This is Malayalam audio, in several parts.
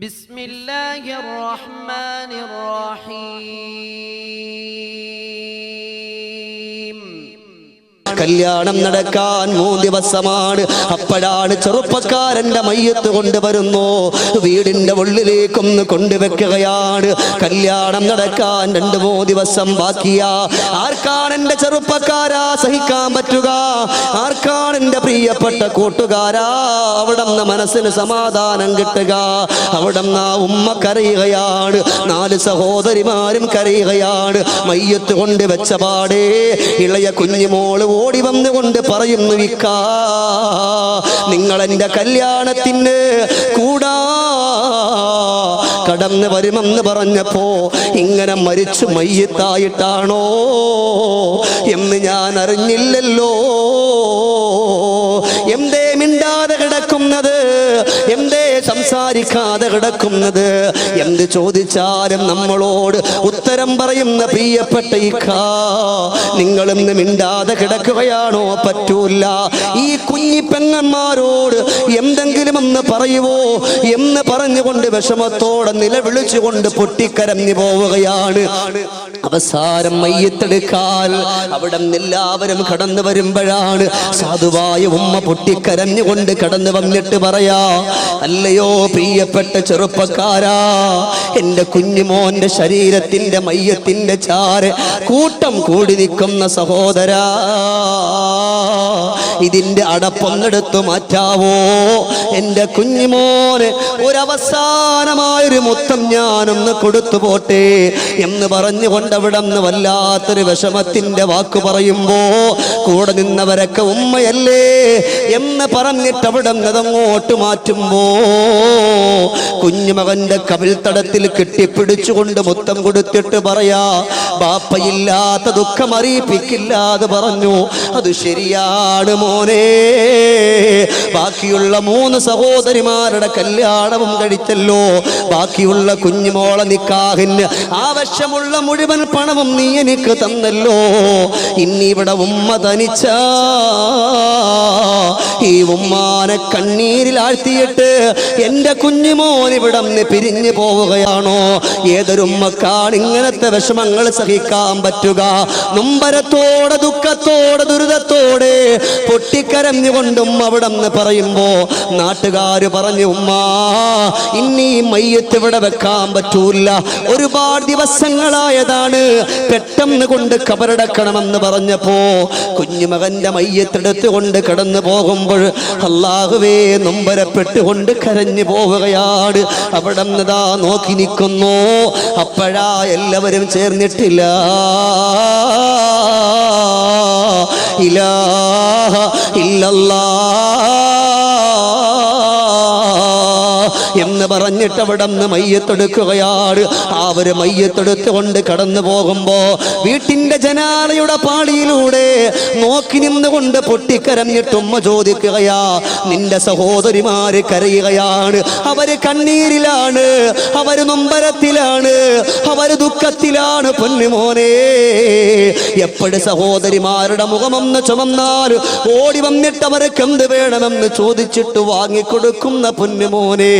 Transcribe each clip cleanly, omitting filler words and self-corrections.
ബിസ്മില്ലാഹിർ റഹ്മാനിർ റഹീം. കല്യാണം നടക്കാൻ 3 ദിവസമാണ്. അപ്പോഴാണ് ചെറുപ്പക്കാരന്റെ മയ്യത്ത് കൊണ്ടുവരുന്നു. വീടിന്റെ ഉള്ളിലേക്കൊന്ന് കൊണ്ടുവെക്കുകയാണ്. കല്യാണം നടക്കാൻ 2-3 ദിവസം ബാക്കിയാ. ആർക്കാണ് എന്റെ ചെറുപ്പക്കാരാ സഹിക്കാൻ പറ്റുക? ആർക്കാണ് എന്റെ പ്രിയപ്പെട്ട കൂട്ടുകാരാ അവിടുന്ന് മനസ്സിന് സമാധാനം കിട്ടുക? അവിടുന്ന് ആ ഉമ്മ കരയുകയാണ്, 4 സഹോദരിമാരും കരയുകയാണ്. മയ്യത്ത് കൊണ്ട് വെച്ച പാടേ ഇളയ കുഞ്ഞുമോള് ഓടി വന്നുകൊണ്ട് പറയുന്നു, വിക്കാ നിങ്ങൾ എൻ്റെ കല്യാണത്തിന് കൂടാ കടന്നു വരുമെന്ന് പറഞ്ഞപ്പോ ഇങ്ങനെ മരിച്ചു മയ്യത്തായിട്ടാണോ എന്ന് ഞാൻ അറിഞ്ഞില്ലല്ലോ. എന്തേ മിണ്ടാതെ കിടക്കുന്നത്? എന്തേ സംസാരിക്കാതെ കിടക്കുന്നത്? എന്ത് ചോദിച്ചാലും നമ്മളോട് ഉത്തരം പറയുന്ന പ്രിയപ്പെട്ട ഇക്കാ, നിങ്ങളിന്ന് മിണ്ടാതെ കിടക്കുകയാണോ? പറ്റൂല. ഈ കുഞ്ഞി പെങ്ങന്മാരോട് എന്തെങ്കിലും ഒന്ന് പറയുവോ എന്ന് പറഞ്ഞുകൊണ്ട് വിഷമത്തോടെ നിലവിളിച്ചുകൊണ്ട് പൊട്ടിക്കരഞ്ഞു പോവുകയാണ്. അവസാനം മയ്യത്തെടുക്കാൻ അവിടെ എല്ലാവരും കടന്നു വരുമ്പോഴാണ് സാധുവായ ഉമ്മ പൊട്ടിക്കരഞ്ഞുകൊണ്ട് കടന്നു വന്നിട്ട് പറയാ, അല്ലയോ പ്രിയപ്പെട്ട ചെറുപ്പക്കാരാ, എന്റെ കുഞ്ഞുമോന്റെ ശരീരത്തിന്റെ മയ്യത്തിന്റെ ചാര് കൂട്ടം കൂടി നിൽക്കുന്ന സഹോദരാ, ഇതിന്റെ അടപ്പൊന്നെടുത്തു മാറ്റാവോ? എന്റെ കുഞ്ഞുമോന് ഒരവസാനമായൊരു മുത്തം ഞാനൊന്ന് കൊടുത്തു പോട്ടെ എന്ന് പറഞ്ഞുകൊണ്ട് അവിടെ നിന്ന് വല്ലാത്തൊരു വിഷമത്തിന്റെ വാക്ക് പറയുമ്പോ കൂടെ നിന്നവരൊക്കെ ഉമ്മയല്ലേ എന്ന് പറഞ്ഞിട്ട് അവിടെ നിന്നതങ്ങോട്ട് മാറ്റുമ്പോ കുഞ്ഞുമകന്റെ കവിൾത്തടത്തിൽ കെട്ടിപ്പിടിച്ചുകൊണ്ട് മുത്തം കൊടുത്തിട്ട് പറയാ, ബാപ്പയില്ലാത്ത ദുഃഖം അറിയിപ്പിക്കില്ലാതെ പറഞ്ഞു. അത് ശരിയാണ് മോനെ. ബാക്കിയുള്ള 3 സഹോദരിമാരുടെ കല്യാണവും കഴിച്ചല്ലോ. ബാക്കിയുള്ള കുഞ്ഞുമോളെ നിക്കാഹിന് ആവശ്യമുള്ള മുഴുവൻ പണവും നീ എനിക്ക് തന്നല്ലോ. ഇനി ഇവിടെ ഉമ്മ തനിച്ച ഈ ഉമ്മാനെ കണ്ണീരിൽ ആഴ്ത്തിയിട്ട് എന്റെ കുഞ്ഞുമോൻ ഇവിടെ നിന്ന് പിരിഞ്ഞു പോവുകയാണോ? ഏതൊരുമ്മക്കാണ് ഇങ്ങനത്തെ വിഷമങ്ങൾ സഹിക്കാൻ പറ്റുക? നൊമ്പരത്തോടെ ദുഃഖത്തോടെ ദുരിതത്തോടെ പൊട്ടിക്കരഞ്ഞുകൊണ്ടും അവിടെ നിന്ന് പറയുമ്പോ നാട്ടുകാര് പറഞ്ഞു, ഉമ്മ ഇനി മയ്യത്ത് ഇവിടെ വെക്കാൻ പറ്റൂല, ഒരുപാട് ദിവസങ്ങളായതാണ്, പെട്ടെന്ന് കൊണ്ട് കബറടക്കണമെന്ന് പറഞ്ഞപ്പോ കുഞ്ഞുമകന്റെ മയ്യത്തെടുത്ത് കൊണ്ട് കടന്നു പോകുമ്പോൾ അല്ലാഹുവേ നൊമ്പരപ്പെട്ടുകൊണ്ട് കരഞ്ഞു പോവുകയാണ്. അവിടെ നിന്നതാ നോക്കി നിൽക്കുന്നു. അപ്പോഴാ എല്ലാവരും ചേർന്നിട്ടില്ല ഇലാഹ ഇല്ലല്ലാഹ് എന്ന് പറഞ്ഞിട്ട് അവിടെ നിന്ന് മയ്യത്തെടുക്കുകയാണ്. അവര് മയ്യത്തെടുത്തുകൊണ്ട് കടന്നു പോകുമ്പോ വീട്ടിന്റെ ജനാലയുടെ പാളിയിലൂടെ നോക്കി നിന്നുകൊണ്ട് പൊട്ടിക്കരഞ്ഞിട്ട് ഉമ്മ ചോദിക്കുകയാ, നിന്റെ സഹോദരിമാര് കരയുകയാണ്, അവര് കണ്ണീരിലാണ്, അവര് നൊമ്പരത്തിലാണ്, അവര് ദുഃഖത്തിലാണ്. പൊന്നുമോനെ, എപ്പോഴും സഹോദരിമാരുടെ മുഖമൊന്ന് ചുമന്നാൽ ഓടി വന്നിട്ട് അവർക്ക് എന്ത് വേണമെന്ന് ചോദിച്ചിട്ട് വാങ്ങിക്കൊടുക്കുന്ന പൊന്നുമോനെ,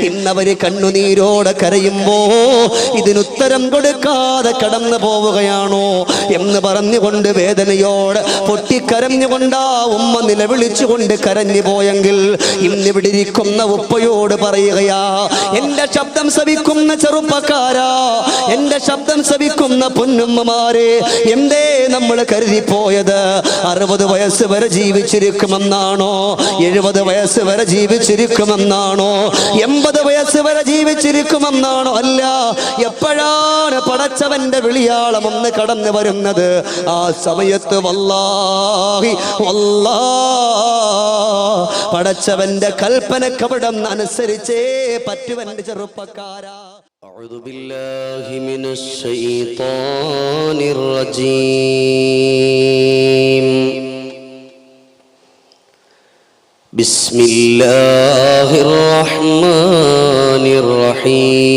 ഇന്നവര് കണ്ണുനീരോടെ കരയുമ്പോ ഇതിനുത്തരം കൊടുക്കാതെ കടന്നു പോവുകയാണോ എന്ന് പറഞ്ഞുകൊണ്ട് വേദനയോടെ പൊട്ടിക്കരഞ്ഞുകൊണ്ടാ ഉമ്മ നിലവിളിച്ചുകൊണ്ട് കരഞ്ഞു പോയെങ്കിൽ ഇന്നിവിടെ ഇരിക്കുന്ന ഉപ്പയോട് പറയുകയാ, എന്റെ ശബ്ദം ശ്രവിക്കുന്ന ചെറുപ്പക്കാരാ, എന്റെ ശബ്ദം ശ്രവിക്കുന്ന പൊന്നുമ്മമാരെ, എന്തേ നമ്മൾ കരുതിപ്പോയത് 60 വയസ്സ് വരെ ജീവിച്ചിരിക്കുമെന്നാണോ? 70 വയസ്സ് വരെ ജീവിച്ചിരിക്കുമെന്നാണോ? 80 വയസ്സ് വരെ ജീവിച്ചിരിക്കുമെന്നാണോ? അല്ല, എപ്പോഴാണ് പടച്ചവന്റെ വിളിയാളം ഒന്ന് കടന്നു വരുന്നത്? ആ സമയത്ത് വല്ലാഹി പടച്ചവന്റെ കൽപ്പനക്ക് അവിടെ അനുസരിച്ചേ പറ്റുവന്റെ ചെറുപ്പക്കാരാ. അഊദു ബില്ലാഹി മിനശ് ശൈത്വാനിർ റജീം. ബിസ്മില്ലാഹിർ റഹ്മാനിർ റഹീം.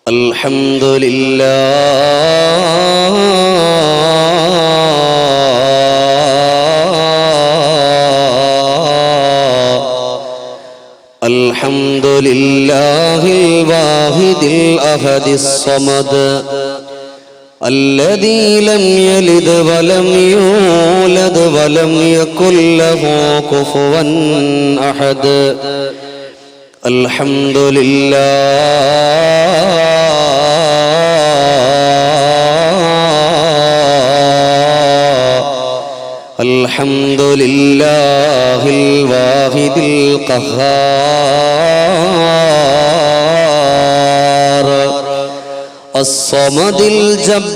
അൽഹംദുലില്ലാഹ് الحمد لله الواحد الأحد الصمد الذي لم يلد ولم يولد ولم يكن له كفوا أحد. الحمد لله الواحد القهار الصمد الجبار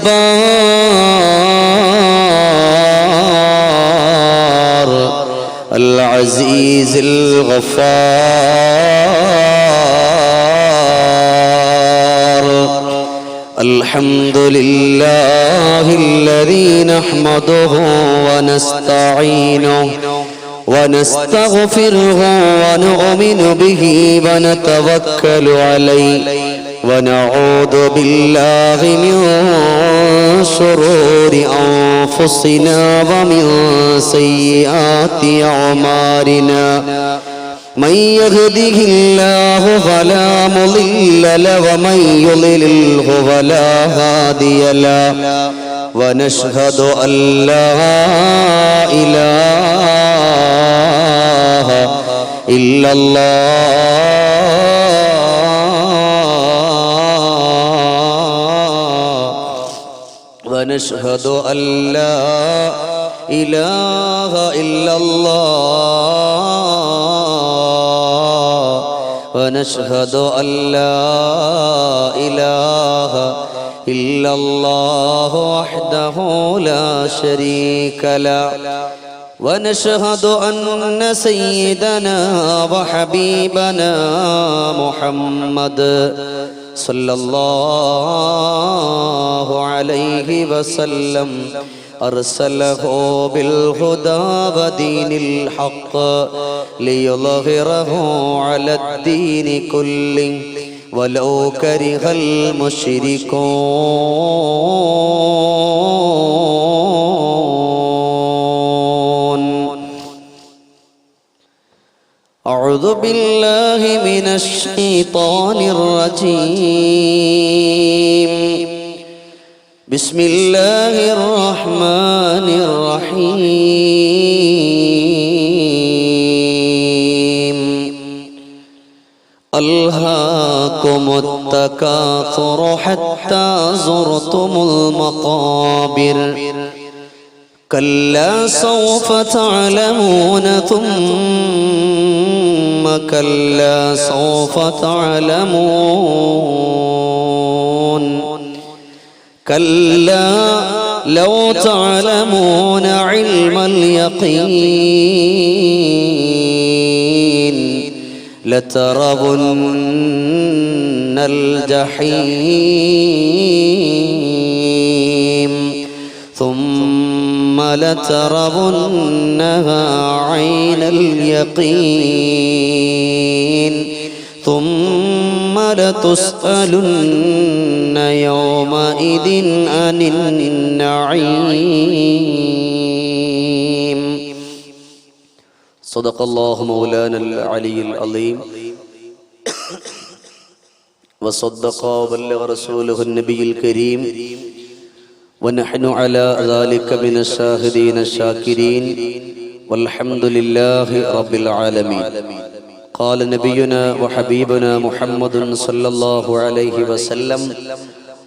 العزيز الغفار. الحمد لله الذي نحمده ونستعينه ونستغفره ونؤمن به ونتوكل عليه ونعوذ بالله من شرور أنفسنا ومن سيئات أعمالنا. من يهده الله فلا مضل له ومن يضلله فلا هادي له. ونشهد أن لا إله إلا الله ونشهد أن لا إله إلا الله ونشهد أن لا إله إلا الله وحده لا شريك له. ونشهد أن سيدنا وحبيبنا محمد صلى الله عليه وسلم أرسله بالهدى ودين الحق ليظهره على الدين كله ولو كره المشركون. أعوذ بالله من الشيطان الرجيم. بسم الله الرحمن الرحيم. ألهاكم التكاثر حتى زرتم المقابر كلا سوف تعلمون ثم كلا سوف تعلمون كلا لو تعلمون علم اليقين لترون الجحيم ثم لترونها عين اليقين ثم لتسألن يومئذ عن النعيم. صدق الله مولانا العلي العظيم وصدق وبلغ رسوله النبي الكريم ونحن على ذلك من الشاهدين الشاكرين والحمد لله رب العالمين. قال نبينا وحبيبنا محمد صلى الله عليه وسلم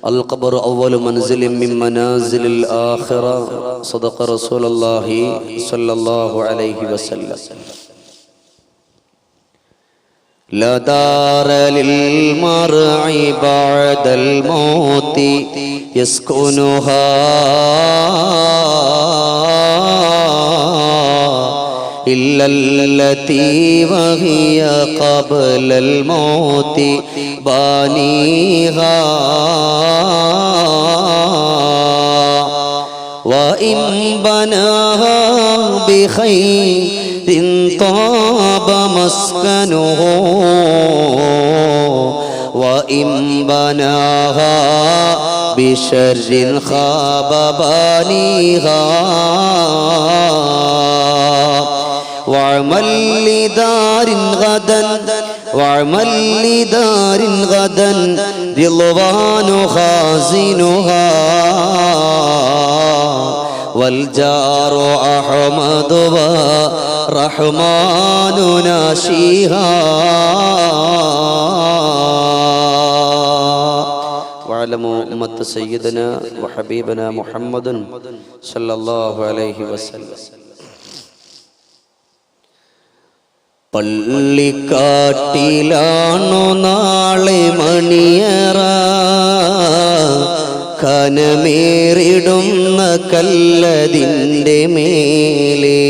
القبر أول منزل من منازل الآخرة. صدق رسول الله صلى الله عليه وسلم. لا دار للمرء بعد الموت يسكنها إلا التي وهي قبل الموت بانيها وإن بناها بخير طاب مسكنه وإن بناها بشر خاب بانيها وعمل لدار غدا وعمل لدار غدا رضوان خازنها والجار أحمد ورحمن ناشيها واعلموا أمة سيدنا وحبيبنا محمد صلى الله عليه وسلم. പള്ളിക്കാട്ടിലാണു നാളെ മണിയറ കനമേറിടുന്ന കല്ലതിൻ്റെ മേലെ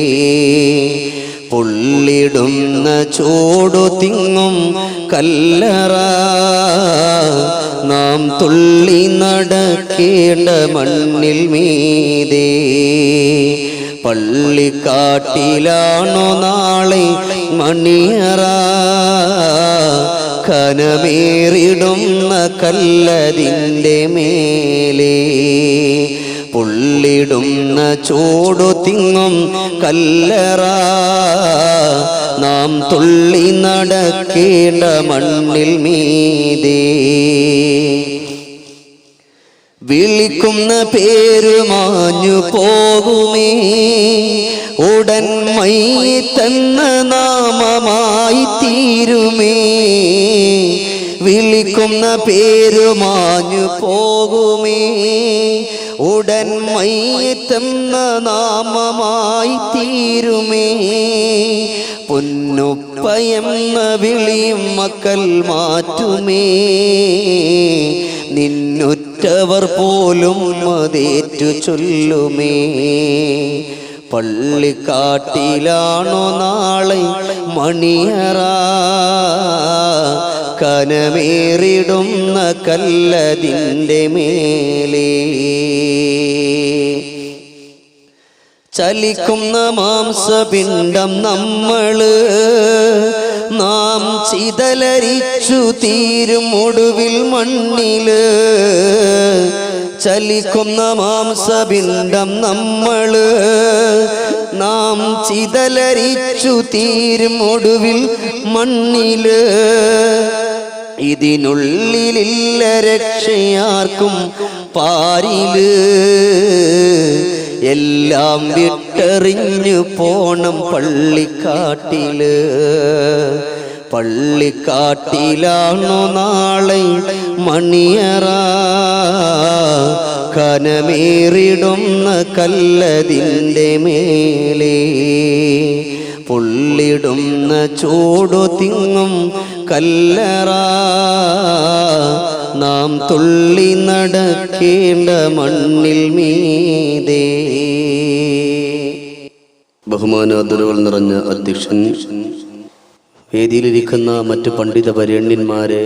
പൊള്ളിടുന്ന ചൂടു തിങ്ങും കല്ലറ നാം തുള്ളി നടക്കേണ്ട മണ്ണിൽ മീതേ പള്ളിക്കാട്ടിലാണു നാളെ മണിയറ കനമേറിടുന്ന കല്ലതിൻ്റെ മേലെ പൊള്ളിടുന്ന ചൂടു തിങ്ങും കല്ലറ നാം തുള്ളി നടക്കേണ്ട മണ്ണിൽ മീതേ വിളിക്കുന്ന പേര് മാഞ്ഞു പോകുമേ ഉടൻ മയ്യിത്തെന്ന നാമമായി തീരുമേ വിളിക്കുന്ന പേര് മാഞ്ഞു പോകുമേ ഉടൻ മയ്യിത്തെന്ന നാമമായി തീരുമേ പൊന്നുപ്പയെന്ന വിളിയും മക്കൾ മാറ്റുമേ നിന്നുറ്റവർ പോലും അതേറ്റു ചൊല്ലുമേ പള്ളിക്കാട്ടിലാണോ നാളെ മണിയറ കനമേറിടുന്ന കല്ലതിൻ്റെ മേലെ ചലിക്കുന്ന മാംസപിണ്ഡം നമ്മള് നാം ചിതലരിച്ചു തീരും ഒടുവിൽ മണ്ണില് ചലിക്കുന്ന മാംസപിണ്ഡം നമ്മള് നാം ചിതലരിച്ചു തീരും ഒടുവിൽ മണ്ണില് ഇതിനുള്ളിലില്ല രക്ഷയാർക്കും പാരില് എല്ലാം വിട്ടെറിഞ്ഞു പോണം പള്ളിക്കാട്ടില് പള്ളിക്കാട്ടിലാണു നാളെ മണിയറ കനമേറിടുന്ന കല്ലതിൻ്റെ മേലെ പൊള്ളിടുന്ന ചൂടു തിങ്ങും കല്ലറ നാം തുള്ളി നടക്കേണ്ട മണ്ണിൽ മീതേ. ബഹുമാനാദരവുകൾ നിറഞ്ഞ അധ്യക്ഷൻ, വേദിയിലിരിക്കുന്ന മറ്റു പണ്ഡിത വരേണ്യന്മാരെ,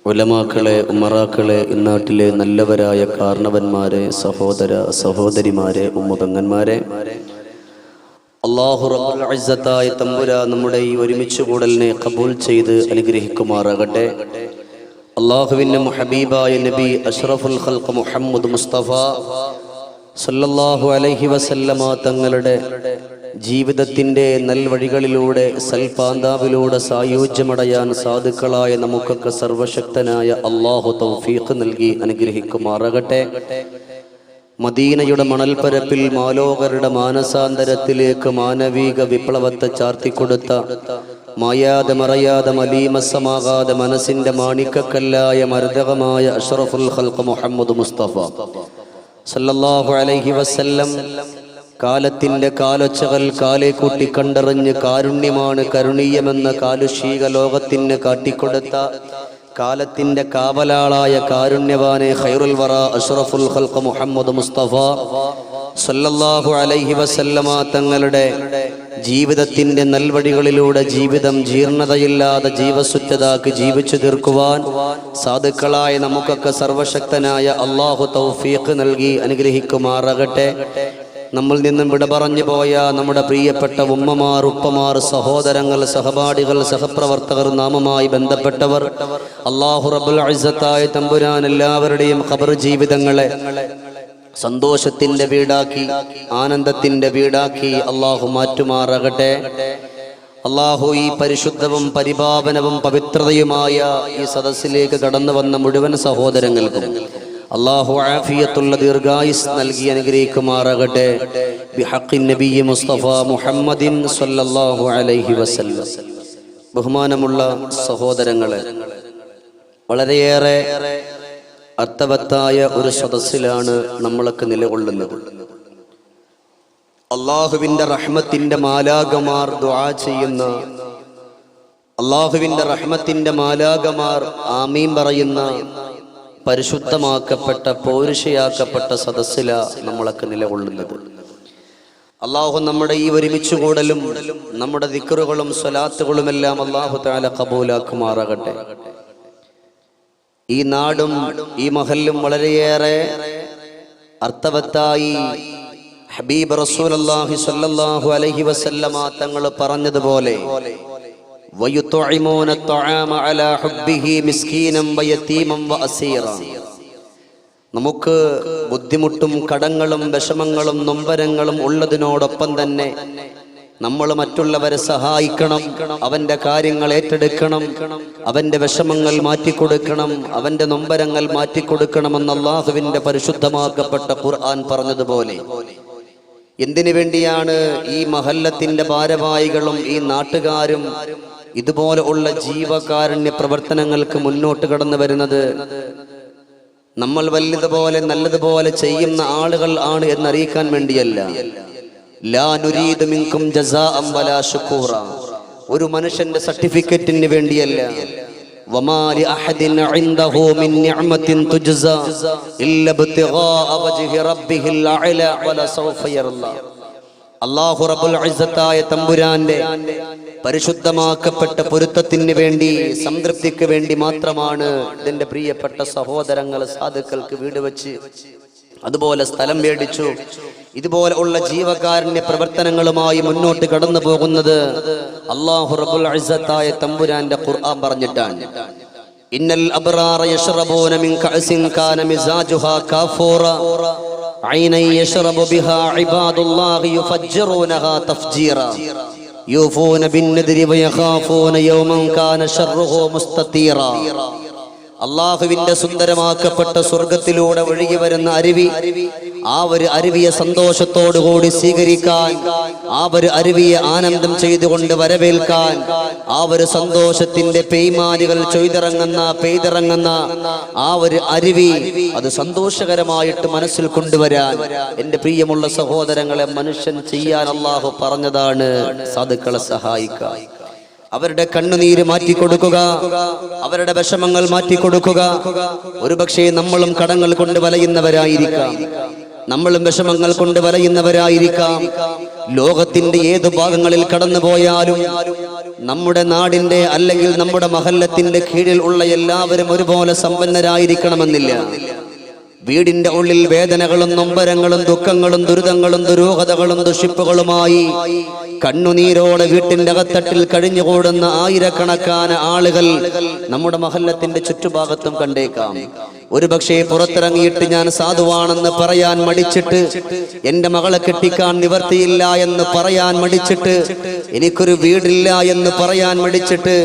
ഉലമാക്കളെ, ഉമറാക്കളെ, ഇന്നാട്ടിലെ നല്ലവരായ കാരണവന്മാരെ, സഹോദര സഹോദരിമാരെ, ഉമ്മുതങ്ങന്മാരെ, അല്ലാഹു റബ്ബുൽ ഇസ്സത്തായ തമ്പുരാൻ നമ്മുടെ ഈ ഒരുമിച്ച് കൂടലിനെ ഖബൂൽ ചെയ്ത് അനുഗ്രഹിക്കുമാറാകട്ടെ. അല്ലാഹുവിന്റെ ഹബീബായ നബി അഷ്റഫുൽ ഖൽഖ് മുഹമ്മദ് മുസ്തഫ സല്ലല്ലാഹു അലൈഹി വസല്ലമ തങ്ങളുടെ ജീവിതത്തിന്റെ നൽവഴികളിലൂടെ സൽപാന്താവിലൂടെ സായുജ്യമടയാൻ സാധുക്കളായ നമുക്കൊക്കെ സർവശക്തനായ അല്ലാഹു തൗഫീഖ് നൽകി അനുഗ്രഹിക്കുമാറാകട്ടെ. മദീനയുടെ മണൽപ്പരപ്പിൽ മാലോകരുടെ മാനസാന്തരത്തിലേക്ക് മാനവിക വിപ്ലവത്തെ ചാർത്തിക്കൊടുത്ത മായാതെ മറയാതെ മലീമസമാകാതെ മനസ്സിന്റെ മാണിക്കക്കല്ലായ മർദകമായ അഷ്റഫുൽ ഖൽഖ് മുഹമ്മദ് മുസ്തഫ സല്ലല്ലാഹു അലൈഹി വസല്ലം കാലത്തിന്റെ കാലൊച്ചകൾ കാലെ കൂട്ടി കണ്ടറിഞ്ഞ് കാരുണ്യമാണ് കരുണീയമെന്ന കാലുഷീക ലോകത്തിന് കാട്ടിക്കൊടുത്ത കാലത്തിന്റെ കാവലാളായ കാരുണ്യവാനെ ഖൈറുൽ വറ അഷ്റഫുൽ ഖൽഖ് മുഹമ്മദ് മുസ്തഫ സല്ലല്ലാഹു അലൈഹി വസല്ലമ തങ്ങളുടെ ജീവിതത്തിന്റെ നൽവഴികളിലൂടെ ജീവിതം ജീർണതയില്ലാതെ ജീവസുറ്റതാക്കി ജീവിച്ചു തീർക്കുവാൻ സാധുക്കളായ നമുക്കൊക്കെ സർവശക്തനായ അല്ലാഹു തൗഫീഖ് നൽകി അനുഗ്രഹിക്കുമാറാകട്ടെ. നമ്മൾ നിന്നും വിട പറഞ്ഞു പോയ നമ്മുടെ പ്രിയപ്പെട്ട ഉമ്മമാർ, ഉപ്പമാർ, സഹോദരങ്ങൾ, സഹപാഠികൾ, സഹപ്രവർത്തകർ, നാമമായി ബന്ധപ്പെട്ടവർ, അല്ലാഹു റബ്ബുൽ ഇസ്സത്തായ തമ്പുരാൻ എല്ലാവരുടെയും ഖബർ ജീവിതങ്ങളെ സന്തോഷത്തിന്റെ വീടാക്കി ആനന്ദത്തിന്റെ വീടാക്കി അല്ലാഹു മാറ്റുമാറാകട്ടെ. അള്ളാഹു ഈ പരിശുദ്ധവും പരിപാവനവും പവിത്രതയുമായ ഈ സദസ്സിലേക്ക് കടന്നു വന്ന മുഴുവൻ സഹോദരങ്ങൾക്കും അള്ളാഹു ആഫിയത്തുള്ള ദീർഘായുസ് നൽകി അനുഗ്രഹിക്കുമാറാകട്ടെ. ബിഹഖിൻ നബി മുസ്തഫ മുഹമ്മദിൻ സ്വല്ലല്ലാഹു അലൈഹി വസല്ലം. ബഹുമാനമുള്ള സഹോദരങ്ങളെ, വളരെയേറെ അർത്ഥവത്തായ ഒരു സദസ്സിലാണ് നമ്മളൊക്കെ നിലകൊള്ളുന്നത്. അള്ളാഹുവിൻ്റെ റഹ്മത്തിൻ്റെ മാലാകമാർ ദുആ ചെയ്യുന്ന, അള്ളാഹുവിൻ്റെ റഹ്മത്തിൻ്റെ മാലാകമാർ ആമീൻ പറയുന്ന പരിശുദ്ധമാക്കപ്പെട്ട പൗരുഷയാക്കപ്പെട്ട സദസ്സില നമ്മളൊക്കെ നിലകൊള്ളുന്നത്. അള്ളാഹു നമ്മുടെ ഈ ഒരുമിച്ച് കൂടലും നമ്മുടെ ദിക്റുകളും സ്വലാത്തുകളുമെല്ലാം അള്ളാഹു തആല ഖബൂലാക്കുമാറാകട്ടെ. ഈ നാടും ഈ മഹല്ലും വളരെയേറെ അർത്ഥവത്തായി ഹബീബ് റസൂലുള്ളാഹി സ്വല്ലല്ലാഹു അലൈഹി വസല്ലമ തങ്ങൾ പറഞ്ഞതുപോലെ വയുത്ഇമൂന അത്അമ അലാ ഹുബ്ബിഹി മിസ്കീനൻ വയതീമൻ വഅസീറ. നമുക്ക് ബുദ്ധിമുട്ടും കടങ്ങളും വിഷമങ്ങളും നൊമ്പരങ്ങളും ഉള്ളതിനോടൊപ്പം തന്നെ നമ്മൾ മറ്റുള്ളവരെ സഹായിക്കണം, അവന്റെ കാര്യങ്ങൾ ഏറ്റെടുക്കണം, അവന്റെ വിഷമങ്ങൾ മാറ്റിക്കൊടുക്കണം, അവന്റെ നൊമ്പരങ്ങൾ മാറ്റിക്കൊടുക്കണമെന്ന് അല്ലാഹുവിന്റെ പരിശുദ്ധമാക്കപ്പെട്ട ഖുർആൻ പറഞ്ഞതുപോലെ എന്തിനു വേണ്ടിയാണ് ഈ മഹല്ലത്തിന്റെ ഭാരവാഹികളും ഈ നാട്ടുകാരും ഇതുപോലെ ഉള്ള ജീവകാരുണ്യ പ്രവർത്തനങ്ങൾക്ക് മുന്നോട്ട് കടന്നു വരുന്നത്? നമ്മൾ വലുതുപോലെ നല്ലതുപോലെ ചെയ്യുന്ന ആളുകൾ ആണ് എന്നറിയിക്കാൻ വേണ്ടിയല്ല. ലാ നുരീദു മിൻകും ജസാഅൻ വലാ ശുകൂറ. ഒരു മനുഷ്യന്റെ സർട്ടിഫിക്കറ്റിന് വേണ്ടിയല്ല. വമാ ലി അഹദിൻ ഇൻദഹു മിൻ നിഅമത്തിൻ തുജ്സാ ഇല്ലാ ഇബ്തിഗാഅ വജ്ഹി റബ്ബിഹിൽ അഅല വലാ സൗഫ യർലാ. അല്ലാഹു റബ്ബുൽ ഇസ്സത്തായ തമ്പുരാന്റെ പരിശുദ്ധമാക്കപ്പെട്ട പൊരുത്തത്തിന് വേണ്ടി, സംതൃപ്തിക്ക് വേണ്ടി മാത്രമാണ് ഇതിന്റെ പ്രിയപ്പെട്ട സഹോദരങ്ങൾ സാധുക്കൾക്ക് വീട് വെച്ച് അതുപോലെ സ്ഥലം മേടിച്ചു ഇതുപോലെ ഉള്ള ജീവകാരുണ്യ പ്രവർത്തനങ്ങളുമായി മുന്നോട്ട് കടന്നു പോകുന്നത്. അല്ലാഹു റബ്ബുൽ ഇസ്സത്തായ തമ്പുരാന്റെ ഖുർആൻ പറഞ്ഞിട്ടാണ്, ഇന്നൽ അബ്റാറ യശ്റബൂന മിൻ കഅസിൻ കാന മിസാജുഹാ കാഫൂറ ഐനൻ യശ്റബു ബിഹാ ഇബാദുല്ലാഹി യുഫജ്ജിറൂനഹാ തഫ്ജീറ യൂഫൂന ബിന്നദ്രി വയഖാഫൂന യൗമൻ കാന ശർറുഹു മുസ്തതീറ. അള്ളാഹുവിന്റെ സുന്ദരമാക്കപ്പെട്ട സ്വർഗത്തിലൂടെ ഒഴുകി വരുന്ന അരുവി, ആ ഒരു അരുവിയെ സന്തോഷത്തോടുകൂടി സ്വീകരിക്കാൻ, ആ ഒരു അരുവിയെ ആനന്ദം ചെയ്തുകൊണ്ട് വരവേൽക്കാൻ, ആ ഒരു സന്തോഷത്തിന്റെ പെയ്മാലികൾ പെയ്തിറങ്ങുന്ന ആ ഒരു അരുവി അത് സന്തോഷകരമായിട്ട് മനസ്സിൽ കൊണ്ടുവരാൻ എന്റെ പ്രിയമുള്ള സഹോദരങ്ങളെ മനുഷ്യൻ ചെയ്യാൻ അള്ളാഹു പറഞ്ഞതാണ് സാധുക്കളെ സഹായിക്കാൻ. അവരുടെ കണ്ണുനീര് മാറ്റിക്കൊടുക്കുക, അവരുടെ വിഷമങ്ങൾ മാറ്റിക്കൊടുക്കുക. ഒരുപക്ഷെ നമ്മളും കടങ്ങൾ കൊണ്ട് വലയുന്നവരായിരിക്കാം, നമ്മളും വിഷമങ്ങൾ കൊണ്ട് വലയുന്നവരായിരിക്കാം. ലോകത്തിന്റെ ഏതു ഭാഗങ്ങളിൽ കടന്നുപോയാലും നമ്മുടെ നാടിന്റെ അല്ലെങ്കിൽ നമ്മുടെ മഹല്ലത്തിന്റെ കീഴിൽ ഉള്ള എല്ലാവരും ഒരുപോലെ സമ്പന്നരായിരിക്കണമെന്നില്ല. വീടിന്റെ ഉള്ളിൽ വേദനകളും നൊമ്പരങ്ങളും ദുഃഖങ്ങളും ദുരിതങ്ങളും ദുരൂഹതകളും ദുഷിപ്പുകളുമായി കണ്ണുനീരോടെ വീട്ടിന്റെ അകത്തട്ടിൽ കഴിഞ്ഞുകൂടുന്ന ആയിരക്കണക്കാന ആളുകൾ നമ്മുടെ മഹല്ലത്തിന്റെ ചുറ്റുഭാഗത്തും കണ്ടേക്കാം. ഒരുപക്ഷെ പുറത്തിറങ്ങിയിട്ട് ഞാൻ സാധുവാണെന്ന് പറയാൻ മടിച്ചിട്ട്, എന്റെ മകളെ കെട്ടിക്കാൻ നിവർത്തിയില്ല എന്ന് പറയാൻ മടിച്ചിട്ട്, എനിക്കൊരു വീടില്ല എന്ന് പറയാൻ മടിച്ചിട്ട്,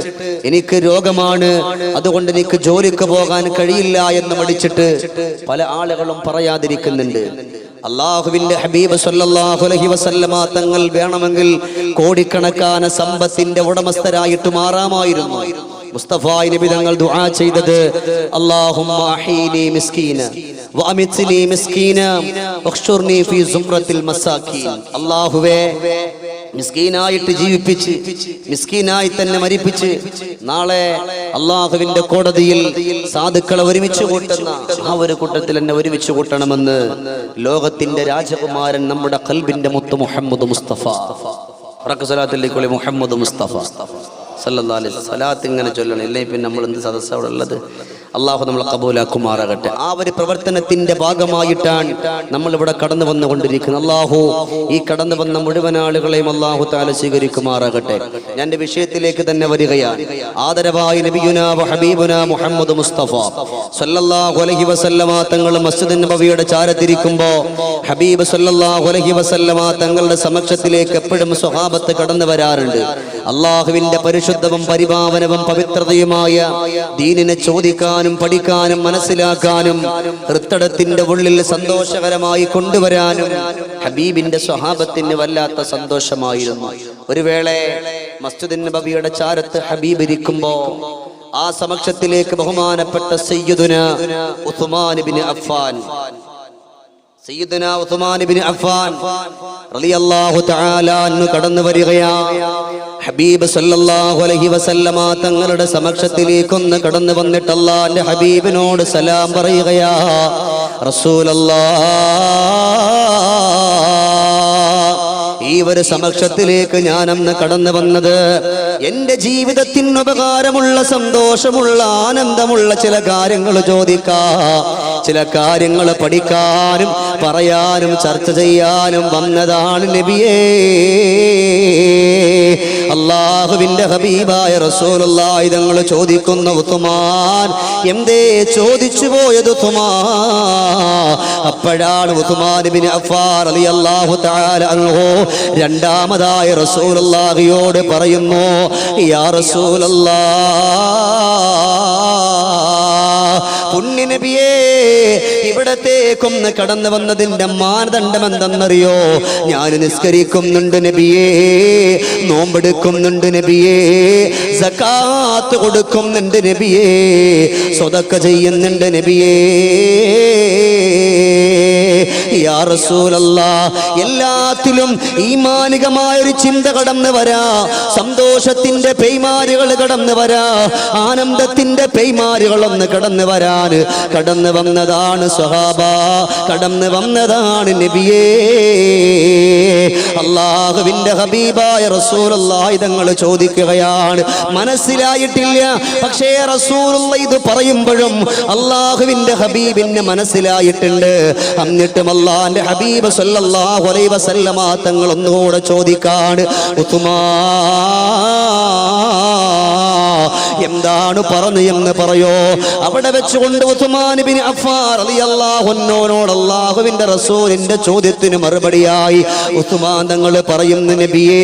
എനിക്ക് രോഗമാണ് അതുകൊണ്ട് എനിക്ക് ജോലിക്ക് പോകാൻ കഴിയില്ല എന്ന് മടിച്ചിട്ട് പല ആളുകളും പറയാതിരിക്കുന്നുണ്ട്. അള്ളാഹുവിന്റെ ഹബീബ് സല്ലല്ലാഹു അലൈഹി വസല്ലമ തങ്ങൾ വേണമെങ്കിൽ കോടിക്കണക്കാന സമ്പത്തിന്റെ ഉടമസ്ഥരായിട്ട് മാറാമായിരുന്നു. മുസ്തഫ നബി തങ്ങൾ ദുആ ചെയ്തത്, അല്ലാഹുമ്മ അഹീനി മിസ്കീന വഅമിത്നി മിസ്കീന വഖ്ശുർനി ഫീ സുംറത്തിൽ മസാകീൻ. അല്ലാഹുവേ, മിസ്കീനായിട്ട് ജീവിപ്പിച്ച് മിസ്കീനായി തന്നെ മരിപ്പിച്ച് നാളെ അള്ളാഹുവിന്റെ കോടതിയിൽ സാധുക്കളെ ഒരുമിച്ച് കൂട്ടുന്ന ആ ഒരു കൂട്ടത്തിൽ എന്നെ ഒരുമിച്ച് കൂട്ടണമെന്ന് ലോകത്തിന്റെ രാജകുമാരൻ നമ്മുടെ ഖൽബിന്റെ മുത്ത് മുഹമ്മദ് മുസ്തഫ മുഹമ്മദ് മുസ്തഫ സല്ലല്ലാഹു അലൈഹി വസല്ലം. സലാത്ത് ഇങ്ങനെ ചൊല്ലണം, ഇല്ലേ പിന്നെ നമ്മൾ എന്ത് സദസ്സാ അവിടെ ഉള്ളത്? അള്ളാഹു നമ്മളെ കബൂലാക്കുമാറാകട്ടെ. ആ ഒരു പ്രവർത്തനത്തിന്റെ ഭാഗമായിട്ടാണ് നമ്മൾ ഇവിടെ കടന്നു വന്നുകൊണ്ടിരിക്കുന്നത്. അള്ളാഹു ഈ കടന്നു വന്ന മുഴുവൻ ആളുകളെയും അള്ളാഹു തആല സ്വീകരിക്കുമാറാകട്ടെ. ഞാൻ എൻ്റെ വിഷയത്തിലേക്ക് തന്നെ വരികയാണ്. ആദരവായ നബിയുനാ ഹബീബുനാ മുഹമ്മദ് മുസ്തഫ സല്ലല്ലാഹു അലൈഹി വസല്ലമ തങ്ങൾ മസ്ജിദ് നബവിയുടെ ചാരത്തിരിക്കുമ്പോൾ ഹബീബ് സല്ലല്ലാഹു അലൈഹി വസല്ലമ തങ്ങളുടെ സമക്ഷത്തിലേക്ക് എപ്പോഴും സ്വഹാബത്ത് കടന്നു വരാറുണ്ട്. അള്ളാഹുവിന്റെ പരിശുദ്ധവും പരിപാവനവും പവിത്രതയുമായ ദീനിനെ ചോദിക്കാനും പഠിക്കാനും മനസ്സിലാക്കാനും ഹൃദയത്തിന്റെ ഉള്ളിൽ സന്തോഷകരമായി കൊണ്ടുവരാനും ഹബീബിന്റെ സ്വഹാബത്തിന് വല്ലാത്ത സന്തോഷമായിരുന്നു. ഒരു വേള മസ്ജിദ് നബവിയുടെ ചാരത്ത് ഹബീബ് ഇരിക്കുമ്പോ ആ സമക്ഷത്തിലേക്ക് ബഹുമാനപ്പെട്ട സയ്യിദുനാ ഉസ്മാൻ ഇബ്നു അഫ്ഫാൻ റളിയല്ലാഹു തആല അൻഹു കടന്നു വരികയാണ്. ഹബീബ് സല്ലല്ലാഹു അലൈഹി വസല്ലമ തങ്ങളുടെ സമക്ഷത്തിലേക്കൊന്ന് കടന്നു വന്നിട്ട് അല്ലാഹുവിന്റെ ഹബീബിനോട് സലാം പറയുകയാ. റസൂലല്ലാഹ്, ഈ ഒരു സമക്ഷത്തിലേക്ക് ഞാൻ അന്ന് കടന്നു വന്നത് എന്റെ ജീവിതത്തിന് ഉപകാരമുള്ള സന്തോഷമുള്ള ആനന്ദമുള്ള ചില കാര്യങ്ങൾ ചോദിക്കാം, ചില കാര്യങ്ങൾ പഠിക്കാനും പറയാനും ചർച്ച ചെയ്യാനും വന്നതാണ് നബിയേ. അല്ലാഹുവിന്റെ ഹബീബായ റസൂലുള്ളാഹി തങ്ങൾ ചോദിക്കുന്ന ഉസ്മാൻ, എന്തേ ചോദിച്ചു പോയത് ഉസ്മാൻ? അപ്പോഴാണ് ഉസ്മാൻ ഇബ്നു അഫ്ഫാൻ റളിയല്ലാഹു തആല അൻഹു രണ്ടാമതായി റസൂലുള്ളാഹിയോട് പറയുന്നു, യാ റസൂലല്ലാഹ്, പുണ്യ നബിയേ, ഇവിടത്തേക്കൊന്ന് കടന്നു വന്നതിന്റെ മാനദണ്ഡം എന്തെന്നറിയോ? ഞാൻ നിസ്കരിക്കുന്നുണ്ട് നബിയേ, നോമ്പെടുക്കുന്നുണ്ട് നബിയേ, സകാത്ത് കൊടുക്കുന്നുണ്ട് നബിയേ, സ്വതക്ക ചെയ്യുന്നുണ്ട് നബിയേ. യാ റസൂലല്ലാഹ്, എല്ലാത്തിലും ഈമാനികമായ ഒരു ചിന്ത കടന്നു വരാ, സന്തോഷത്തിന്റെ പെയ്മാരുകൾ കടന്നു വരാ, ആനന്ദത്തിന്റെ പെയ്മാരുകളൊന്ന് കടന്നു വരാൻ കടന്നു വന്നതാണ് സ്വഹാബ, കടന്നു വന്നതാണ് നബിയേ. അല്ലാഹുവിന്റെ ഹബീബായ റസൂലുള്ളാഹി തങ്ങൾ ചോദിക്കുകയാണ്, മനസ്സിലായിട്ടില്ല. പക്ഷേ റസൂലുള്ളാഹി ഇത് പറയുമ്പോഴും അല്ലാഹുവിന്റെ ഹബീബിന് മനസ്സിലായിട്ടുണ്ട്. എന്നിട്ടും അല്ലാഹുവിന്റെ ഹബീബ് സല്ലല്ലാഹു അലൈഹി വസല്ലമ തങ്ങൾ ഒന്നുകൂടെ ചോദിക്കാണ്, എന്താണ് പറഞ്ഞു എന്ന് പറയോ? അവിടെ വെച്ചുകൊണ്ട് ഉസ്മാൻ ഇബ്നു അഫ്ഫാൻ റളിയല്ലാഹു അൻഹുവിനോട് അല്ലാഹുവിന്റെ റസൂലിന്റെ ചോദ്യത്തിന് മറുപടിയായി ഉസ്മാൻ തങ്ങൾ പറയുന്നു, നബിയേ,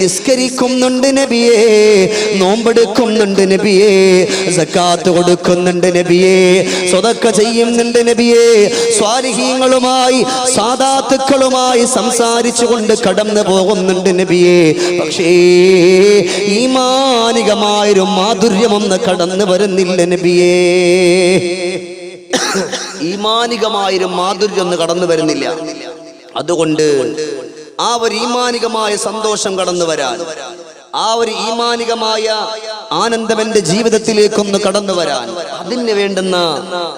നിസ്കരിക്കുന്നുണ്ട് നബിയേ, നോമ്പെടുക്കുന്നുണ്ട് നബിയേ, സകാത്ത് കൊടുക്കുന്നുണ്ട് നബിയേ, സ്വതക്ക ചെയ്യുന്നുണ്ട് നബിയേ, സ്വാലിഹീങ്ങളുമായി സാദാത്തുക്കളുമായി സംസാരിച്ചു കൊണ്ട് കടന്നു പോകുന്നുണ്ട് നബിയേ. പക്ഷേ ഈമാനികമായൊരു മാധുര്യമൊന്ന് കടന്നു വരുന്നില്ല നബിയേ. ഈമാനികമായൊരു മാധുര്യം ഒന്ന് കടന്നു വരുന്നില്ല. അതുകൊണ്ട് ആ ഒരു ഈമാനികമായ സന്തോഷം കടന്നു വരാൻ, ആ ഒരു ഈമാനികമായ ആനന്ദം എന്റെ ജീവിതത്തിലേക്കൊന്ന് കടന്നു വരാൻ, അതിന് വേണ്ടുന്ന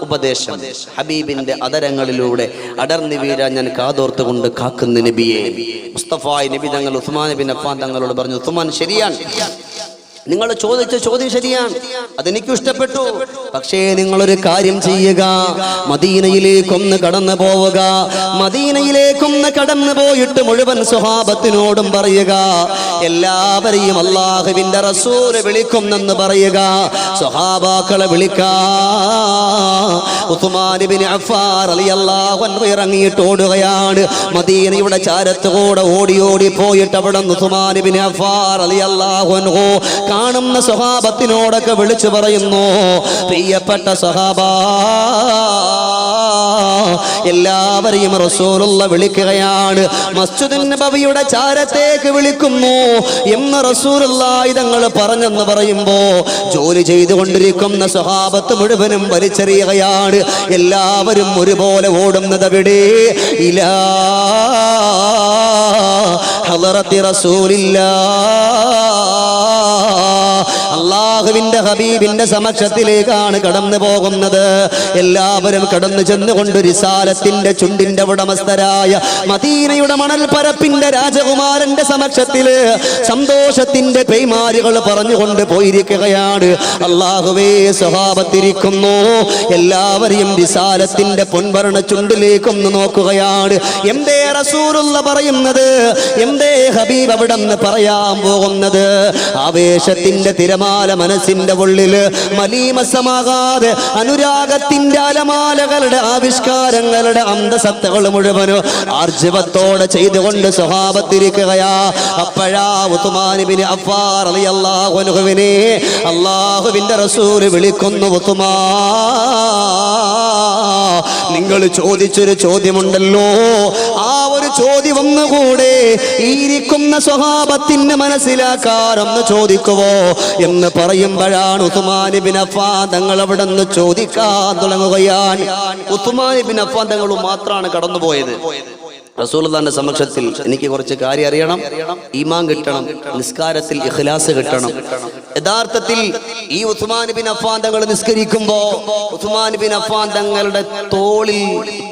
ഉപദേശം ഹബീബിന്റെ അതരങ്ങളിലൂടെ അടർന്നു വീഴാൻ ഞാൻ കാതോർത്തുകൊണ്ട് കാക്കുന്ന നബിയെ. മുസ്തഫായ നബി തങ്ങൾ ഉസ്മാൻ ഇബ്നു അഫ്ഫാൻ തങ്ങളോട് പറഞ്ഞു, ഉസ്മാൻ, ശരിയാണ്, നിങ്ങൾ ചോദിച്ച ചോദ്യം ശരിയാണ്, അതെനിക്ക് ഇഷ്ടപ്പെട്ടു. പക്ഷേ നിങ്ങളൊരു കാര്യം ചെയ്യുക, മദീനയിലേക്കൊന്ന് കടന്നു പോവുക. മദീനയിലേക്കൊന്ന് കടന്നു പോയിട്ട് മുഴുവൻ സ്വഹാബത്തിനോടും പറയുക, എല്ലാവരെയും അല്ലാഹുവിന്റെ റസൂൽ വിളിക്കുന്നെന്ന് പറയുക. സ്വഹാബാക്കളെ വിളിക്കാ. ഉസ്മാൻ ഇബ്നു അഫ്ഫാൻ റളിയല്ലാഹു അൻഹു ഇറങ്ങിയിട്ട് ഓടുകയാണ്. മദീനയുടെ ചാരത്തുകൂടെ ഓടി ഓടി പോയിട്ട് അവിടെ ഉസ്മാൻ ഇബ്നു അഫ്ഫാൻ റളിയല്ലാഹു അൻഹു കാണുന്ന സ്വഹാബത്തിനോടൊക്കെ വിളിച്ചു പറയുന്നു, പ്രിയപ്പെട്ട സ്വഹാബാ, എല്ലാവരെയും റസൂലുള്ളാഹി വിളിക്കുകയാണ്. മസ്ജിദുൻ നബവിയുടെ ചാരത്തേക്ക് വിളിക്കുന്നു എന്ന് റസൂലുള്ളാഹി തങ്ങൾ പറഞ്ഞെന്ന് പറയുമ്പോ ജോലി ചെയ്തുകൊണ്ടിരിക്കുന്ന സ്വഹാബത്ത് മുഴുവനും വലിച്ചെറിയുകയാണ്. എല്ലാവരും ഒരുപോലെ ഓടുന്നത് എവിടെ? ഇലാ ഹളറത്തി റസൂലില്ലാഹ്, അള്ളാഹുവിന്റെ ഹബീബിന്റെ സമക്ഷത്തിലേക്കാണ് കടന്നു പോകുന്നത്. എല്ലാവരും കടന്നു ചെന്നുകൊണ്ട് റിസാലത്തിന്റെ ചുണ്ടിന്റെ ഉടമസ്ഥരായ മദീനയുടെ മണൽപ്പരപ്പിന്റെ രാജകുമാരന്റെ സമക്ഷത്തില് സന്തോഷത്തിന്റെ പെയ്മാരികൾ പറഞ്ഞുകൊണ്ട് പോയിരിക്കുകയാണ്. അള്ളാഹുവേ, സ്വഹാബത്തിരിക്കുന്നു. എല്ലാവരെയും റിസാലത്തിന്റെ പൊൻവർണ്ണ ചുണ്ടിലേക്കൊന്ന് നോക്കുകയാണ്. എന്തേ റസൂലുള്ള പറയുന്നത്, എന്തേ ഹബീബ് അവിടെന്ന് പറയാൻ പോകുന്നത്? ആവേശത്തിന്റെ തിരമാല മനസ്സിന്റെ ഉള്ളില് മലീമസമാകാതെ അനുരാഗത്തിന്റെ അലമാലകളുടെ ആവിഷ്കാരങ്ങളുടെ അന്തസത്തകൾ മുഴുവനും ആർജവത്തോടെ ചെയ്തുകൊണ്ട് സ്വഹാബത്തിരിക്കുകയാ. അപ്പോഴാ ഉസ്മാൻ ഇബ്നു അഫ്ഫാൻ റളിയല്ലാഹു അൻഹുവിനെ അല്ലാഹുവിന്റെ റസൂല് വിളിക്കുന്നു. ഉസ്മാൻ, നിങ്ങൾ ചോദിച്ചൊരു ചോദ്യമുണ്ടല്ലോ, ആ ഒരു ചോദ്യം ഒന്നുകൂടെ ഇരിക്കുന്ന സ്വഹാബത്തിന് മനസ്സിലാക്കാറൊന്ന് ചോദിക്കുവോ എന്ന് പറയുമ്പോഴാണ് ഉസ്മാൻ ഇബ്നു അഫ്ഫാൻ തങ്ങൾ അവിടെ നിന്ന് ചോദിക്കാൻ തുടങ്ങുകയാണ്. ഉസ്മാൻ ഇബ്നു അഫ്ഫാൻ തങ്ങൾ മാത്രമാണ് കടന്നുപോയത്. റസൂലുള്ളാഹിന്റെ സമക്ഷത്തിൽ എനിക്ക് കുറച്ച് കാര്യം അറിയണം, ഈമാൻ കിട്ടണം, നിസ്കാരത്തിൽ ഇഖ്ലാസ് കിട്ടണം. യഥാർത്ഥത്തിൽ ഈ ഉസ്മാൻ ഇബ്നു അഫ്ഫാൻ തങ്ങൾ നിസ്കരിക്കുമ്പോ ഉസ്മാൻ ഇബ്നു അഫ്ഫാൻ തങ്ങളുടെ തോളിൽ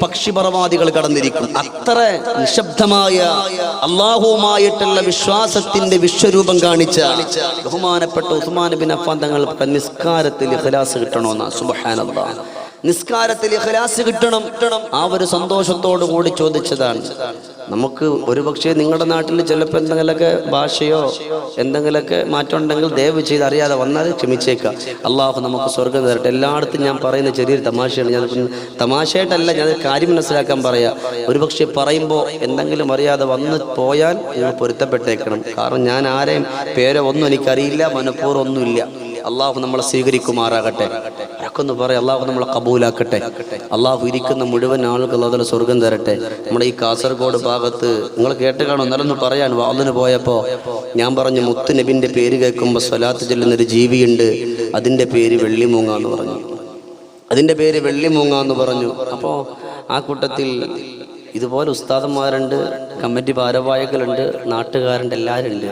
പക്ഷിപറവാദികൾ കടന്നിരിക്കും. അത്ര നിശബ്ദമായ അല്ലാഹുവുമായിട്ടുള്ള വിശ്വാസത്തിന്റെ വിശ്വരൂപം കാണിച്ച ബഹുമാനപ്പെട്ട ഉസ്മാൻ ഇബ്നു അഫ്ഫാൻ തങ്ങൾ നിസ്കാരത്തിൽ ഇഖ്ലാസ് കിട്ടണമെന്നാ. സുബ്ഹാനല്ലാഹ്, നിസ്കാരത്തിൽ ഇഖ്ലാസ് കിട്ടണം. ആ ഒരു സന്തോഷത്തോടു കൂടി ചോദിച്ചതാണ്. നമുക്ക് ഒരുപക്ഷെ നിങ്ങളുടെ നാട്ടിൽ ചിലപ്പോൾ എന്തെങ്കിലുമൊക്കെ ഭാഷയോ എന്തെങ്കിലുമൊക്കെ മാറ്റം ഉണ്ടെങ്കിൽ ദയവ് ചെയ്ത് അറിയാതെ വന്നാൽ ക്ഷമിച്ചേക്കാം. അള്ളാഹു നമുക്ക് സ്വർഗം തരട്ടെ. എല്ലായിടത്തും ഞാൻ പറയുന്ന ചെറിയൊരു തമാശയാണ്. ഞാൻ തമാശയായിട്ടല്ല, ഞാൻ കാര്യം മനസ്സിലാക്കാൻ പറയാം. ഒരുപക്ഷെ പറയുമ്പോൾ എന്തെങ്കിലും അറിയാതെ വന്ന് പോയാൽ നിങ്ങൾ പൊരുത്തപ്പെട്ടേക്കണം. കാരണം ഞാൻ ആരെയും പേരോ ഒന്നും എനിക്കറിയില്ല, മനഃപൂർവ്വം ഒന്നുമില്ല. അള്ളാഹു നമ്മളെ സ്വീകരിക്കുമാറാകട്ടെ. അതൊന്ന് പറയാം, അള്ളാഹു നമ്മളെ കബൂലാക്കട്ടെ. അള്ളാഹു ഇരിക്കുന്ന മുഴുവൻ ആളുകൾ അതിൽ സ്വർഗം തരട്ടെ. നമ്മുടെ ഈ കാസർഗോഡ് ഭാഗത്ത് നിങ്ങൾ കേട്ട് കാണും. നല്ലൊന്ന് പറയാൻ വാതിന് പോയപ്പോൾ ഞാൻ പറഞ്ഞു, മുത്ത് നബിന്റെ പേര് കേൾക്കുമ്പോൾ സ്വലാത്ത് ചൊല്ലുന്നൊരു ജീവിയുണ്ട്, അതിൻ്റെ പേര് വെള്ളിമൂങ്ങ എന്ന് പറഞ്ഞു. അതിൻ്റെ പേര് വെള്ളിമൂങ്ങ എന്ന് പറഞ്ഞു. അപ്പോൾ ആ കൂട്ടത്തിൽ ഇതുപോലെ ഉസ്താദന്മാരുണ്ട്, കമ്മിറ്റി ഭാരവാഹികളുണ്ട്, നാട്ടുകാരുണ്ട്, എല്ലാവരും ഉണ്ട്.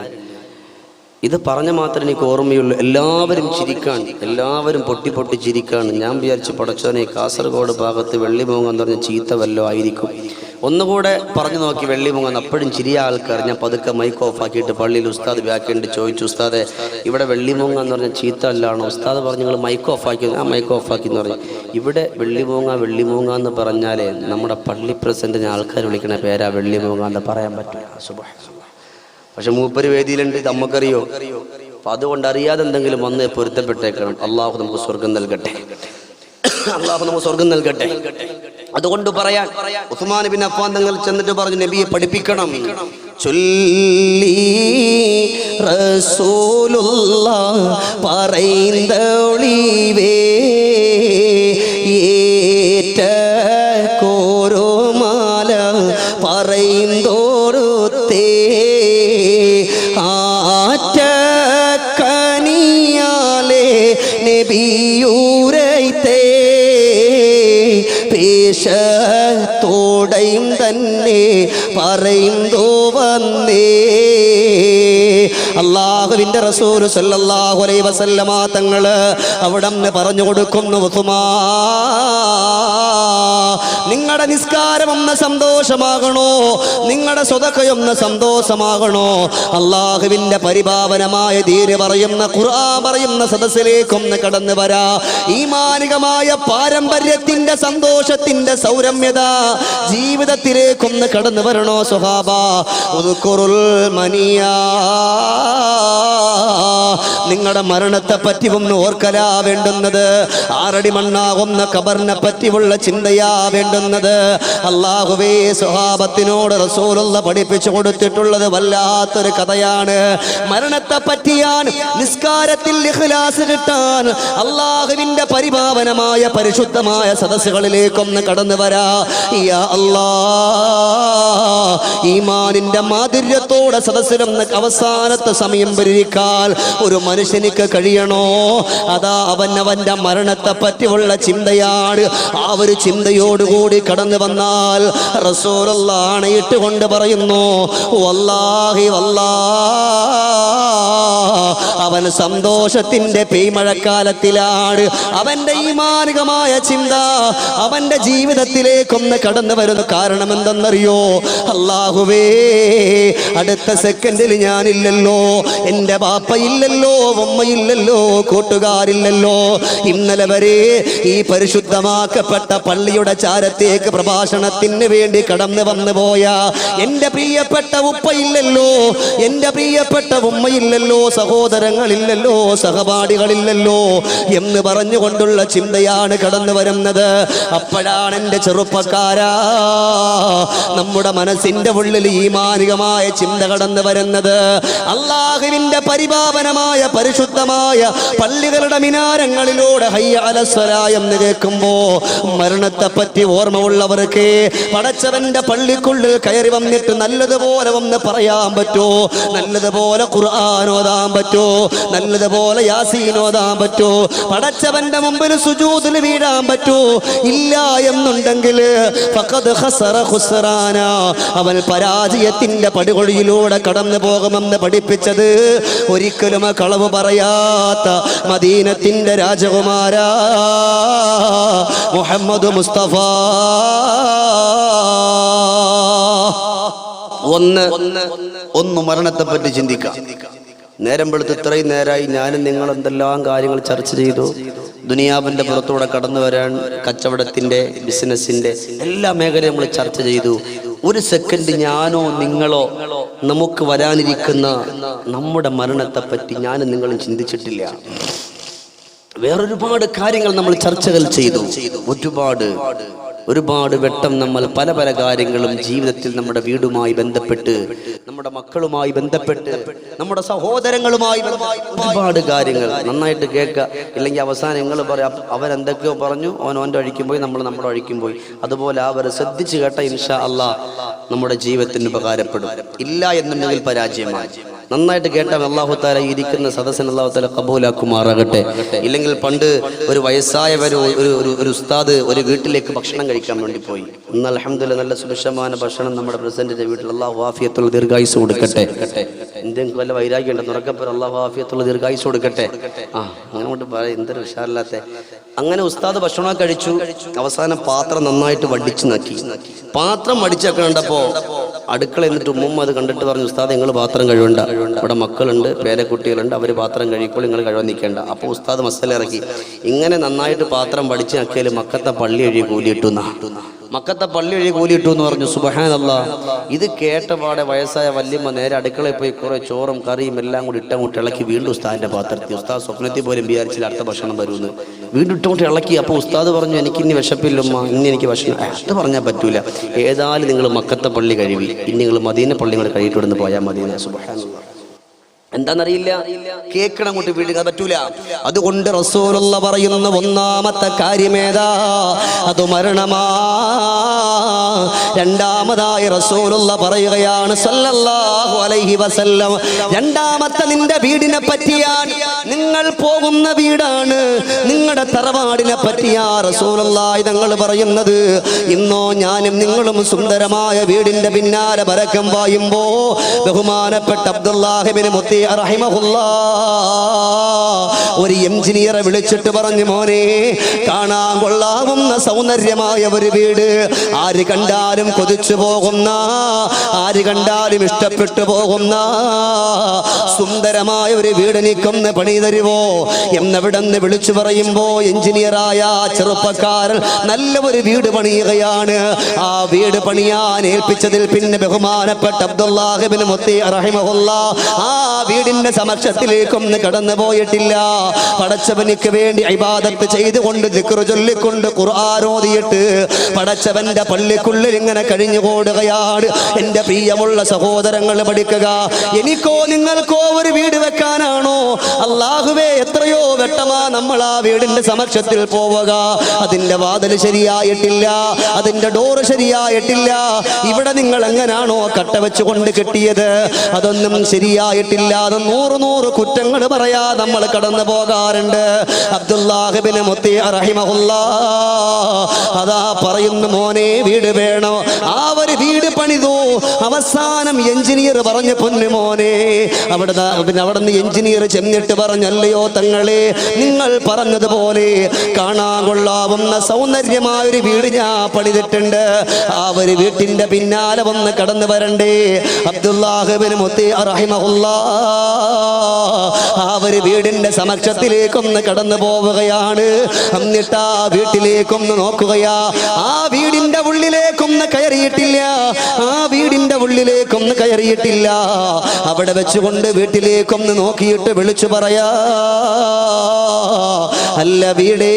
ഇത് പറഞ്ഞ മാത്രമേ എനിക്ക് ഓർമ്മയുള്ളൂ. എല്ലാവരും ചിരിക്കാണ്, എല്ലാവരും പൊട്ടി പൊട്ടി ചിരിക്കാണ്. ഞാൻ വിചാരിച്ചു, പടച്ചോനെ, കാസർഗോഡ് ഭാഗത്ത് വെള്ളിമൂങ്ങ എന്ന് പറഞ്ഞ ചീത്ത വല്ലോ ആയിരിക്കും. ഒന്നുകൂടെ പറഞ്ഞു നോക്കി വെള്ളിമൂങ്ങ. അപ്പോഴും ചിരിയ ആൾക്കാർ. ഞാൻ പതുക്കെ മൈക്ക് ഓഫ് ആക്കിയിട്ട് പള്ളിയിൽ ഉസ്താദ് വ്യാഖ്യാനിട്ട് ചോദിച്ചു, ഉസ്താദെ ഇവിടെ വെള്ളിമൂങ്ങ എന്ന് പറഞ്ഞ ചീത്ത അല്ലാണോ? ഉസ്താദ് പറഞ്ഞു, നിങ്ങൾ മൈക്ക് ഓഫ് ആക്കി. ആ മൈക്ക് ഓഫ് ആക്കി എന്ന് പറഞ്ഞു. ഇവിടെ വെള്ളിമൂങ്ങ വെള്ളിമൂങ്ങ എന്ന് പറഞ്ഞാലേ നമ്മുടെ പള്ളി പ്രസിഡന്റിനെ ആൾക്കാർ വിളിക്കണ പേരാ വെള്ളിമൂങ്ങ എന്ന് പറയാൻ പറ്റില്ല. സുബ്ഹാനല്ലാഹ്. പക്ഷെ മൂപ്പര് വേദിയിലുണ്ട്, ഇത് നമുക്കറിയോ? അപ്പൊ അതുകൊണ്ട് അറിയാതെ എന്തെങ്കിലും വന്ന് പൊരുത്തപ്പെട്ടേക്കണം. അള്ളാഹു നമുക്ക് സ്വർഗം നൽകട്ടെ. അള്ളാഹു നമുക്ക് സ്വർഗം നൽകട്ടെ. അതുകൊണ്ട് പറയാൻ ഉസ്മാൻ ഇബ്നു അഫ്ഫാൻ തങ്ങൾ ചെന്നിട്ട് പറഞ്ഞു, നബിയെ പഠിപ്പിക്കണം. ചൊല്ലി റസൂലുള്ളാഹ് പറയുന്നൊളിവേ ഏറ്റ കോരോമാല പറയുന്നോരുത്തേ ആറ്റക്കനിയാലേ നബിയൂരൈത്തേ പേശത്തോടയും തന്നെ പറയുന്നോ വന്നേ. അല്ലാഹുവിന്റെ റസൂൽ സല്ലല്ലാഹു അലൈഹി വസല്ലമ തങ്ങള് അവിടന്ന് പറഞ്ഞു കൊടുക്കുന്നു, നിങ്ങളുടെ നിസ്കാരം ഒന്ന് സന്തോഷമാകണോ, നിങ്ങളുടെ സ്വതക്കയൊന്ന് സന്തോഷമാകണോ, അള്ളാഹുവിന്റെ പരിപാവനമായ ദീന് പറയുന്ന ഖുർആൻ പറയുന്ന സദസ്സിലേക്കൊന്ന് കടന്നു വരാ. ഈമാനികമായ പാരമ്പര്യത്തിന്റെ സന്തോഷത്തിന്റെ സൗരമ്യത ജീവിതത്തിലേക്കൊന്ന് കടന്നു വരണോ സ്വഹാബ. ഉദ്കുറുൽ മനിയാ, നിങ്ങളുടെ മരണത്തെ പറ്റി ഒന്ന് ഓർക്കലാ വേണ്ടുന്നത്. ആറടി മണ്ണാകുന്ന ഖബറിനെ പറ്റിയുള്ള ചിന്തയാ വേണ്ടുന്നത്. അല്ലാഹുവേ, സ്വഹാബത്തിനോട് റസൂലുള്ള പഠിപ്പിച്ചു കൊടുത്തിട്ടുള്ളത് വല്ലാത്തൊരു കഥയാണ്. മരണത്തെ പറ്റിയാൻ, നിസ്കാരത്തിൽ ഇഖ്ലാസ് കിട്ടാൻ അല്ലാഹുവിന്റെ പരിപാവനമായ പരിശുദ്ധമായ സദസ്സുകളിലേക്കൊന്ന് കടന്നു വരാ. യാ അല്ലാഹ്, ഈമാനിന്റെ മാധുര്യത്തോടെ സദസ്സിലൊന്ന് അവസാനത്തെ സമയം പരിഹരിക്കാൻ ഒരു മനുഷ്യനിക്ക് കഴിയണോ? അതാ അവന്റെ മരണത്തെ പറ്റിയുള്ള ചിന്തയാണ്. ആ ഒരു ചിന്തയോടുകൂടി കടന്നു വന്നാൽ റസൂലുള്ളാഹി ആണയിട്ടുകൊണ്ട് പറയുന്നു, വല്ലാഹി വല്ലാഹ്, അവ അവൻ സന്തോഷത്തിന്റെ പെയ്മഴക്കാലത്തിലാണ്. അവന്റെ ഈമാനികമായ ചിന്ത അവന്റെ ജീവിതത്തിലേക്കൊന്ന് കടന്നു വരുന്നു. കാരണം എന്തെന്നറിയോ? അല്ലാഹുവേ, അടുത്ത സെക്കൻഡിൽ ഞാനില്ലല്ലോ, എൻ്റെ ബാപ്പയില്ലല്ലോ, ഉമ്മയില്ലല്ലോ, കൂട്ടുകാരില്ലല്ലോ. ഇന്നലെ വരെ ഈ പരിശുദ്ധമാക്കപ്പെട്ട പള്ളിയുടെ ചാരത്തേക്ക് പ്രഭാഷണത്തിന് വേണ്ടി കടന്നു വന്നു പോയ എൻ്റെ പ്രിയപ്പെട്ട ഉപ്പയില്ലല്ലോ, എൻ്റെ പ്രിയപ്പെട്ട ഉമ്മയില്ലല്ലോ, സഹോദരങ്ങളില്ലല്ലോ, സഹപാഠികളില്ലല്ലോ എന്ന് പറഞ്ഞുകൊണ്ടുള്ള ചിന്തയാണ് കടന്നു വരുന്നത്. അപ്പോഴാണ് എൻ്റെ ചെറുപ്പക്കാരാ നമ്മുടെ മനസ്സിൻ്റെ ഉള്ളിൽ ഈമാനികമായ ചിന്ത കടന്നു വരുന്നത്. അല്ലാഹുവിൻ്റെ പരിപാവനമായ പരിശുദ്ധമായ പള്ളികളുടെ മിനാരങ്ങളിലൂടെ ഹയ്യ അലസ്സലാ എന്ന് കേൾക്കുമ്പോ മരണത്തെ പറ്റി ഓർമ്മ ഉള്ളവർക്ക് പടച്ചവന്റെ പള്ളിക്കുള്ളിൽ കയറി വന്നിട്ട് നല്ലതുപോലെ ഒന്ന് പറയാൻ പറ്റോ? നല്ലതുപോലെ ഖുർആൻ ഓതാൻ പറ്റോ? നല്ലതുപോലെ യാസീൻ ഓതാൻ പറ്റോ? പടച്ചവന്റെ മുമ്പിൽ സുജൂദിൽ വീഴാൻ പറ്റോ? ഇല്ല എന്നുണ്ടെങ്കിൽ ഫഖദ് ഖസറ ഖുസ്റാന, അവൻ പരാജയത്തിന്റെ പടുകുഴിയിലൂടെ കടന്നു പോകുമെന്ന് പഠിപ്പിച്ചത് ഒരിക്കലും കളവ് പറയാത്ത മദീനത്തിന്റെ രാജകുമാരാ മുഹമ്മദ് മുസ്തഫ. ഒന്ന് മരണത്തെ പറ്റി ചിന്തിക്കാം. നേരം വെളുത്ത് ഇത്രയും നേരമായി ഞാനും നിങ്ങൾ എന്തെല്ലാം കാര്യങ്ങൾ ചർച്ച ചെയ്തു. ദുനിയാവിന്റെ പുറത്തൂടെ കടന്നു വരാൻ കച്ചവടത്തിന്റെ, ബിസിനസിന്റെ എല്ലാ മേഖലയും നമ്മൾ ചർച്ച ചെയ്തു. ഒരു സെക്കൻഡ് ഞാനോ നിങ്ങളോ നമുക്ക് വരാനിരിക്കുന്ന നമ്മുടെ മരണത്തെ പറ്റി ഞാനും നിങ്ങളും ചിന്തിച്ചിട്ടില്ല. വേറൊരുപാട് കാര്യങ്ങൾ നമ്മൾ ചർച്ചകൾ ചെയ്തു. ഒരുപാട് വട്ടം നമ്മൾ പല പല കാര്യങ്ങളും ജീവിതത്തിൽ നമ്മുടെ വീടുമായി ബന്ധപ്പെട്ട്, നമ്മുടെ മക്കളുമായി ബന്ധപ്പെട്ട്, നമ്മുടെ സഹോദരങ്ങളുമായി ഒരുപാട് കാര്യങ്ങൾ നന്നായിട്ട് കേൾക്കുക. ഇല്ലെങ്കിൽ അവസാനം നിങ്ങൾ പറയാം അവരെന്തൊക്കെയോ പറഞ്ഞു, ഓൻ്റെ വഴിക്കും പോയി, നമ്മൾ നമ്മുടെ വഴിക്കും പോയി. അതുപോലെ അവർ ശ്രദ്ധിച്ചു കേട്ട ഇൻഷാ അല്ലാഹ് നമ്മുടെ ജീവിതത്തിന് ഉപകാരപ്പെടും. ഇല്ല എന്നുണ്ടെങ്കിൽ പരാജയമായി. നന്നായിട്ട് കേട്ടാൽ അല്ലാഹു തആല ഇരിക്കുന്ന സദസ്സിന് അല്ലാഹു തആല ഖബൂലാക്കുമാറാകട്ടെ. ഇല്ലെങ്കിൽ പണ്ട് ഒരു വയസ്സായവർ ഒരു ഉസ്താദ് ഒരു വീട്ടിലേക്ക് ഭക്ഷണം കഴിക്കാൻ വേണ്ടി പോയി. ഇന്ന് അൽഹംദുലില്ലാഹ് നല്ല സുഭിക്ഷമായ ഭക്ഷണം നമ്മുടെ പ്രസിഡന്റിന്റെ വീട്ടിൽ. അല്ലാഹു ആഫിയത്തുള്ള ദീർഘായുസ് കൊടുക്കട്ടെ. എന്തെങ്കിലും വല്ല വൈരാഗ്യം ഉണ്ടെന്ന് ഉറക്കപ്പോ അല്ലാഹു ആഫിയത്തുള്ള ദീർഘായുസ് കൊടുക്കട്ടെ. അങ്ങനെ കൊണ്ട് പറയാം, എന്തൊരു ഉഷാറില്ലാത്ത. അങ്ങനെ ഉസ്താദ് ഭക്ഷണം കഴിച്ചു. അവസാനം പാത്രം നന്നായിട്ട് വടിച്ചു നക്കി. പാത്രം വടിച്ചൊക്കെ കണ്ടപ്പോ അടുക്കള എന്നിട്ട് ഉമ്മ അത് കണ്ടിട്ട് പറഞ്ഞു, ഉസ്താദ് നിങ്ങൾ പാത്രം കഴുകണ്ട, ഇവിടെ മക്കളുണ്ട്, പേരക്കുട്ടികളുണ്ട്, അവർ പാത്രം കഴിക്കുമ്പോൾ നിങ്ങൾ കഴുകാൻ നിൽക്കേണ്ട. അപ്പോൾ ഉസ്താദ് മസാല ഇറക്കി. ഇങ്ങനെ നന്നായിട്ട് പാത്രം വടിച്ച് നക്കിയാൽ മക്കത്തെ പള്ളി എഴുതി കൂലിയിട്ടു എന്ന് പറഞ്ഞു. സുബ്ഹാനല്ലാഹ്. ഇത് കേട്ടപാടെ വയസ്സായ വല്യമ്മ നേരെ അടുക്കളയിൽ പോയി കുറെ ചോറും കറിയും എല്ലാം കൂടി ഇട്ടങ്ങോട്ട് ഇളക്കി വീണ്ടും ഉസ്താദിന്റെ പാത്രത്തിൽ. ഉസ്താദ് സ്വപ്നത്തിൽ പോലും വിചാരിച്ചില്ല അടുത്ത ഭക്ഷണം വരുമെന്ന്. വീണ്ടും ഇട്ടങ്ങോട്ട് ഇളക്കി. അപ്പോൾ ഉസ്താദ് പറഞ്ഞു, എനിക്കിനി വിശപ്പില്ലമ്മ, ഇനി എനിക്ക് ഭക്ഷണം. അത് പറഞ്ഞാൽ പറ്റൂല. ഏതായാലും നിങ്ങൾ മക്കത്തെ പള്ളി കഴുകി, ഇനി നിങ്ങൾ മദീന പള്ളി നിങ്ങൾ കഴുകിയിട്ട് ഇവിടുന്ന് പോയാൽ മദീന. സുബ്ഹാനല്ലാഹ്. എന്താണെന്നറിയില്ല, കേൾക്കണം, അങ്ങോട്ട് വീഴുക പറ്റൂല. അതുകൊണ്ട് റസൂലുള്ള പറയുന്ന ഒന്നാമത്തെ കാര്യമേതാ? അത് മരണമാ. രണ്ടാമതായി റസൂലുള്ള പറയുകയാണ് സല്ലല്ലാഹു അലൈഹി വസല്ലം, രണ്ടാമത്തെ നിന്റെ വീടിനെ പറ്റിയാണ്, നിങ്ങൾ പോകുന്ന വീടാണ്, നിങ്ങളുടെ തറവാടിനെ പറ്റിയാ റസൂലുള്ളാഹി തങ്ങൾ പറയുന്നത്. ഇന്നോ ഞാനും നിങ്ങളും സുന്ദരമായ വീടിന്റെ പിന്നാലെ പരക്കം പായുമ്പോ ബഹുമാനപ്പെട്ട അബ്ദുല്ലാഹി ഇബ്നു മുത്തി ഒരു എഞ്ചിനീയറെ വിളിച്ചിട്ട് പറഞ്ഞു, മോനെ, കാണാൻ കൊള്ളാവുന്ന സൗന്ദര്യമായ ഒരു വീട്, ആര് കണ്ടാലും കൊതിച്ചു പോകുന്ന, ആര് കണ്ടാലും ഇഷ്ടപ്പെട്ടു പോകുന്ന സുന്ദരമായ ഒരു വീട് എനിക്കൊന്ന് പണി തരുവോ എന്നെവിടെന്ന് വിളിച്ചു പറയുമ്പോ എഞ്ചിനീയറായ ചെറുപ്പക്കാരൻ നല്ല ഒരു വീട് പണിയുകയാണ്. ആ വീട് പണിയാൻ ഏൽപ്പിച്ചതിൽ പിന്നെ ബഹുമാനപ്പെട്ട അബ്ദുല്ലാഹി ഇബ്നു മുത്തി റഹിമഹുല്ലാഹ് ആ വീടിന്റെ സമക്ഷത്തിലേക്കൊന്ന് കടന്നു പോയിട്ടില്ല. പടച്ചവനിക്ക് വേണ്ടി ഇബാദത്ത് ചെയ്തുകൊണ്ട് ദിക്റ് ചൊല്ലിക്കൊണ്ട് ഖുർആൻ ഓതിയിട്ട് പടച്ചവന്റെ പള്ളിക്കുള്ളിൽ ഇങ്ങനെ കഴിഞ്ഞുകൂടുകയാണ്. എന്റെ പ്രിയമുള്ള സഹോദരങ്ങൾ പഠിക്കുക, എനിക്കോ നിങ്ങൾക്കോ ഒരു വീട് വെക്കാനാണോ? അല്ലാഹുവേ, എത്രയോ ഘട്ടമാ നമ്മൾ ആ വീടിന്റെ സമക്ഷത്തിൽ പോവുക. അതിന്റെ വാതിൽ ശരിയായിട്ടില്ല, അതിന്റെ ഡോറ് ശരിയായിട്ടില്ല. ഇവിടെ നിങ്ങൾ എങ്ങനാണോ കട്ട വെച്ചുകൊണ്ട് കെട്ടിയത് അതൊന്നും ശരിയായിട്ടില്ല. അത് 100 കുറ്റങ്ങൾ പറയാ നമ്മൾ കടന്നു പോകാറുണ്ട്. അബ്ദുല്ലാഹ് ഇബ്നു മുത്തി റഹിമഹുല്ലാഹ് അതാ പറയുന്നു, മോനെ വീട് വേണോ? ആ ഒരു വീട് പണിതു. അവസാനം എഞ്ചിനീയർ പറഞ്ഞു, പൊന്നു മോനെ, അവിടുന്ന് എഞ്ചിനീയർ ചെന്നിട്ട് പറഞ്ഞല്ലയോ തങ്ങളെ, നിങ്ങൾ പറഞ്ഞതുപോലെ കാണാൻ കൊള്ളാവുന്ന സൗന്ദര്യമായൊരു വീട് ഞാൻ പണിതിട്ടുണ്ട്. ആ ഒരു വീട്ടിന്റെ പിന്നാലെ വന്ന് കടന്നു വരണ്ടേ? അബ്ദുല്ലാഹ് ഇബ്നു മുത്തി റഹിമഹുല്ലാഹ് ആ ഒരു വീടിന്റെ സമക്ഷത്തിലേക്കൊന്ന് കടന്നു പോവുകയാണ്. എന്നിട്ട് ആ വീട്ടിലേക്കൊന്ന് നോക്കുകയാ. ആ വീടിന്റെ ഉള്ളിലേക്കൊന്ന് കയറിയിട്ടില്ല, ആ വീടിന്റെ ഉള്ളിലേക്കൊന്ന് കയറിയിട്ടില്ല. അവിടെ വെച്ചുകൊണ്ട് വീട്ടിലേക്കൊന്ന് നോക്കിയിട്ട് വിളിച്ചു പറയാ, അല്ല വീടേ,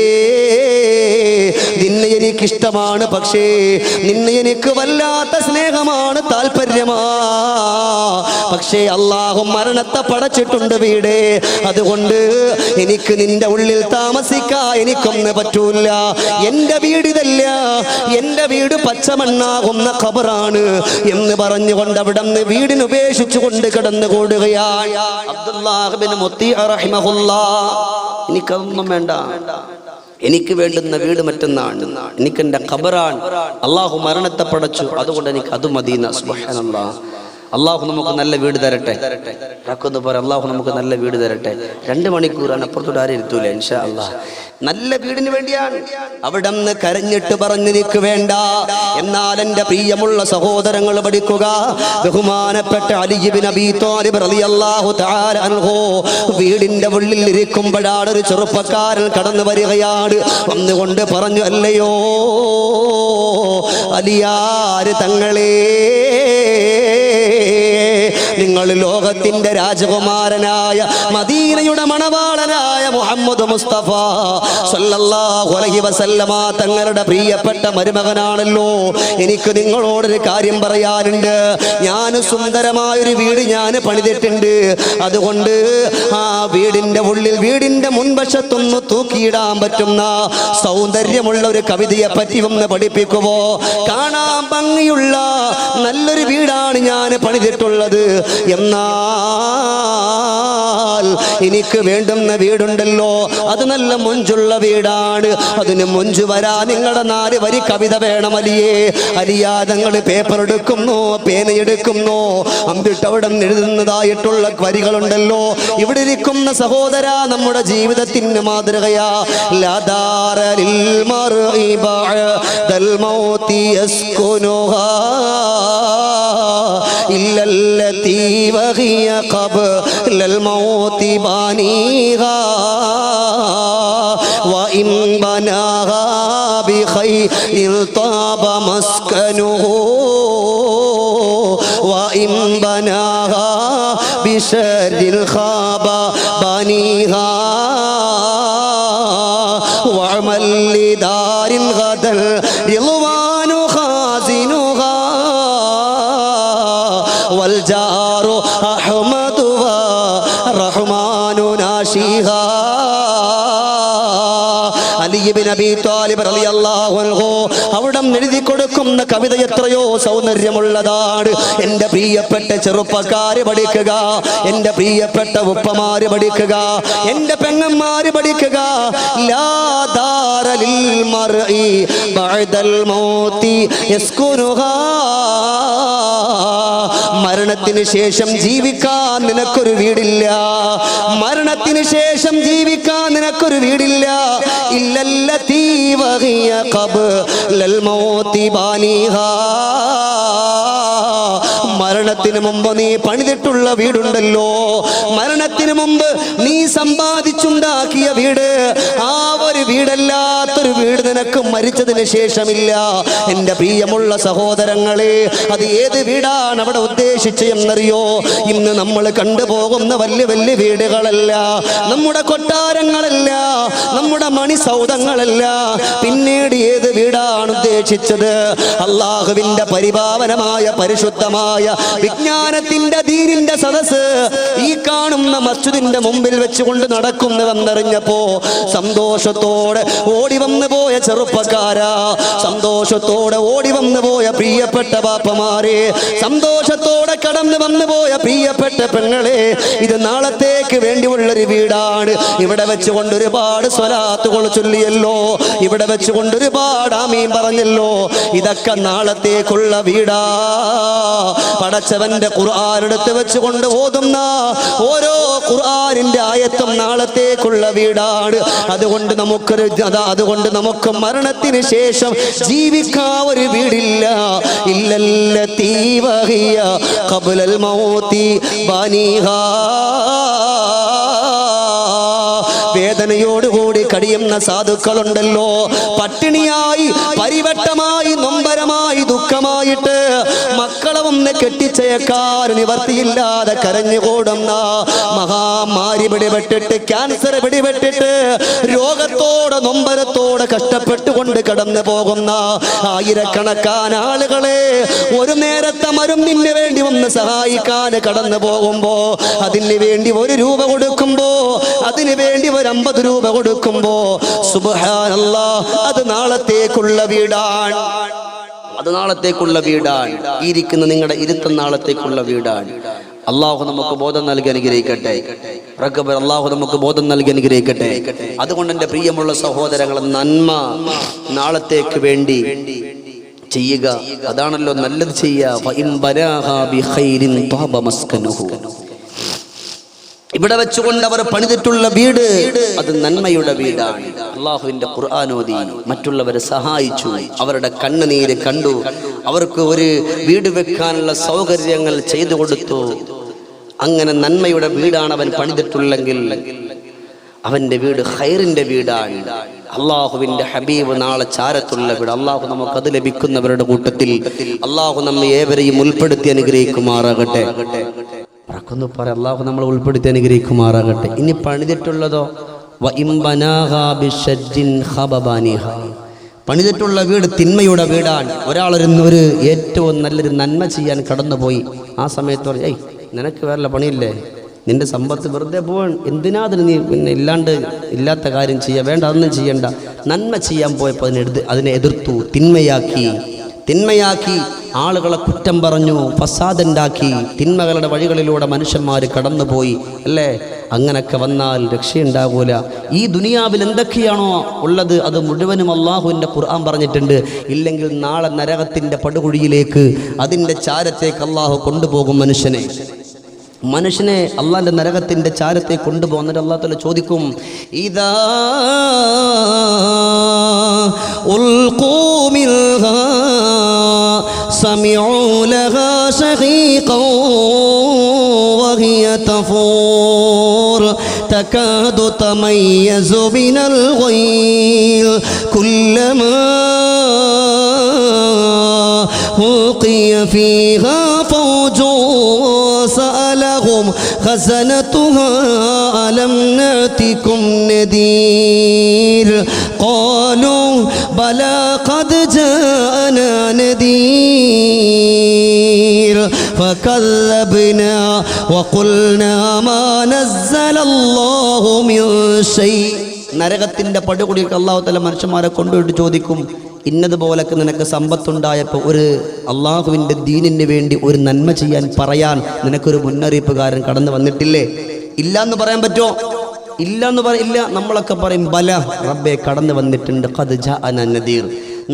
നിന്നെ എനിക്കിഷ്ടമാണ്, പക്ഷേ നിന്നെ എനിക്ക് വല്ലാത്ത സ്നേഹമാണ്, താല്പര്യമാ. പക്ഷേ അല്ലാഹു മരണത്തെ പടച്ചിട്ടുണ്ട് വീടേ, അതുകൊണ്ട് എനിക്ക് നിന്റെ ഉള്ളിൽ താമസിക്കാൻ എനിക്കൊന്നും പറ്റൂല. എന്റെ വീട് ഇതല്ല, എന്റെ വീട് പച്ചമണ്ണാകുന്ന ഖബറാണ് എന്ന് പറഞ്ഞുകൊണ്ട് അവിടെ നിന്ന് വീടിന് ഉപേക്ഷിച്ചുകൊണ്ട് കിടന്നു കൂടുകയാണ് അബ്ദുല്ലാഹ് ഇബ്നു മുത്തി റഹിമഹുല്ലാഹ്. എനിക്കൊന്നും വേണ്ട, എനിക്ക് വേണ്ടുന്ന വീട് മറ്റൊന്നാണ്, എനിക്കെന്റെ ഖബറാണ്. അള്ളാഹു മരണത്തെ പടച്ചു, അതുകൊണ്ട് എനിക്ക് അത് മദീന. സുബ്ഹാനല്ലാഹ്. അള്ളാഹു നമുക്ക് നല്ല വീട് തരട്ടെ. ാക്കൊന്ന് പറയാം, അള്ളാഹു നമുക്ക് നല്ല വീട് തരട്ടെ. 2 മണിക്കൂറാണ്, അപ്പുറത്തോട്ട് ആരും ഇരുത്തൂല ഇൻഷാ അല്ലാഹ്. നല്ല വീടിന് വേണ്ടിയാണ്. അവിടെ നിന്ന് കരഞ്ഞിട്ട് പറഞ്ഞു, എനിക്ക് വേണ്ട. എന്നാൽ എൻ്റെ പ്രിയമുള്ള സഹോദരങ്ങൾ പഠിക്കുക, ബഹുമാനപ്പെട്ട അലി ഇബ്നു അബീ ത്വാലിബ് റളിയല്ലാഹു തആല അൻഹു വീടിന്റെ ഉള്ളിൽ ഇരിക്കുമ്പോഴാണ് ഒരു ചെറുപ്പക്കാരൻ കടന്നു വരികയാണ്. വന്നുകൊണ്ട് പറഞ്ഞു, അല്ലയോ അലിയാർ തങ്ങളെ, നിങ്ങൾ ലോകത്തിന്റെ രാജകുമാരനായ മദീനയുടെ മണവാളനായ മുഹമ്മദ് മുസ്തഫ സല്ലല്ലാഹു അലൈഹി വസല്ലമ തങ്ങളുടെ പ്രിയപ്പെട്ട മരുമകനാണല്ലോ. എനിക്ക് നിങ്ങളോടൊരു കാര്യം പറയാനുണ്ട്. ഞാൻ സുന്ദരമായൊരു വീട് ഞാൻ പണിതിട്ടുണ്ട്. അതുകൊണ്ട് ആ വീടിന്റെ ഉള്ളിൽ, വീടിന്റെ മുൻവശത്തൊന്ന് തൂക്കിയിടാൻ പറ്റുന്ന സൗന്ദര്യമുള്ള ഒരു കവിതയെ പറ്റി ഒന്ന് പഠിപ്പിക്കുമോ? കാണാൻ ഭംഗിയുള്ള നല്ലൊരു വീടാണ് ഞാൻ പണിതിട്ടുള്ളത്. എന്നാൽ എനിക്ക് വേണ്ടുന്ന വീടുണ്ടല്ലോ, അത് നല്ല മൊഞ്ചുള്ള വീടാണ്. അതിന് മൊഞ്ചു വരാ നിങ്ങളുടെ 4 വരി കവിത വേണം അലിയേ. അലിയാ, നിങ്ങൾ പേപ്പർ എടുക്കുന്നു, പേനയെടുക്കുന്നു, അമ്പിട്ട് അവിടെ എഴുതുന്നതായിട്ടുള്ള വരികളുണ്ടല്ലോ. ഇവിടെ ഇരിക്കുന്ന സഹോദര, നമ്മുടെ ജീവിതത്തിന് മാതൃകയാ. ലദാറലിൽ മർഇ ബഅദൽ മൗതി യസ്കുനുഹാ ഇല്ലല്ലതി വഹിയ ഖബ്ലൽ മൗതി ബാനിഹാ വഇൻ ബനാഹാ ബിഖൈരിൽ ത്വാബ മസ്കനുഹു വഇൻ ബനാഹാ ബിശർരിൽ ഖാബ ബാനിഹാ വഅമൽ ലിദാരിൻ ഗദൽ റിളവാനു ഖാസിനുഹാ والجار أحمد ورحمن ناشيها. അലി ഇബ്നു അബീ ത്വാലിബ് റളിയല്ലാഹു അൻഹു അവിടെ എഴുതി കൊടുക്കുന്ന കവിത എത്രയോ സൗന്ദര്യമുള്ളതാണ്. എൻ്റെ പ്രിയപ്പെട്ട ചെറുപ്പക്കാര് പഠിക്കുക, എൻ്റെ പ്രിയപ്പെട്ട ഉപ്പമാര് പഠിക്കുക, എൻ്റെ പെങ്ങന്മാര് പഠിക്കുക. ലാ ദാര ലിൽ മർഇ ബഅദൽ മൗതി യസ്കുനുഹാ. മരണത്തിന് ശേഷം ജീവിക്കാൻ നിനക്കൊരു വീടില്ല, മരണത്തിന് ശേഷം ജീവിക്കാൻ നിനക്കൊരു വീടില്ല. ഇല്ലല്ലതി വഹിയ ഖബ്ലൽ മൗതി ബാനിഹാ. മരണത്തിന് മുമ്പ് നീ പണിതിട്ടുള്ള വീടുണ്ടല്ലോ, മരണത്തിന് മുമ്പ് നീ സമ്പാദിച്ചുണ്ടാക്കിയ വീട്, ആ ഒരു വീടല്ലാത്തൊരു വീട് നിനക്ക് മരിച്ചതിന് ശേഷമില്ല. എൻ്റെ പ്രിയമുള്ള സഹോദരങ്ങളെ, അത് ഏത് വീടാണ് അവിടെ ഉദ്ദേശിച്ച് എന്നറിയോ? ഇന്ന് നമ്മൾ കണ്ടുപോകുന്ന വലിയ വലിയ വീടുകളല്ല, നമ്മുടെ കൊട്ടാരങ്ങളല്ല, നമ്മുടെ മണിസൗധങ്ങളല്ല. പിന്നീട് ഏത് വീടാണ് ഉദ്ദേശിച്ചത്? അള്ളാഹുവിന്റെ പരിപാവനമായ പരിശുദ്ധമായ വിജ്ഞാനത്തിന്റെ ദീനിന്റെ സദസ്സ്, ഈ കാണും കാണുന്ന മസ്ജിദിന്റെ മുമ്പിൽ വെച്ചുകൊണ്ട് നടക്കുന്നുവെന്നറിഞ്ഞപ്പോ സന്തോഷത്തോടെ ഓടി വന്നു പോയ ചെറുപ്പക്കാരാ, സന്തോഷത്തോടെ ഓടി വന്നു പോയ പ്രിയപ്പെട്ട ബാപ്പമാരെ, സന്തോഷത്തോടെ കടന്നു വന്നു പോയ പ്രിയപ്പെട്ട പെങ്ങളെ, ഇത് നാളത്തേക്ക് വേണ്ടിയുള്ളൊരു വീടാണ്. ഇവിടെ വെച്ചുകൊണ്ട് ഒരുപാട് സ്വലാത്തുകൾ ചൊല്ലിയല്ലോ, ഇവിടെ വെച്ചുകൊണ്ട് ഒരുപാട് ആമീൻ പറഞ്ഞല്ലോ. ഇതൊക്കെ നാളത്തേക്കുള്ള വീടാ. പടച്ചവന്റെ ഖുർആൻ എടുത്ത് വെച്ചുകൊണ്ട് ഓതുന്ന ഓരോ ഖുർആനിന്റെ ആയത്തും നാളത്തേക്കുള്ള വീടാണ്. അതുകൊണ്ട് നമുക്ക് മരണത്തിന് ശേഷം ജീവിക്കാൻ ഒരു വീടില്ല. ഇല്ലല്ലതീ വഹിയ ഖബ്ലൽ മൗതി ബനിഹാ. വേദനയോടുകൂടി കഴിയുന്ന സാധുക്കളുണ്ടല്ലോ, പട്ടിണിയായി പരിവട്ടമായി നൊമ്പരമായി ദുഃഖമായിട്ട് മക്കളെ ഒന്ന് കെട്ടിച്ചയക്കാൻ നിവർത്തിയില്ലാതെ കരഞ്ഞുകൂടുന്ന, മഹാമാരി പിടിപെട്ടിട്ട് ക്യാൻസർ പിടിപെട്ടിട്ട് രോഗത്തോടെ നൊമ്പരത്തോടെ കഷ്ടപ്പെട്ടുകൊണ്ട് കടന്നു പോകുന്ന ആയിരക്കണക്കാന ആളുകളെ ഒരു നേരത്തെ മരുന്നിന് വേണ്ടി ഒന്ന് സഹായിക്കാൻ കടന്നു പോകുമ്പോ, അതിന് വേണ്ടി 1 രൂപ കൊടുക്കുമ്പോ, അതിനു വേണ്ടി 50 രൂപ കൊടുക്കുമ്പോ, സുബ്ഹാനല്ലാഹ്, അത് നാളത്തേക്കുള്ള വീടാണ്. അത് നാളത്തേക്കുള്ള വീടാണ്. ഇരിക്കുന്ന നിങ്ങളുടെ ഇരുത്തം നാളത്തേക്കുള്ള വീടാണ്. അള്ളാഹു നമുക്ക് ബോധം നൽകി അനുഗ്രഹിക്കട്ടെ. അള്ളാഹു നമുക്ക് ബോധം നൽകി അനുഗ്രഹിക്കട്ടെ. അതുകൊണ്ട് എൻ്റെ പ്രിയമുള്ള സഹോദരങ്ങളെ, നന്മ നാളത്തേക്ക് വേണ്ടി ചെയ്യുക, അതാണല്ലോ നല്ലത് ചെയ്യുക. ഇവിടെ വെച്ചുകൊണ്ട് അവർ പണിതിട്ടുള്ള വീട് അത് നന്മയുടെ വീടാണ്. അള്ളാഹുവിന്റെ ഖുർആൻ ഓതി മറ്റുള്ളവരെ സഹായിച്ചു, അവരുടെ കണ്ണുനീര് കണ്ടു, അവർക്ക് ഒരു വീട് വെക്കാനുള്ള സൗകര്യങ്ങൾ ചെയ്തു കൊടുത്തു. അങ്ങനെ നന്മയുടെ വീടാണ് അവൻ പണിതിട്ടുള്ളെങ്കിൽ അവന്റെ വീട് ഖൈറിന്റെ വീടാണ്. അള്ളാഹുവിന്റെ ഹബീബ് നാളെ ചാരത്തുള്ള വീട്. അള്ളാഹു നമുക്ക് അത് ലഭിക്കുന്നവരുടെ കൂട്ടത്തിൽ അള്ളാഹു നമ്മെ ഏവരെയും ഉൾപ്പെടുത്തി അനുഗ്രഹിക്കുമാറാകട്ടെ. പറക്കൊന്നു പറ, അള്ളാഹു നമ്മൾ ഉൾപ്പെടുത്തി അനുഗ്രഹിക്കുമാറാകട്ടെ. ഇനി പണിതിട്ടുള്ളതോ പണിതിട്ടുള്ള വീട് തിന്മയുടെ വീടാണ്. ഒരാളൊരു ഏറ്റവും നല്ലൊരു നന്മ ചെയ്യാൻ കടന്നുപോയി. ആ സമയത്ത് പറഞ്ഞു, ഏയ് നിനക്ക് വേറെ പണിയില്ലേ, നിന്റെ സമ്പത്ത് വെറുതെ പോവാൻ, എന്തിനാ അതിന് നീ പിന്നെ ഇല്ലാത്ത കാര്യം ചെയ്യാൻ വേണ്ട, അതൊന്നും ചെയ്യണ്ട. നന്മ ചെയ്യാൻ പോയപ്പോൾ അതിനെ എതിർത്തു, തിന്മയാക്കി ആളുകളെ കുറ്റം പറഞ്ഞു, ഫസാദുണ്ടാക്കി, തിന്മകളുടെ വഴികളിലൂടെ മനുഷ്യന്മാർ കടന്നുപോയി അല്ലേ? അങ്ങനൊക്കെ വന്നാൽ രക്ഷയുണ്ടാകൂല. ഈ ദുനിയാവിൽ എന്തൊക്കെയാണോ ഉള്ളത് അത് മുഴുവനും അള്ളാഹുവിൻ്റെ ഖുർആൻ പറഞ്ഞിട്ടുണ്ട്. ഇല്ലെങ്കിൽ നാളെ നരകത്തിൻ്റെ പടുകുഴിയിലേക്ക്, അതിൻ്റെ ചാരത്തേക്ക് അള്ളാഹു കൊണ്ടുപോകും മനുഷ്യനെ അള്ളാന്റെ നരകത്തിന്റെ ചാരത്തെ കൊണ്ടുപോകുന്നിട്ട് അള്ളാഹു തആല ചോദിക്കും, ഇദാ ഉൽഖൂ മിൻഹാ സമിഉ ലഹാ ശഖീഖൻ വഹിയ തഫൂർ തകാദു തമയ്യസു മിനൽ ഗൈൽ കുല്ലമാ ألقي فيها فوج سألهم خزنتها ألم نأتكم نذير قالوا بلى قد جاءنا نذير فكذبنا وقلنا ما نزل الله من شيء. നരകത്തിന്റെ പടുകുടിയിൽ അല്ലാഹു തആല മനുഷ്യന്മാരെ കൊണ്ടുപോയിട്ട് ചോദിക്കും, ഇന്നതുപോലൊക്കെ നിനക്ക് സമ്പത്തുണ്ടായപ്പോൾ ഒരു അള്ളാഹുവിൻ്റെ ദീനിന് വേണ്ടി ഒരു നന്മ ചെയ്യാൻ പറയാൻ നിനക്കൊരു മുന്നറിയിപ്പുകാരൻ കടന്നു വന്നിട്ടില്ലേ? ഇല്ലയെന്ന് പറയാൻ പറ്റുമോ? ഇല്ലയെന്ന് പറയില്ല. നമ്മളൊക്കെ പറയും ബല റബ്ബെ കടന്നു വന്നിട്ടുണ്ട്. ഖദ് ജാഅനാ നദീർ.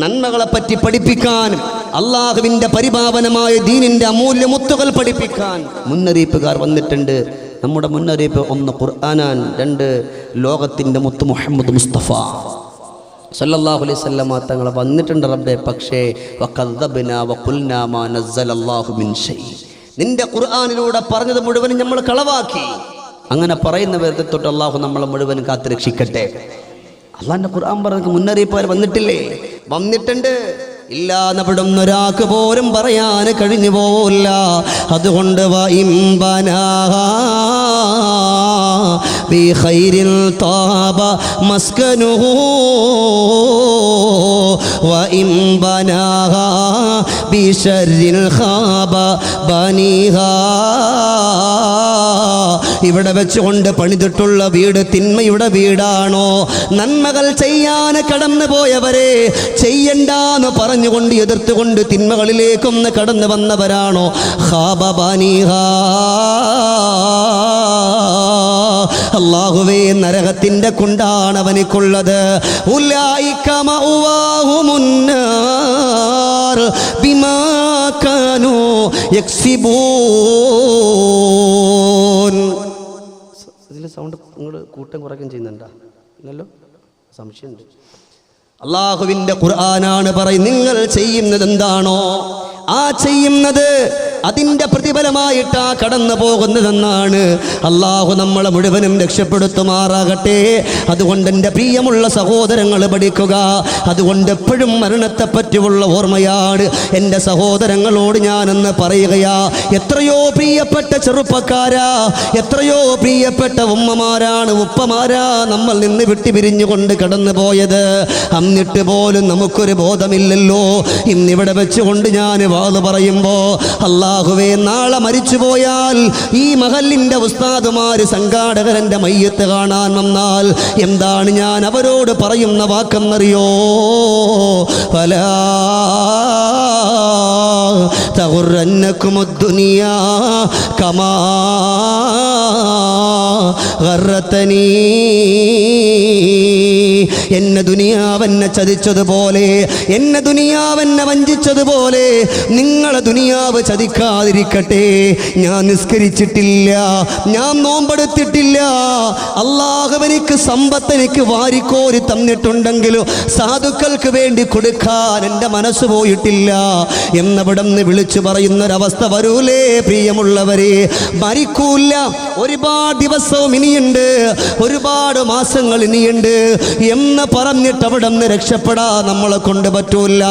നന്മകളെ പറ്റി പഠിപ്പിക്കാൻ, അള്ളാഹുവിൻ്റെ പരിപാവനമായ ദീനിൻ്റെ അമൂല്യ മുത്തുകൾ പഠിപ്പിക്കാൻ മുന്നറിയിപ്പുകാർ വന്നിട്ടുണ്ട്. നമ്മുടെ മുന്നറിയിപ്പ് 1 ഖുർആനാൻ, 2 ലോകത്തിൻ്റെ മുത്ത് മുഹമ്മദ് മുസ്തഫ സല്ലല്ലാഹു അലൈഹി വസല്ലം തങ്ങൾ വന്നിട്ടുണ്ട് റബ്ബേ. പക്ഷേ വകദ്ദബ്നാ വഖുൽനാ മാ നസ്സലല്ലാഹു മിൻ ഷൈ. നിന്റെ ഖുർആനിലൂടെ പറഞ്ഞത് മുഴുവനും നമ്മൾ കളവാക്കി. അങ്ങനെ പറയുന്നവരെ തൊട്ട് അള്ളാഹു നമ്മളെ മുഴുവൻ കാത്തുരക്ഷിക്കട്ടെ. അള്ളാഹിന്റെ ഖുർആൻ പറഞ്ഞ മുന്നറിയിപ്പ് വന്നിട്ടില്ലേ? വന്നിട്ടുണ്ട്. ഇല്ലാന്നപ്പെടുന്ന ഒരാൾക്ക് പോലും പറയാൻ കഴിഞ്ഞു പോവില്ല. അതുകൊണ്ട് بخير طاب مسكنه وإن بناها بشر خاب بنيها. ഇവിടെ വെച്ചുകൊണ്ട് പണിതിട്ടുള്ള വീട് തിന്മയുടെ വീടാണോ? നന്മകൾ ചെയ്യാൻ കടന്നു പോയവരെ ചെയ്യണ്ടെന്ന് പറഞ്ഞുകൊണ്ട് എതിർത്തുകൊണ്ട് തിന്മകളിലേക്കൊന്ന് കടന്നു വന്നവരാണോ? ഖാബ ബനീഹാ. അല്ലാഹുവേ, നരകത്തിന്റെ കുണ്ടാണ് അവനിക്കുള്ളത്. ഉലൈക മഅവാഹുമുന്നാർ ബിമാ കാനൂ യക്സിബൂൻ. ഇതിൽ സൗണ്ട് നിങ്ങൾ കൂട്ടം കുറയ്ക്കുകയും ചെയ്യുന്നുണ്ടോ? ഇല്ലല്ലോ, സംശയമുണ്ട്. അള്ളാഹുവിൻ്റെ ഖുർആനാണ് പറയും, നിങ്ങൾ ചെയ്യുന്നത് എന്താണോ ആ ചെയ്യുന്നത് അതിൻ്റെ പ്രതിഫലമായിട്ടാ കടന്നു പോകുന്നതെന്നാണ്. അള്ളാഹു നമ്മളെ മുഴുവനും രക്ഷപ്പെടുത്തുമാറാകട്ടെ. അതുകൊണ്ട് എൻ്റെ പ്രിയമുള്ള സഹോദരങ്ങൾ പഠിക്കുക. അതുകൊണ്ട് എപ്പോഴും മരണത്തെ പറ്റിയുള്ള ഓർമ്മയാണ് എൻ്റെ സഹോദരങ്ങളോട് ഞാനെന്ന് പറയുകയാ. എത്രയോ പ്രിയപ്പെട്ട ചെറുപ്പക്കാരാ, എത്രയോ പ്രിയപ്പെട്ട ഉമ്മമാരാണ്, ഉപ്പമാരാ നമ്മൾ നിന്ന് വിട്ടുപിരിഞ്ഞുകൊണ്ട് കടന്നു പോയത്. എന്നിട്ട് പോലും നമുക്കൊരു ബോധമില്ലല്ലോ. ഇന്നിവിടെ വെച്ചുകൊണ്ട് ഞാൻ വാള് പറയുമ്പോ, അല്ലാഹുവേ, നാളെ മരിച്ചു പോയാൽ ഈ മഹല്ലിന്റെ ഉസ്താദുമാര് സംഘാടകർ എൻ്റെ മയ്യത്ത് കാണാൻ വന്നാൽ എന്താണ് ഞാൻ അവരോട് പറയുന്ന വാക്കെന്നറിയോ? ഫലാ തഗുറന്നകുമുദ്ദുനിയാ കമാ ഗറതനീ. എന്നെ ദുനിയാവെന്നെ ചതിച്ചതുപോലെ, എന്നെ ദുനിയാവെന്നെ വഞ്ചിച്ചതുപോലെ നിങ്ങളെ ദുനിയാവ് ചതിക്കാതിരിക്കട്ടെ. ഞാൻ നിസ്കരിച്ചിട്ടില്ല, ഞാൻ നോമ്പെടുത്തിട്ടില്ല, അല്ലാഹുവനിക്ക് സമ്പത്ത് എനിക്ക് വാരിക്കോരി തന്നിട്ടുണ്ടെങ്കിലും സാധുക്കൾക്ക് വേണ്ടി കൊടുക്കാൻ എൻ്റെ മനസ്സ് പോയിട്ടില്ല എന്നവിടന്ന് വിളിച്ചു പറയുന്നൊരവസ്ഥ വരൂലേ പ്രിയമുള്ളവരെ? മരിക്കൂല. ഒരുപാട് ദിവസവും ഇനിയുണ്ട്, ഒരുപാട് മാസങ്ങൾ ഇനിയുണ്ട് എന്ന് പറഞ്ഞിട്ട് അവിടെ നിന്ന് രക്ഷപ്പെടാൻ നമ്മളെ കൊണ്ട് പറ്റൂല.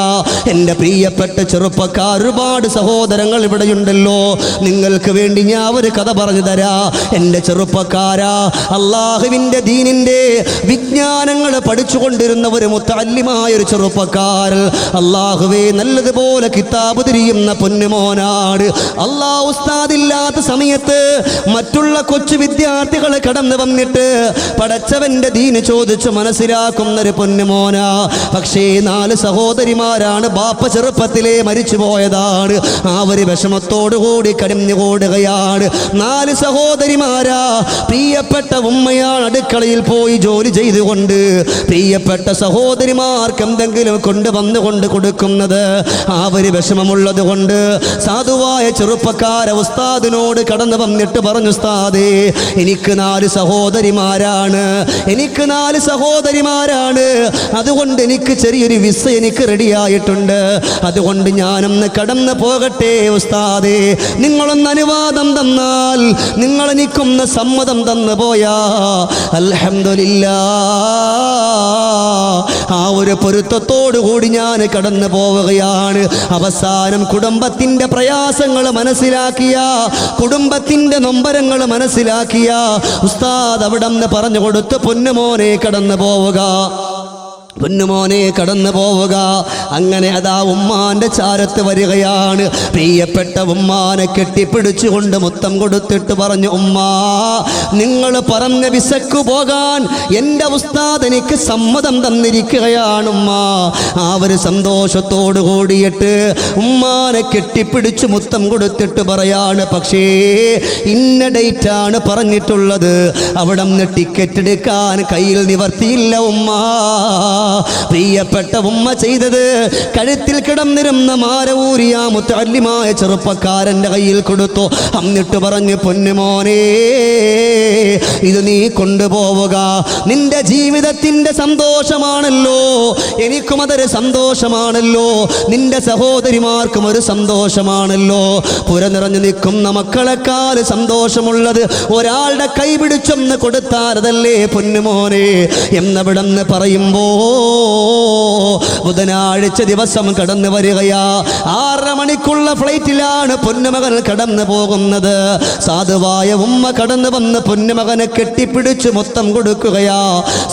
എൻ്റെ പ്രിയപ്പെട്ട ചെറുപ്പക്കാർ, ഒരുപാട് സഹോദരങ്ങൾ ഇവിടെയുണ്ടല്ലോ, നിങ്ങൾക്ക് വേണ്ടി ഞാൻ ഒരു കഥ പറഞ്ഞു തരാ. എൻ്റെ ചെറുപ്പക്കാരാ, അള്ളാഹുവിൻ്റെ ദീനിൻ്റെ വിജ്ഞാനങ്ങൾ പഠിച്ചുകൊണ്ടിരുന്ന ഒരു മുത്തല്ലിമായ ഒരു ചെറുപ്പക്കാരൻ, അള്ളാഹുവേ, നല്ലതുപോലെ കിതാബ് തിരിയുന്ന പൊന്നുമോനാട്. അള്ളാഹു ഉസ്താദില്ലാത്ത സമയത്ത് മറ്റുള്ള കൊച്ചു വിദ്യാർത്ഥികൾ കടന്നു വന്നിട്ട് പടച്ചവന്റെ ദീന് ചോദിച്ചു മനസ്സിലാക്കുന്നൊരു പൊന്നുമോനാ. പക്ഷേ 4 സഹോദരിമാരാണ്, ബാപ്പ ചെറുപ്പത്തിലെ മരിച്ചു പോയതാണ്. ആ ഒരു വിഷമത്തോടുകൂടി കടിഞ്ഞുകൂടുകയാണ്. 4 സഹോദരിമാരാ. പ്രിയപ്പെട്ട ഉമ്മയാണ് അടുക്കളയിൽ പോയി ജോലി ചെയ്തുകൊണ്ട് പ്രിയപ്പെട്ട സഹോദരിമാർക്ക് എന്തെങ്കിലും കൊണ്ടുവന്നുകൊണ്ട് കൊടുക്കുന്നത്. ആ ഒരു വിഷമമുള്ളത് കൊണ്ട് സാധുവായ ചെറുപ്പക്കാരെ ഉസ്താദിനോട് കടന്നു വന്നിട്ട് പറഞ്ഞു, ഉസ്താദേ, എനിക്ക് 4 സഹോദരിമാരാണ്, എനിക്ക് 4 സഹോദരിമാരാണ്. അതുകൊണ്ട് എനിക്ക് ചെറിയൊരു വിസ എനിക്ക് റെഡിയായിട്ടുണ്ട്. അതുകൊണ്ട് ഞാനൊന്ന് കടന്നു പോകട്ടെ ഉസ്താദേ. നിങ്ങളൊന്ന് അനുവാദം തന്നാൽ, നിങ്ങൾ എനിക്കൊന്ന് സമ്മതം തന്നു പോയാ അൽഹംദുലില്ലാഹ് ആ ഒരു പൊരുത്തത്തോടു കൂടി ഞാൻ കടന്നു പോവുകയാണ്. അവസാനം കുടുംബത്തിന്റെ പ്രയാസങ്ങൾ മനസ്സിലാക്കിയ, കുടുംബത്തിന്റെ നൊമ്പരങ്ങൾ മനസ്സിലാക്കിയ ഉസ്താദ് അവിടെ നിന്ന് പറഞ്ഞു കൊടുത്ത്, പൊന്നുമോനെ കടന്നു പോവുക, പൊന്നുമോനെ കടന്നു പോവുക. അങ്ങനെ അതാ ഉമ്മാന്റെ ചാരത്ത് വരികയാണ്. പ്രിയപ്പെട്ട ഉമ്മാനെ കെട്ടിപ്പിടിച്ചുകൊണ്ട് മുത്തം കൊടുത്തിട്ട് പറഞ്ഞു, ഉമ്മാ, നിങ്ങൾ പറഞ്ഞ വിസക്ക് പോകാൻ എൻ്റെ ഉസ്താദ് എനിക്ക് സമ്മതം തന്നിരിക്കുകയാണ് ഉമ്മ. ആ ഒരു സന്തോഷത്തോടു കൂടിയിട്ട് ഉമ്മാനെ കെട്ടിപ്പിടിച്ച് മുത്തം കൊടുത്തിട്ട് പറയാണ്, പക്ഷേ ഇന്ന ഡേറ്റാണ് പറഞ്ഞിട്ടുള്ളത്, അവിടെ നിന്ന് ടിക്കറ്റ് എടുക്കാൻ കയ്യിൽ നിവർത്തിയില്ല ഉമ്മ. പ്രിയപ്പെട്ട ഉമ്മ ചെയ്തത് കഴുത്തിൽ കിടന്നിരുന്ന മാരവൂരിയ മുത്തല്ലിമായ ചെറുപ്പക്കാരൻ്റെ കയ്യിൽ കൊടുത്തു. എന്നിട്ട് പറഞ്ഞു, പൊന്നുമോനെ, ഇത് നീ കൊണ്ടുപോവുക, നിന്റെ ജീവിതത്തിൻ്റെ സന്തോഷമാണല്ലോ, എനിക്കും അതൊരു സന്തോഷമാണല്ലോ, നിന്റെ സഹോദരിമാർക്കും ഒരു സന്തോഷമാണല്ലോ. പുര നിറഞ്ഞു നിൽക്കുന്ന മക്കളെക്കാൾ സന്തോഷമുള്ളത് ഒരാളുടെ കൈ പിടിച്ചൊന്ന് കൊടുത്താൽ അതല്ലേ പൊന്നുമോനെ എന്നവിടെന്ന് പറയുമ്പോ ബുധനാഴ്ച ദിവസം കടന്നു വരികയാ. 6:30 മണിക്കുള്ള ഫ്ലൈറ്റിലാണ് പൊന്നുമകൻ കടന്നു പോകുന്നത്. സാധുവായ ഉമ്മ കടന്നു വന്ന് പൊന്നുമകനെ കെട്ടിപ്പിടിച്ച് മൊത്തം കൊടുക്കുകയാ.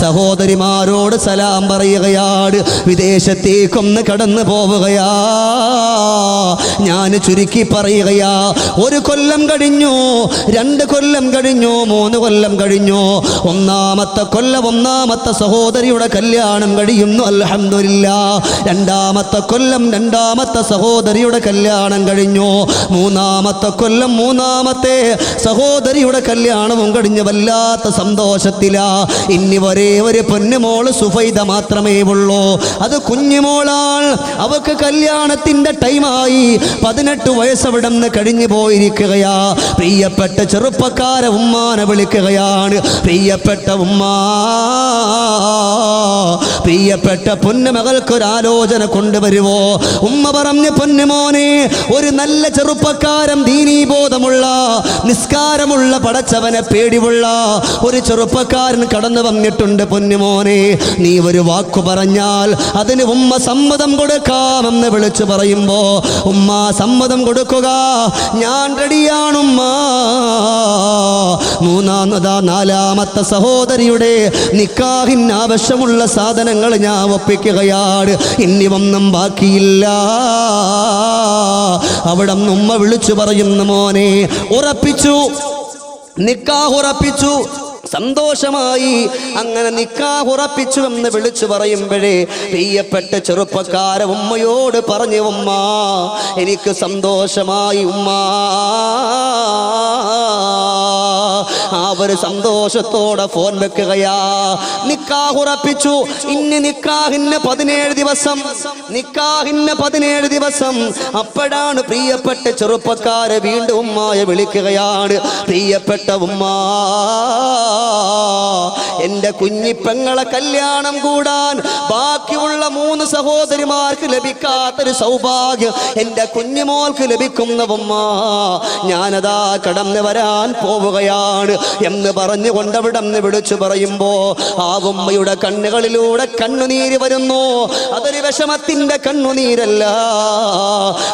സഹോദരിമാരോട് സലാം പറയുകയാണ്. വിദേശത്തേക്കൊന്ന് കടന്നു പോവുകയാ. ഞാൻ ചുരുക്കി പറയുകയാ, 1 കൊല്ലം കഴിഞ്ഞു, 2 കൊല്ലം കഴിഞ്ഞു, 3 കൊല്ലം കഴിഞ്ഞു. 1-ാമത്തെ കൊല്ലം 1-ാമത്തെ സഹോദരിയുടെ കല്യാണം കഴിയുന്നു. അൽഹംദുലില്ലാഹ്. 2-ാമത്തെ കൊല്ലം 2-ാമത്തെ സഹോദരിയുടെ കല്യാണം കഴിഞ്ഞു. 3-ാമത്തെ കൊല്ലം 3-ാമത്തെ സഹോദരിയുടെ കല്യാണവും കഴിഞ്ഞു. വല്ലാത്ത സന്തോഷത്തിലാ. ഇനി ഒരേ ഒരു പൊന്നുമോള് സുഫൈദ മാത്രമേ ഉള്ളൂ. അത് കുഞ്ഞുമോളാൾ. അവക്ക് കല്യാണത്തിന്റെ ടൈമായി. 18 വയസ്സ് അവിടെ നിന്ന് കഴിഞ്ഞു പോയിരിക്കുകയാ. പ്രിയപ്പെട്ട ചെറുപ്പക്കാരെ ഉമ്മാനെ വിളിക്കുകയാണ്. പ്രിയപ്പെട്ട ഉമ്മ, പ്രിയപ്പെട്ട പൊന്നുമകൾക്കൊരാലോചന കൊണ്ടുവരുവോ? ഉമ്മ പറഞ്ഞു, പൊന്നുമോനെ, ഒരു നല്ല ചെറുപ്പക്കാരൻ, ദീനീബോധമുള്ള, നിസ്കാരമുള്ള, പടച്ചവനെ പേടിയുള്ള ഒരു ചെറുപ്പക്കാരൻ കടന്നു വന്നിട്ടുണ്ട്. പൊന്നുമോനെ, നീ ഒരു വാക്കു പറഞ്ഞാൽ അതിന് ഉമ്മ സമ്മതം കൊടുക്കാമെന്ന് വിളിച്ചു പറയുമ്പോ ഉമ്മ സമ്മതം കൊടുക്കുക, ഞാൻ റെഡിയാണുമ്മ. 4-ാമത്തെ സഹോദരിയുടെ നിക്കാഹിന് ആവശ്യമുള്ള സാധനങ്ങൾ ഞാൻ ഒപ്പിക്കുകയാണ്. ഇനി ഒന്നും ബാക്കിയില്ല. അവിടെ ഉമ്മ വിളിച്ചു പറയുന്നു, മോനെ, ഉറപ്പിച്ചു, നിക്കാഹ് ഉറപ്പിച്ചു. സന്തോഷമായി. അങ്ങനെ നിക്കാഹ് ഉറപ്പിച്ചു എന്ന് വിളിച്ചു പറയുമ്പോഴേ പ്രിയപ്പെട്ട ചെറുപ്പക്കാര ഉമ്മയോട് പറഞ്ഞു, ഉമ്മ, എനിക്ക് സന്തോഷമായി ഉമ്മ. ആ ഒരു സന്തോഷത്തോടെ ഫോൺ വെക്കുകയാ. നിക്കാഹ് ഉറപ്പിച്ചു. ഇനി നിക്കാഹിന് 17 ദിവസം, നിക്കാഹിന് 17 ദിവസം. അപ്പോഴാണ് പ്രിയപ്പെട്ട ചെറുപ്പക്കാരെ വീണ്ടും ഉമ്മയെ വിളിക്കുകയാണ്. പ്രിയപ്പെട്ട ഉമ്മ, എന്റെ കുഞ്ഞിപ്പെങ്ങളെ കല്യാണം കൂടാൻ ബാക്കിയുള്ള 3 സഹോദരിമാർക്ക് ലഭിക്കാത്തൊരു സൗഭാഗ്യം എന്റെ കുഞ്ഞുമോൾക്ക് ലഭിക്കുന്ന ഉമ്മ, ഞാനതാ കടന്നു വരാൻ പോവുകയാണ് എന്ന് പറഞ്ഞുകൊണ്ട് അവിടെ നിന്ന് വിളിച്ചു പറയുമ്പോ ആ ഉമ്മയുടെ കണ്ണുകളിലൂടെ കണ്ണുനീര് വരുന്നു. അതൊരു വിഷമത്തിന്റെ കണ്ണുനീരല്ല,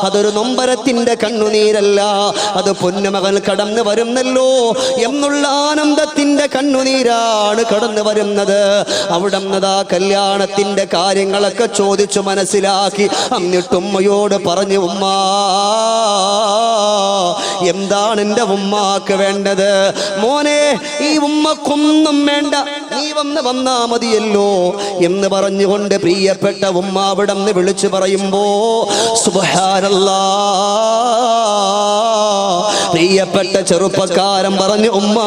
അതൊരു നൊമ്പരത്തിന്റെ കണ്ണുനീരല്ല, അത് പൊന്നുമകൻ കടന്നു വരുന്നല്ലോ എന്നുള്ള ആനന്ദത്തിന്റെ കണ്ണുനീരാണ് കടന്നു വരുന്നത്. അവിടെ നിന്നതാ കല്യാണത്തിന്റെ കാര്യങ്ങളൊക്കെ ചോദിച്ചു മനസ്സിലാക്കി എന്നിട്ട് ഉമ്മയോട് പറഞ്ഞു, ഉമ്മ, എന്താണ് എൻ്റെ ഉമ്മാക്ക് വേണ്ടത്? മോനെ, ഈ ഉമ്മക്കൊന്നും വേണ്ട, നീ വന്നാ മതിയല്ലോ എന്ന് പറഞ്ഞുകൊണ്ട് പ്രിയപ്പെട്ട ഉമ്മ അവിടെ നിന്ന് വിളിച്ചു പറയുമ്പോ സുബ്ഹാനല്ലാഹ്, പ്രിയപ്പെട്ട ചെറുപ്പക്കാരൻ പറഞ്ഞു, ഉമ്മ,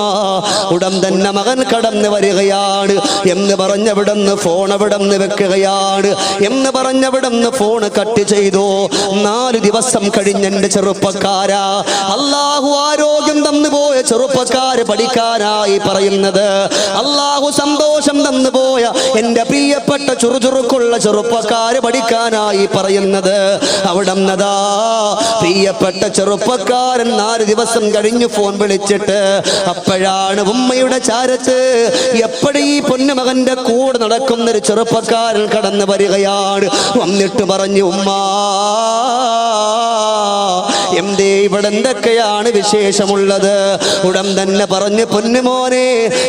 ഉടൻ തന്നെ മകൻ കടന്നു വരികയാണ് എന്ന് പറഞ്ഞവിടുന്ന് ഫോൺ അവിടുന്ന് വെക്കുകയാണ് എന്ന് പറഞ്ഞവിടുന്ന് ഫോൺ കട്ട് ചെയ്തു. 4 ദിവസം കഴിഞ്ഞ് എൻ്റെ ചെറുപ്പക്കാരാ, അള്ളാഹു ആരോഗ്യം തന്നുപോയ ചെറുപ്പക്കാര് പഠിക്കാനായി പറയുന്നത്, അള്ളാഹു സന്തോഷം തന്നുപോയ എൻ്റെ പ്രിയപ്പെട്ട ചുറുചുറുക്കുള്ള ചെറുപ്പക്കാര് പഠിക്കാനായി പറയുന്നത്. അവിടെ നിന്നതാ പ്രിയപ്പെട്ട ചെറുപ്പക്കാരൻ 4 ദിവസം കഴിഞ്ഞ് ഫോൺ വിളിച്ചിട്ട് അപ്പോഴാണ് ഉമ്മയുടെ ചാരത്ത് എപ്പോഴും ഈ പൊന്നുമകന്റെ കൂടെ നടക്കുന്നൊരു ചെറുപ്പക്കാരൻ കടന്നു വരികയാണ്. വന്നിട്ട് പറഞ്ഞു, ഉമ്മ, എന്തേ ഇവിടെ എന്തൊക്കെയാണ് വിശേഷമുള്ളത്? ഉടൻ തന്നെ പറഞ്ഞു, പൊന്നുമോനെ,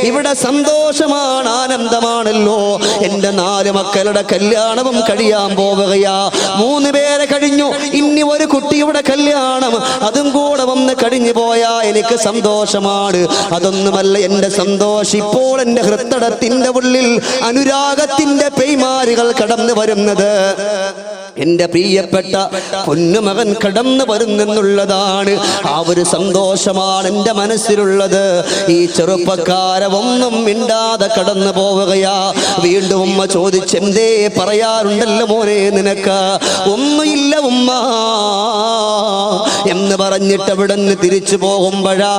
ഇവിടെ സന്തോഷമാണ്, ആനന്ദമാണല്ലോ. എൻ്റെ 4 മക്കളുടെ കല്യാണവും കഴിയാൻ പോവുകയാ. 3 പേരെ കഴിഞ്ഞു, ഇനി ഒരു കുട്ടിയുടെ കല്യാണം അതും കൂടെ വന്ന് കഴിഞ്ഞു പോയാ എനിക്ക് സന്തോഷമാണ്. അതൊന്നുമല്ല എൻ്റെ സന്തോഷം, ഇപ്പോൾ എൻ്റെ ഹൃദയത്തിന്റെ ഉള്ളിൽ അനുരാഗത്തിന്റെ പെയ്മാരികൾ കടന്നു വരുന്നത്. എൻ്റെ പ്രിയപ്പെട്ട പൊന്നുമകൻ കടന്നു വരുന്നെന്നുള്ളതാണ്. ആ ഒരു സന്തോഷമാണ് എൻ്റെ മനസ്സിലുള്ളത്. ഈ ചെറുപ്പക്കാരെ ഒന്നും മിണ്ടാതെ കടന്നു പോവുകയാ. വീണ്ടും ഉമ്മ ചോദിച്ച്, എന്തേ പറയാറുണ്ടല്ലോ മോനെ നിനക്ക്? ഒന്നുമില്ല ഉമ്മ എന്ന് പറഞ്ഞിട്ട് അവിടെ നിന്ന് തിരിച്ചു പോകുമ്പോഴാ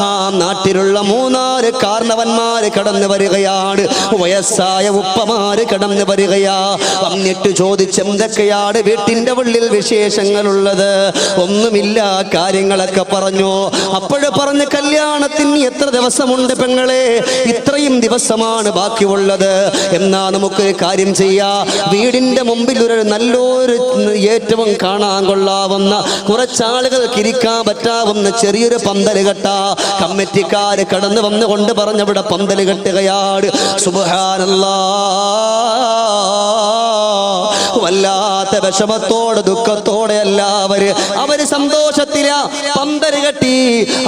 ആ നാട്ടിലുള്ള 3-4 കാരണവന്മാര് കടന്നു വരികയാണ്. വയസ്സായ ഉപ്പമാര് കടന്നു വരികയാ. വന്നിട്ട് ചോദിച്ച്, എന്തൊക്കെയാണ് വീട്ടിന്റെ ഉള്ളിൽ വിശേഷങ്ങളുള്ളത്? ഒന്നുമില്ല, കാര്യങ്ങളൊക്കെ പറഞ്ഞു. അപ്പോഴ് പറഞ്ഞ്, കല്യാണത്തിന് എത്ര ദിവസമുണ്ട് പെങ്ങളെ? ഇത്രയും ദിവസമാണ് ബാക്കിയുള്ളത്. എന്നാ നമുക്ക് കാര്യം ചെയ്യാം, വീടിന്റെ മുമ്പിൽ ഒരു നല്ലൊരു ഏറ്റവും കാണാൻ കൊള്ളാവുന്ന കുറച്ചാളുകൾക്ക് ഇരിക്കാൻ പറ്റാവുന്ന വന്ന് ചെറിയൊരു പന്തല് കെട്ട കമ്മിറ്റിക്കാര് കടന്നു വന്നുകൊണ്ട് പറഞ്ഞവിടെ പന്തല് കെട്ടുകയാണ്. സുബ്ഹാനല്ലാഹ്, വല്ലാത്ത വിഷമത്തോടെ ദുഃഖത്തോടെ അവര് സന്തോഷത്തില പന്തല് കെട്ടി.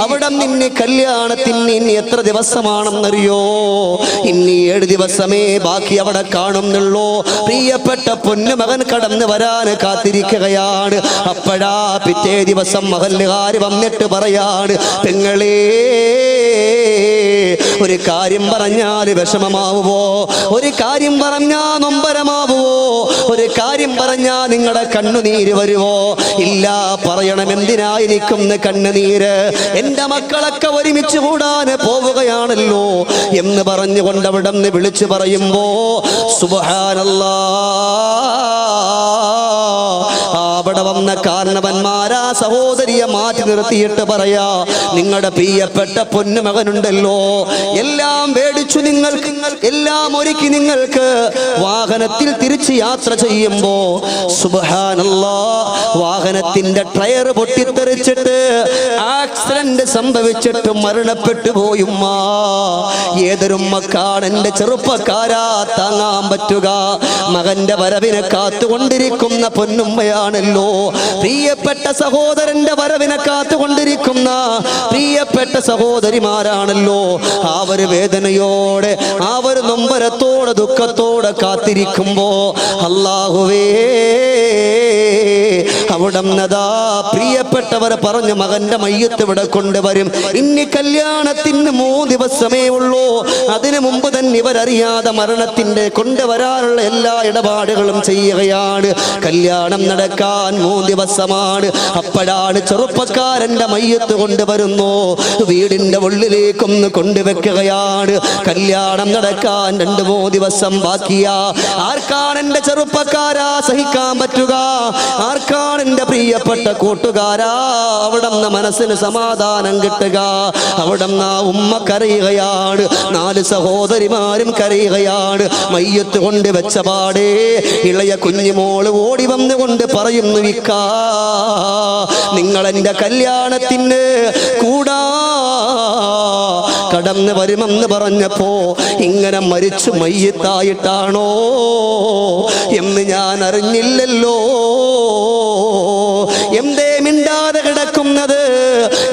അവിടെ നിന്ന് കല്യാണത്തിന് ഇനി എത്ര ദിവസമാണെന്നറിയോ? ഇനി 7 ദിവസമേ ബാക്കി അവിടെ കാണുന്നുള്ളൂ. പ്രിയപ്പെട്ട പൊന്നുമകൻ കടന്നു വരാൻ കാത്തിരിക്കുകയാണ്. അപ്പോഴാ പിറ്റേ ദിവസം മഹല്ലുകാര് വന്നിട്ട് പറയാണ്, പെങ്ങളേ, ഒരു കാര്യം പറഞ്ഞാൽ വിഷമമാവുമോ? ഒരു കാര്യം പറഞ്ഞാ നൊമ്പരമാവുമോ? ഒരു കാര്യം പറഞ്ഞാ നിങ്ങളുടെ കണ്ണുനീര് വരുമോ? ഇല്ല, പറയണം. എന്തിനായിരിക്കും കണ്ണുനീര്? എന്റെ മക്കളൊക്കെ ഒരുമിച്ച് കൂടാൻ പോവുകയാണല്ലോ എന്ന് പറഞ്ഞുകൊണ്ട് അവിടെ നിന്ന് വിളിച്ചു പറയുമ്പോ സുബ്ഹാനല്ലാഹ്, അവിടെ വന്ന കാരണവന്മാരാ സഹോദരിയെ മാറ്റി നിർത്തിയിട്ട് പറയാ, നിങ്ങളുടെ പ്രിയപ്പെട്ട പൊന്നുമകനുണ്ടല്ലോ, എല്ലാം മേടിച്ചു, നിങ്ങൾക്ക് എല്ലാം ഒരുക്കി, നിങ്ങൾക്ക് വാഹനത്തിൽ തിരിച്ച് യാത്ര ചെയ്യുമ്പോ സുബ്ഹാനല്ലാഹ്, വാഹനത്തിന്റെ ടയർ പൊട്ടിത്തെറിച്ചിട്ട് ആക്സിഡന്റ് സംഭവിച്ചിട്ട് മരണപ്പെട്ടു പോയുമ്മ. ഏതൊരുമ്മക്കാണ് എന്റെ ചെറുപ്പക്കാരാ താങ്ങാൻ പറ്റുക? മകന്റെ വരവിനെ കാത്തുകൊണ്ടിരിക്കുന്ന പൊന്നുമ്മയാണല്ലോ. പ്രിയപ്പെട്ട സഹോദരന്റെ വരവിനെ കാത്തുകൊണ്ടിരിക്കുന്ന പ്രിയപ്പെട്ട സഹോദരിമാരാണല്ലോ. ആ ഒരു വേദനയോടെ, ആ ഒരു നൊമ്പരത്തോടെ, ദുഃഖത്തോടെ കാത്തിരിക്കുമ്പോ അല്ലാഹുവേ, അവിടെ പ്രിയപ്പെട്ടവരെ പറഞ്ഞു, മകന്റെ മയ്യത്ത് ഇവിടെ കൊണ്ടുവരും. ഇനി കല്യാണത്തിന് 3 ദിവസമേ ഉള്ളൂ. അതിനു മുമ്പ് തന്നെ ഇവരറിയാതെ മരണത്തിന്റെ കൊണ്ടുവരാനുള്ള എല്ലാ ഇടപാടുകളും ചെയ്യുകയാണ്. കല്യാണം നടക്കാൻ 3 ദിവസമാണ്. അപ്പോഴാണ് ചെറുപ്പക്കാരന്റെ മയ്യത്ത് കൊണ്ടുവരുന്നു. വീടിന്റെ ഉള്ളിലേക്കൊന്ന് കൊണ്ടുവെക്കുകയാണ്. കല്യാണം നടക്കാൻ 2-3 ദിവസം ബാക്കിയാ. ആർക്കാണ് എന്റെ ചെറുപ്പക്കാരാ സഹിക്കാൻ പറ്റുക? ആർക്കാണ് എന്റെ പ്രിയപ്പെട്ട കൂട്ടുകാരാ അവിടെ മനസ്സിന് സമാധാനം കിട്ടുക? അവിടെ ഉമ്മ കരയുകയാണ്, 4 സഹോദരിമാരും കരയുകയാണ്. മയ്യത്ത് കൊണ്ട് വെച്ച പാടേ ഇളയ കുഞ്ഞുമോള് ഓടി വന്നുകൊണ്ട് പറയുന്നു, വിക്കാ, നിങ്ങൾ എന്റെ കല്യാണത്തിന് കൂടാ കടന്നു വരുമെന്ന് പറഞ്ഞപ്പോ ഇങ്ങനെ മരിച്ചു മയ്യത്തായിട്ടാണോ എന്ന് ഞാൻ അറിഞ്ഞില്ലല്ലോ. എന്തേ മിണ്ടാതെ കിടക്കുന്നത്?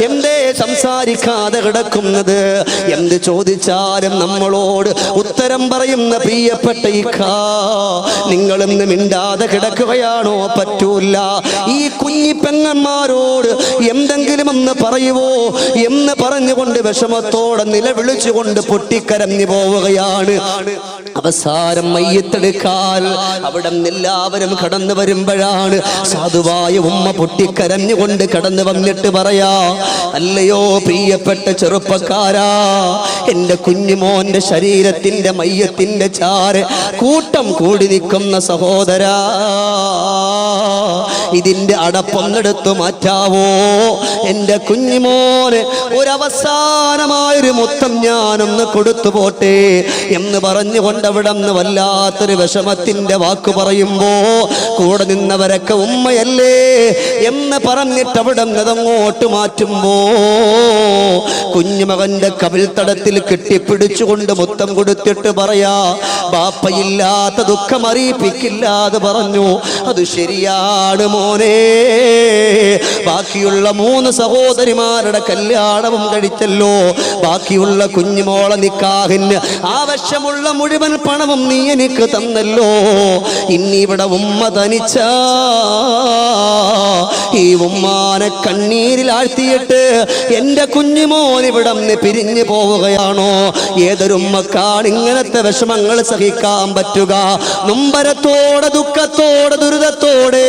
എന്തേ സംസാരിക്കാതെ കിടക്കുന്നത്? എന്ത് ചോദിച്ചാലും നമ്മളോട് ഉത്തരം പറയുന്ന പ്രിയപ്പെട്ട ഇക്കാ, നിങ്ങളിന്ന് മിണ്ടാതെ കിടക്കുകയാണോ? പറ്റൂല. ഈ കുഞ്ഞി പെങ്ങന്മാരോട് എന്തെങ്കിലും ഒന്ന് പറയുവോ എന്ന് പറഞ്ഞുകൊണ്ട് വിഷമത്തോടെ നിലവിളിച്ചുകൊണ്ട് പൊട്ടിക്കരഞ്ഞു പോവുകയാണ്. അവസാനം മയ്യത്തെടുക്കാൻ അവിടെ എല്ലാവരും കടന്നു വരുമ്പോഴാണ് സാധുവായ ഉമ്മ പൊട്ടിക്കരഞ്ഞുകൊണ്ട് കടന്നു വന്നിട്ട് പറയാ, അല്ലയോ പ്രിയപ്പെട്ട ചെറുപ്പക്കാരാ, എന്റെ കുഞ്ഞുമോന്റെ ശരീരത്തിന്റെ മയ്യത്തിന്റെ ചാര കൂട്ടം കൂടി നിൽക്കുന്ന സഹോദരാ, ഇതിന്റെ അടപ്പൊന്നെടുത്തു മാറ്റാവോ? എന്റെ കുഞ്ഞുമോന് ഒരവസാനമായൊരു മുത്തം ഞാനൊന്ന് കൊടുത്തു പോട്ടെ എന്ന് പറഞ്ഞുകൊണ്ട് അവിടെ നിന്ന് വല്ലാത്തൊരു വിഷമത്തിന്റെ വാക്ക് പറയുമ്പോ കൂടെ നിന്നവരൊക്കെ ഉമ്മയല്ലേ എന്ന് പറഞ്ഞിട്ട് അവിടെ അങ്ങോട്ട് മാറ്റുമ്പോ കുഞ്ഞുമകന്റെ കവിൾത്തടത്തിൽ കെട്ടിപ്പിടിച്ചുകൊണ്ട് മുത്തം കൊടുത്തിട്ട് പറയാ, ബാപ്പയില്ലാത്ത ദുഃഖം അറിയിപ്പിക്കില്ലാതെ പറഞ്ഞു. അത് ശരിയാണ് മോനെ. ബാക്കിയുള്ള 3 സഹോദരിമാരുടെ കല്യാണവും കഴിച്ചല്ലോ. ബാക്കിയുള്ള കുഞ്ഞുമോളെ നിക്കാഹിന് ആവശ്യമുള്ള മുഴുവൻ പണവും നീ എനിക്ക് തന്നല്ലോ. ഇനി ഇവിടെ ഉമ്മ തനിച്ച ഈ ഉമ്മാനെ കണ്ണീരിൽ ആഴ്ത്തിയിട്ട് എന്റെ കുഞ്ഞുമോൻ ഇവിടെ നിന്ന് പിരിഞ്ഞു പോവുകയാണോ? ഏതൊരുമ്മക്കാണ് ഇങ്ങനത്തെ വിഷമങ്ങൾ സഹിക്കാൻ പറ്റുക? നൊമ്പരത്തോടെ, ദുഃഖത്തോടെ, ദുരിതത്തോടെ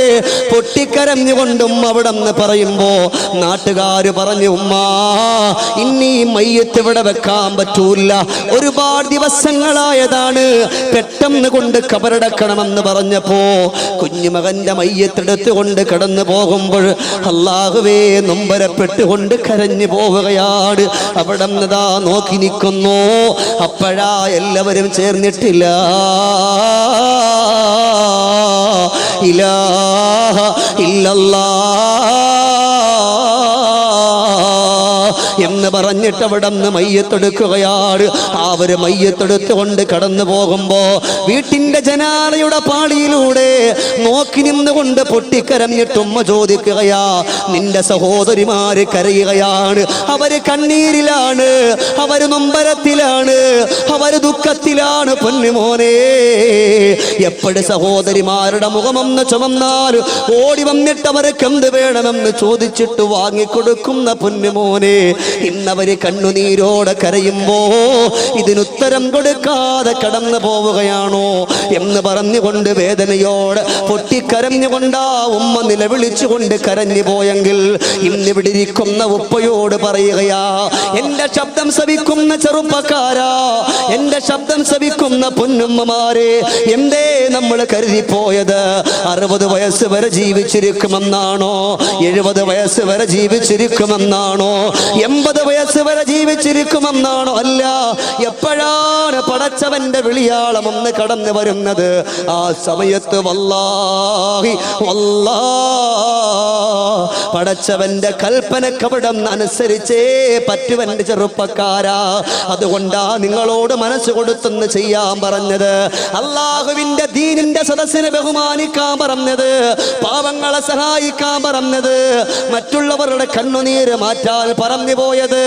പൊട്ടിക്കരഞ്ഞുകൊണ്ടും അവിടെ നിന്ന് പറയുമ്പോ നാട്ടുകാര് പറഞ്ഞു, ഉമ്മ ഇനി മയ്യത്ത് ഇവിടെ വെക്കാൻ പറ്റൂല, ഒരുപാട് ദിവസങ്ങളായതാണ്, പെട്ടെന്ന് കൊണ്ട് കബറടക്കണമെന്ന് പറഞ്ഞപ്പോ കുഞ്ഞുമകന്റെ മയ്യത്തെടുത്ത് കൊണ്ട് കടന്നു പോകുമ്പോൾ അല്ലാഹുവേ നൊമ്പരപ്പെട്ടുകൊണ്ട് കരഞ്ഞു പോവുകയാണ്. അവിടെ നിന്നതാ നോക്കി നിൽക്കുന്നു. അപ്പോഴാ എല്ലാവരും ചേർന്നിട്ടില്ല ഇലാഹ ഇല്ലല്ലാഹ് എന്ന് പറഞ്ഞിട്ട് അവിടെ നിന്ന് മയ്യത്തെടുക്കുകയാണ്. അവര് മയ്യത്തെടുത്തുകൊണ്ട് കടന്നു പോകുമ്പോ വീട്ടിന്റെ ജനാലയുടെ പാളിയിലൂടെ നോക്കി നിന്നുകൊണ്ട് പൊട്ടിക്കരഞ്ഞിട്ട് ഉമ്മ ചോദിക്കുകയാ, നിന്റെ സഹോദരിമാര് കരയുകയാണ്, അവര് കണ്ണീരിലാണ്, അവര് നൊമ്പരത്തിലാണ്, അവര് ദുഃഖത്തിലാണ്. പൊന്നുമോനെ, എപ്പോഴും സഹോദരിമാരുടെ മുഖമൊന്ന് ചുമന്നാൽ ഓടി വന്നിട്ട് അവർക്ക് എന്ത് വേണമെന്ന് ചോദിച്ചിട്ട് വാങ്ങിക്കൊടുക്കുന്ന പൊന്നുമോനെ, ഇന്നവര് കണ്ണുനീരോടെ കരയുമ്പോ ഇതിനുത്തരം കൊടുക്കാതെ കടന്നു പോവുകയാണോ എന്ന് പറഞ്ഞുകൊണ്ട് വേദനയോടെ പൊട്ടിക്കരഞ്ഞുകൊണ്ടാ ഉമ്മ നിലവിളിച്ചുകൊണ്ട് കരഞ്ഞു പോയെങ്കിൽ ഇന്നിവിടെ ഇരിക്കുന്ന ഉപ്പയോട് പറയുകയാ, എന്റെ ശബ്ദം ശ്രവിക്കുന്ന ചെറുപ്പക്കാരാ, എന്റെ ശബ്ദം ശ്രവിക്കുന്ന പൊന്നുമ്മമാരെ, എന്തേ നമ്മൾ കരുതിപ്പോയത് 60 വയസ്സ് വരെ ജീവിച്ചിരിക്കുമെന്നാണോ, 70 വയസ്സ് വരെ ജീവിച്ചിരിക്കുമെന്നാണോ, 80 വയസ്സ് വരെ ജീവിച്ചിരിക്കുമെന്നാണോ? അല്ല, എപ്പോഴാണ് പടച്ചവന്റെ വിളിയാളം ഒന്ന് കടന്നു വരുന്നത്, ആ സമയത്ത് വല്ലാഹി പടച്ചവന്റെ കൽപ്പനക്കവിടം അനുസരിച്ചേ പറ്റുവന്റെ ചെറുപ്പക്കാരാ. അതുകൊണ്ടാ നിങ്ങളോട് മനസ്സ് കൊടുത്തൊന്ന് ചെയ്യാൻ പറഞ്ഞത്, അള്ളാഹുവിന്റെ ദീനിന്റെ സദസ്സിനെ ബഹുമാനിക്കാൻ പറഞ്ഞത്, പാവങ്ങളെ സഹായിക്കാൻ പറഞ്ഞത്, മറ്റുള്ളവരുടെ കണ്ണുനീര് മാറ്റാൻ പറഞ്ഞു പോയത്,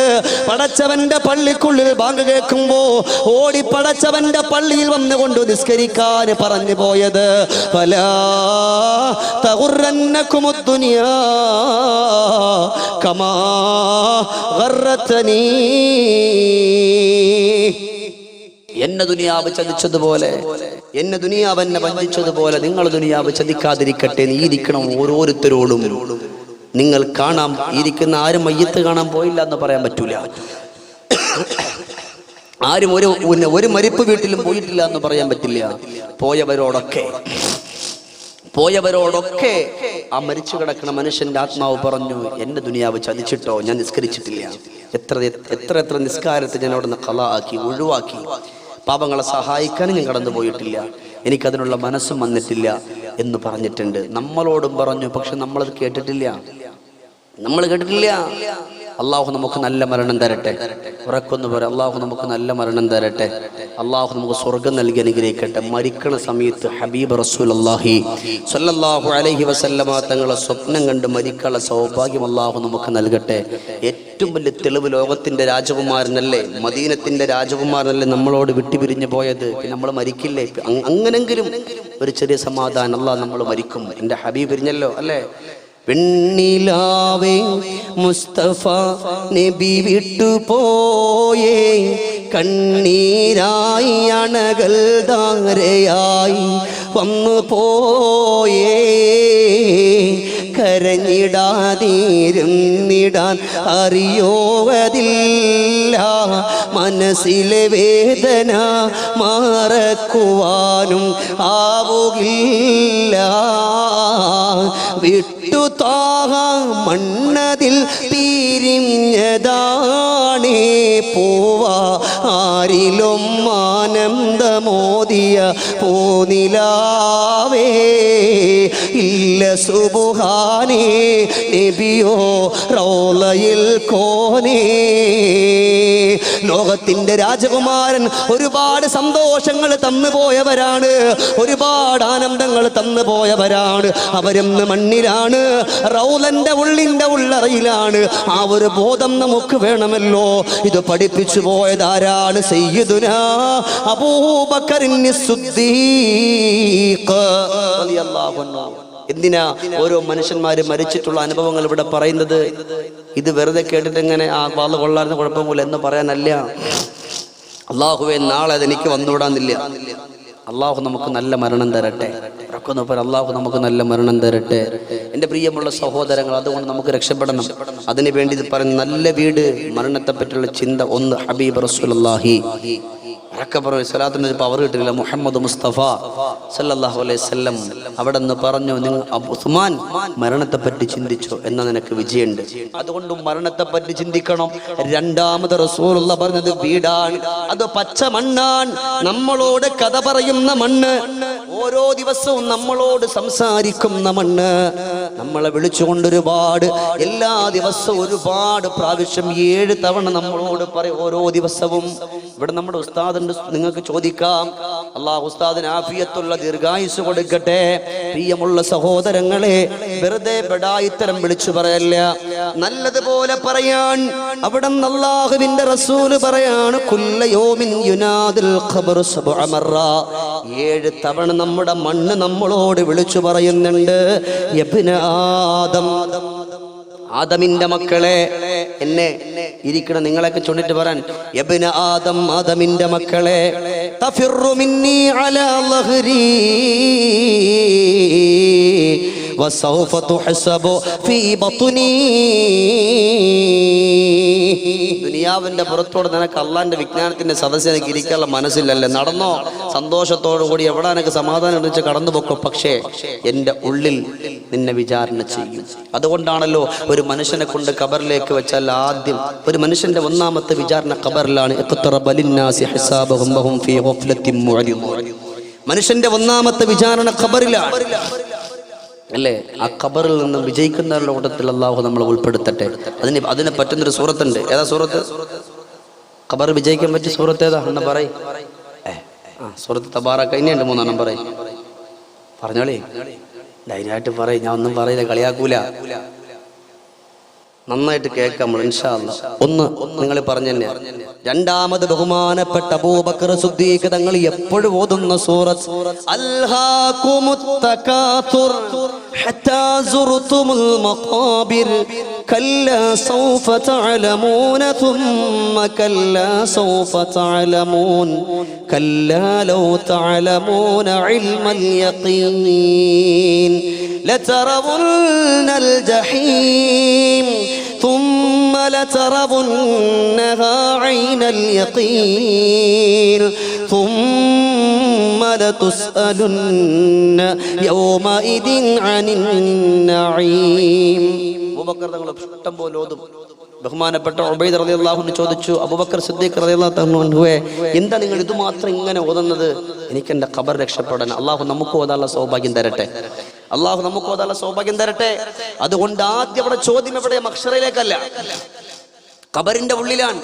പടച്ചവന്റെ പള്ളിക്കുള്ളിൽ ബാങ്ക് കേൾക്കുമ്പോ ഓടി പടച്ചവന്റെ പള്ളിയിൽ വന്നുകൊണ്ട് നിസ്കരിക്കാൻ പറഞ്ഞു പോയത്, ഫലാ തഗുറന്നകുമുദ് ദുനിയാ കമാ ഗറതനീ. എന്നെ ദുനിയാവ് ചതിച്ചതുപോലെ, എന്നെ ദുനിയാവ് എന്നെ വഞ്ചിച്ചതുപോലെ നിങ്ങൾ ദുനിയാവ് ചതിക്കാതിരിക്കട്ടെ. നീ ഇരിക്കണം ഓരോരുത്തരോടും. നിങ്ങൾ കാണാം ഇരിക്കുന്ന ആരും മയ്യത്ത് കാണാൻ പോയില്ല എന്ന് പറയാൻ പറ്റൂല, ആരും ഒരു മരിപ്പ് വീട്ടിലും പോയിട്ടില്ല എന്ന് പറയാൻ പറ്റില്ല. പോയവരോടൊക്കെ ആ മരിച്ചു കിടക്കുന്ന മനുഷ്യന്റെ ആത്മാവ് പറഞ്ഞു, എന്റെ ദുനിയാവ് ചതിച്ചിട്ടോ, ഞാൻ നിസ്കരിച്ചിട്ടില്ല, എത്ര നിസ്കാരത്തെ ഞാൻ അവിടെ നിന്ന് ഖളാ ആക്കി, ഒഴിവാക്കി, പാപങ്ങളെ സഹായിക്കാനും ഞാൻ കടന്നു പോയിട്ടില്ല, എനിക്കതിനുള്ള മനസ്സും വന്നിട്ടില്ല എന്ന് പറഞ്ഞിട്ടുണ്ട്. നമ്മളോടും പറഞ്ഞു, പക്ഷെ നമ്മളത് കേട്ടിട്ടില്ല. അള്ളാഹു നമുക്ക് നല്ല മരണം തരട്ടെ. ഉറക്കൊന്ന് പറയാം, അള്ളാഹു നമുക്ക് നല്ല മരണം തരട്ടെ. അള്ളാഹു നമുക്ക് സ്വർഗം നൽകി അനുഗ്രഹിക്കട്ടെ. മരിക്കണ സമയത്ത് ഹബീബ് റസൂലുള്ളാഹി സ്വല്ലല്ലാഹു അലൈഹി വസല്ലമ തങ്ങളെ സ്വപ്നം കണ്ട് മരിക്കാനുള്ള സൗഭാഗ്യം അള്ളാഹു നമുക്ക് നൽകട്ടെ. ഏറ്റവും വലിയ തെളിവ്, ലോകത്തിന്റെ രാജകുമാരനല്ലേ, മദീനത്തിന്റെ രാജകുമാരനല്ലേ നമ്മളോട് വിട്ടുപിരിഞ്ഞു പോയത്, നമ്മൾ മരിക്കില്ലേ? അങ്ങനെങ്കിലും ഒരു ചെറിയ സമാധാനം, അള്ളാഹ് നമ്മൾ മരിക്കും. എൻ്റെ ഹബീബ് പിരിഞ്ഞല്ലോ അല്ലേ? വെണ്ണിലാവേ മുസ്തഫ നബി വിട്ടുപോയേ, കണ്ണീരായി അണകൾ ധാരയായി വന്നു പോയേ, കരഞ്ഞിടാതിരുന്നിടാൻ അറിയോവതില്ല, മനസ്സിലെ വേദന മറക്കുവാനും ആവുകില്ല. വിട്ടുതാഹ മണ്ണതിൽ പിരിഞ്ഞതാണേ പോവ, ആരിലും ആനന്ദമോദിയ പോനിലാവേ ഇല്ല സുബ്ഹാനേ നബിയോ റൗളയിൽ കോനേ. ലോകത്തിന്റെ രാജകുമാരൻ ഒരുപാട് സന്തോഷങ്ങൾ തന്നു പോയവരാണ്, ഒരുപാട് ആനന്ദങ്ങൾ തന്നു പോയവരാണ്. അവരെന്ന് മണ്ണിലാണ്, റൗളന്റെ ഉള്ളിന്റെ ഉള്ളറയിലാണ്. ആ ഒരു ബോധം നമുക്ക് വേണമല്ലോ. ഇത് പഠിപ്പിച്ചു പോയതാരാണ്? സയ്യിദുനാ അബൂബക്കറിന് സിദ്ദീഖ് റളിയല്ലാഹു അൻഹു. എന്തിനാ ഓരോ മനുഷ്യന്മാര് മരിച്ചിട്ടുള്ള അനുഭവങ്ങൾ ഇവിടെ പറയുന്നത്? ഇത് വെറുതെ കേട്ടിട്ട് എങ്ങനെ ആ വാള് കൊള്ളാറുന്ന കുഴപ്പമില്ല എന്ന് പറയാനല്ല. അള്ളാഹുവെ, നാളെ അതെനിക്ക് വന്നുവിടാന്നില്ല. അള്ളാഹു നമുക്ക് നല്ല മരണം തരട്ടെ. അള്ളാഹു നമുക്ക് നല്ല മരണം തരട്ടെ. എൻ്റെ പ്രിയമുള്ള സഹോദരങ്ങൾ, അതുകൊണ്ട് നമുക്ക് രക്ഷപ്പെടണം. അതിനു വേണ്ടി ഇത് പറയുന്ന നല്ല വീട്, മരണത്തെ പറ്റിയുള്ള ചിന്ത. ഒന്ന് ഹബീബ് റസൂലുള്ളാഹി സ്വലാത്തിന് പവർ കിട്ടില്ല, മുഹമ്മദ് മുസ്തഫ സല്ലല്ലാഹു അലൈഹി വസല്ലം അവിടെ നിന്ന് പറഞ്ഞു, നിങ്ങൾ ഉസ്മാൻ മരണത്തെപ്പറ്റി ചിന്തിച്ചോ എന്നാ നിനക്ക് വിജയുണ്ട്. അതുകൊണ്ട് മരണത്തെപ്പറ്റി ചിന്തിക്കണം. രണ്ടാമത് റസൂലുള്ള പറഞ്ഞത് വീടാണ്, അത് പച്ച മണ്ണാണ്, നമ്മളോട് കഥ പറയുന്ന മണ്ണ്. ഓരോ ദിവസവും നമ്മളോട് സംസാരിക്കുന്ന മണ്ണ്, നമ്മളെ വിളിച്ചുകൊണ്ടൊരുപാട് എല്ലാ ദിവസവും ഒരുപാട് പ്രാവശ്യം 7 തവണ നമ്മളോട് പറയും ഓരോ ദിവസവും. ഇവിടെ നമ്മുടെ ഉസ്താദുണ്ട്, നിങ്ങൾക്ക് ചോദിക്കാം. അല്ലാഹു ഉസ്താദിന് ആഫിയത്തുള്ള ദീർഘായുസ് കൊടുക്കട്ടെ. പ്രിയമുള്ള സഹോദരങ്ങളെ, വെറുതെ ബടായിത്തരം വിളിച്ചു പറയല്ല, നല്ലതുപോലെ പറയാൻ. അവിടെ അല്ലാഹുവിന്റെ റസൂല് പറയാണ്, കുല്ല യൗമിൻ യുനാദിൽ ഖബറു സബ്അ മറ. 7 തവണ നമ്മുടെ മണ്ണ് നമ്മളോട് വിളിച്ചു പറയുന്നുണ്ട്, യബ്ന ആദം, ആദമിന്റെ മക്കളെ. എന്നെ ഇരിക്കണം നിങ്ങളൊക്കെ ചൊല്ലിട്ട് പറയാൻ, യബ്ന ആദം, ആദമിന്റെ മക്കളെ, തഫിറു മിന്നി അലാ ലഹ്രി വസൗഫ തുഹ്സബു ഫീ ബത്നി. ദുനിയാവിന്റെ പുറത്തോട് നിനക്ക് അള്ളാന്റെ വിജ്ഞാനത്തിന്റെ സദസ്സിൽ എനിക്ക് ഇരിക്കാനുള്ള മനസ്സില്ലല്ലേ, നടന്നോ സന്തോഷത്തോടു കൂടി, എവിടെ എനിക്ക് സമാധാനം വെച്ച് കടന്നു പോക്കോ, പക്ഷേ എൻ്റെ ഉള്ളിൽ നിന്നെ വിചാരണ ചെയ്യും. അതുകൊണ്ടാണല്ലോ ഒരു മനുഷ്യനെ കൊണ്ട് ഖബറിലേക്ക് വെച്ചാൽ ആദ്യം ഒരു മനുഷ്യന്റെ ഒന്നാമത്തെ വിചാരണ ഖബറിലാണ്. മനുഷ്യന്റെ ഒന്നാമത്തെ വിചാരണ ഖബറിലാണ് അല്ലേ? ആ ഖബറിൽ നിന്നും വിജയിക്കുന്നവരുടെ കൂട്ടത്തിൽ അല്ലാഹു നമ്മളെ ഉൾപ്പെടുത്തട്ടെ. അതിന് പറ്റുന്നൊരു സൂറത്തുണ്ട്. ഏതാ സൂറത്ത്? ഖബർ വിജയിക്കാൻ പറ്റിയ സൂറത്ത് ഏതാ എന്ന് പറയും. സൂറത്ത് തബാറക. ഇനിയുണ്ട് 3 എണ്ണം പറയും. പറഞ്ഞോളി, ധൈര്യമായിട്ട് പറയും. ഞാൻ ഒന്നും പറയില്ല, കളിയാക്കൂല, നന്നായിട്ട് കേൾക്കാം നമ്മൾ ഇൻഷാ അല്ലാഹ്. ഒന്ന് നിങ്ങൾ പറഞ്ഞു തന്നെ. രണ്ടാമത് ബഹുമാനപ്പെട്ട അബൂബക്കർ സിദ്ദീഖ് തങ്ങൾ എപ്പോഴും ഓതുന്ന സൂറത്ത് അൽഹാകുമുത് തകാതുർ ഹത്താ സുർതുമുൽ മഖാബിർ കല്ലാ സൗഫ തഅലമൂന തുമ്മ കല്ലാ സൗഫ തഅലമൂൻ കല്ലാ ലൗ തഅലമൂന ഇൽമൽ യഖീൻ ലതറവുന്നൽ ജഹീം ثم لترونها عين اليقين ثم لتسألن يومئذ عن النعيم. അബൂബക്കർ തങ്ങൾ ഇഷ്ടം പോലെ ഓതും. ബഹുമാനപ്പെട്ട ഉബൈദ് റളിയല്ലാഹു അൻഹു ചോദിച്ചു, അബൂബക്കർ സിദ്ദീഖ് റളിയല്ലാഹു അൻഹുവേ, എന്താ നിങ്ങൾ ഇതുമാത്രം ഇങ്ങനെ ഓതുന്നത്? എനിക്ക് എൻ്റെ ഖബർ രക്ഷപ്പെടാൻ അല്ലാഹു നമുക്ക് ഓതാനുള്ള സൗഭാഗ്യം തരട്ടെ. അല്ലാഹു നമുക്ക് ഓതാനുള്ള സൗഭാഗ്യം തരട്ടെ. അതുകൊണ്ട് ആദ്യം അവിടെ ചോദ്യം എവിടെ? മഹ്ശറിലേക്കല്ല, ഖബറിന്റെ ഉള്ളിലാണ്.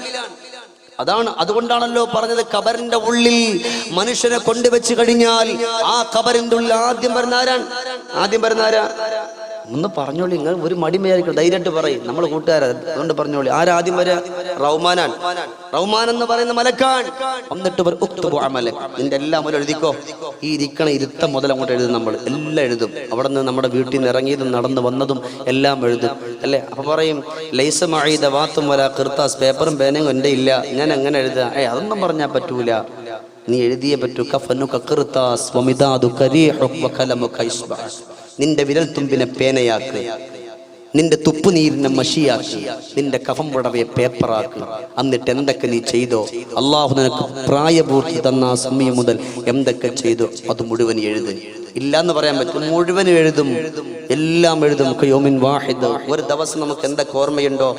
അതുകൊണ്ടാണല്ലോ പറഞ്ഞത്, ഖബറിന്റെ ഉള്ളിൽ മനുഷ്യനെ കൊണ്ടുവച്ച് കഴിഞ്ഞാൽ ആ ഖബറിന്റെ ഉള്ളിൽ ആദ്യം വരുന്ന ആരാ? ഒന്ന് പറഞ്ഞോളി, നിങ്ങൾ ഒരു മടിമയായിരിക്കും, ധൈര്യമായിട്ട് പറയും. നമ്മൾ കൂട്ടുകാരാ, അതുകൊണ്ട് പറഞ്ഞോളി. ആരാദ്യം വരാ? റഹ്മാനാൻ. റഹ്മാൻ എന്ന് പറയുന്ന മലക്കാൻ. എന്നിട്ട് നിന്റെ എല്ലാം മുതൽ എഴുതിക്കോ. ഈ ഇരിക്കണ ഇരുത്തം മുതൽ അങ്ങോട്ട് എഴുതും. നമ്മൾ എല്ലാം എഴുതും. അവിടെ നിന്ന് നമ്മുടെ വീട്ടിൽ നിന്ന് ഇറങ്ങിയതും നടന്നു വന്നതും എല്ലാം എഴുതും അല്ലേ? അപ്പൊ പറയും, ലൈസ മഈദ വാത്തും വല ഖിർതാസ്, പേപ്പറും പേനയും എൻ്റെ ഇല്ല, ഞാൻ എങ്ങനെ എഴുതാ? അതൊന്നും പറഞ്ഞാൽ പറ്റൂല, നീ എഴുതിയേ പറ്റൂ. കഫനുക ഖിർതാസ് വമിദാദുക റീഹുക വകലമുക ഇസ്ബഅ. നിന്റെ വിരൽത്തുമ്പിനെ പേനയാക്ക്, നിന്റെ തുപ്പുനീരിനെ മഷിയാക്കി, നിന്റെ കഫം പുടവയെ പേപ്പറാക്കി. എന്നിട്ട് എന്തൊക്കെ നീ ചെയ്തോ, അള്ളാഹു നിനക്ക് പ്രായപൂർത്തി തന്ന ആ സമയം മുതൽ എന്തൊക്കെ ചെയ്തോ അത് മുഴുവൻ എഴുത്. ഇല്ലാന്ന് പറയാൻ പറ്റും, മുഴുവൻ എഴുതും, എല്ലാം എഴുതും. യൗമിൻ വാഹിദ്, ഒരു ദിവസം നമുക്ക് എന്തൊക്കെ ഓർമ്മയുണ്ടോ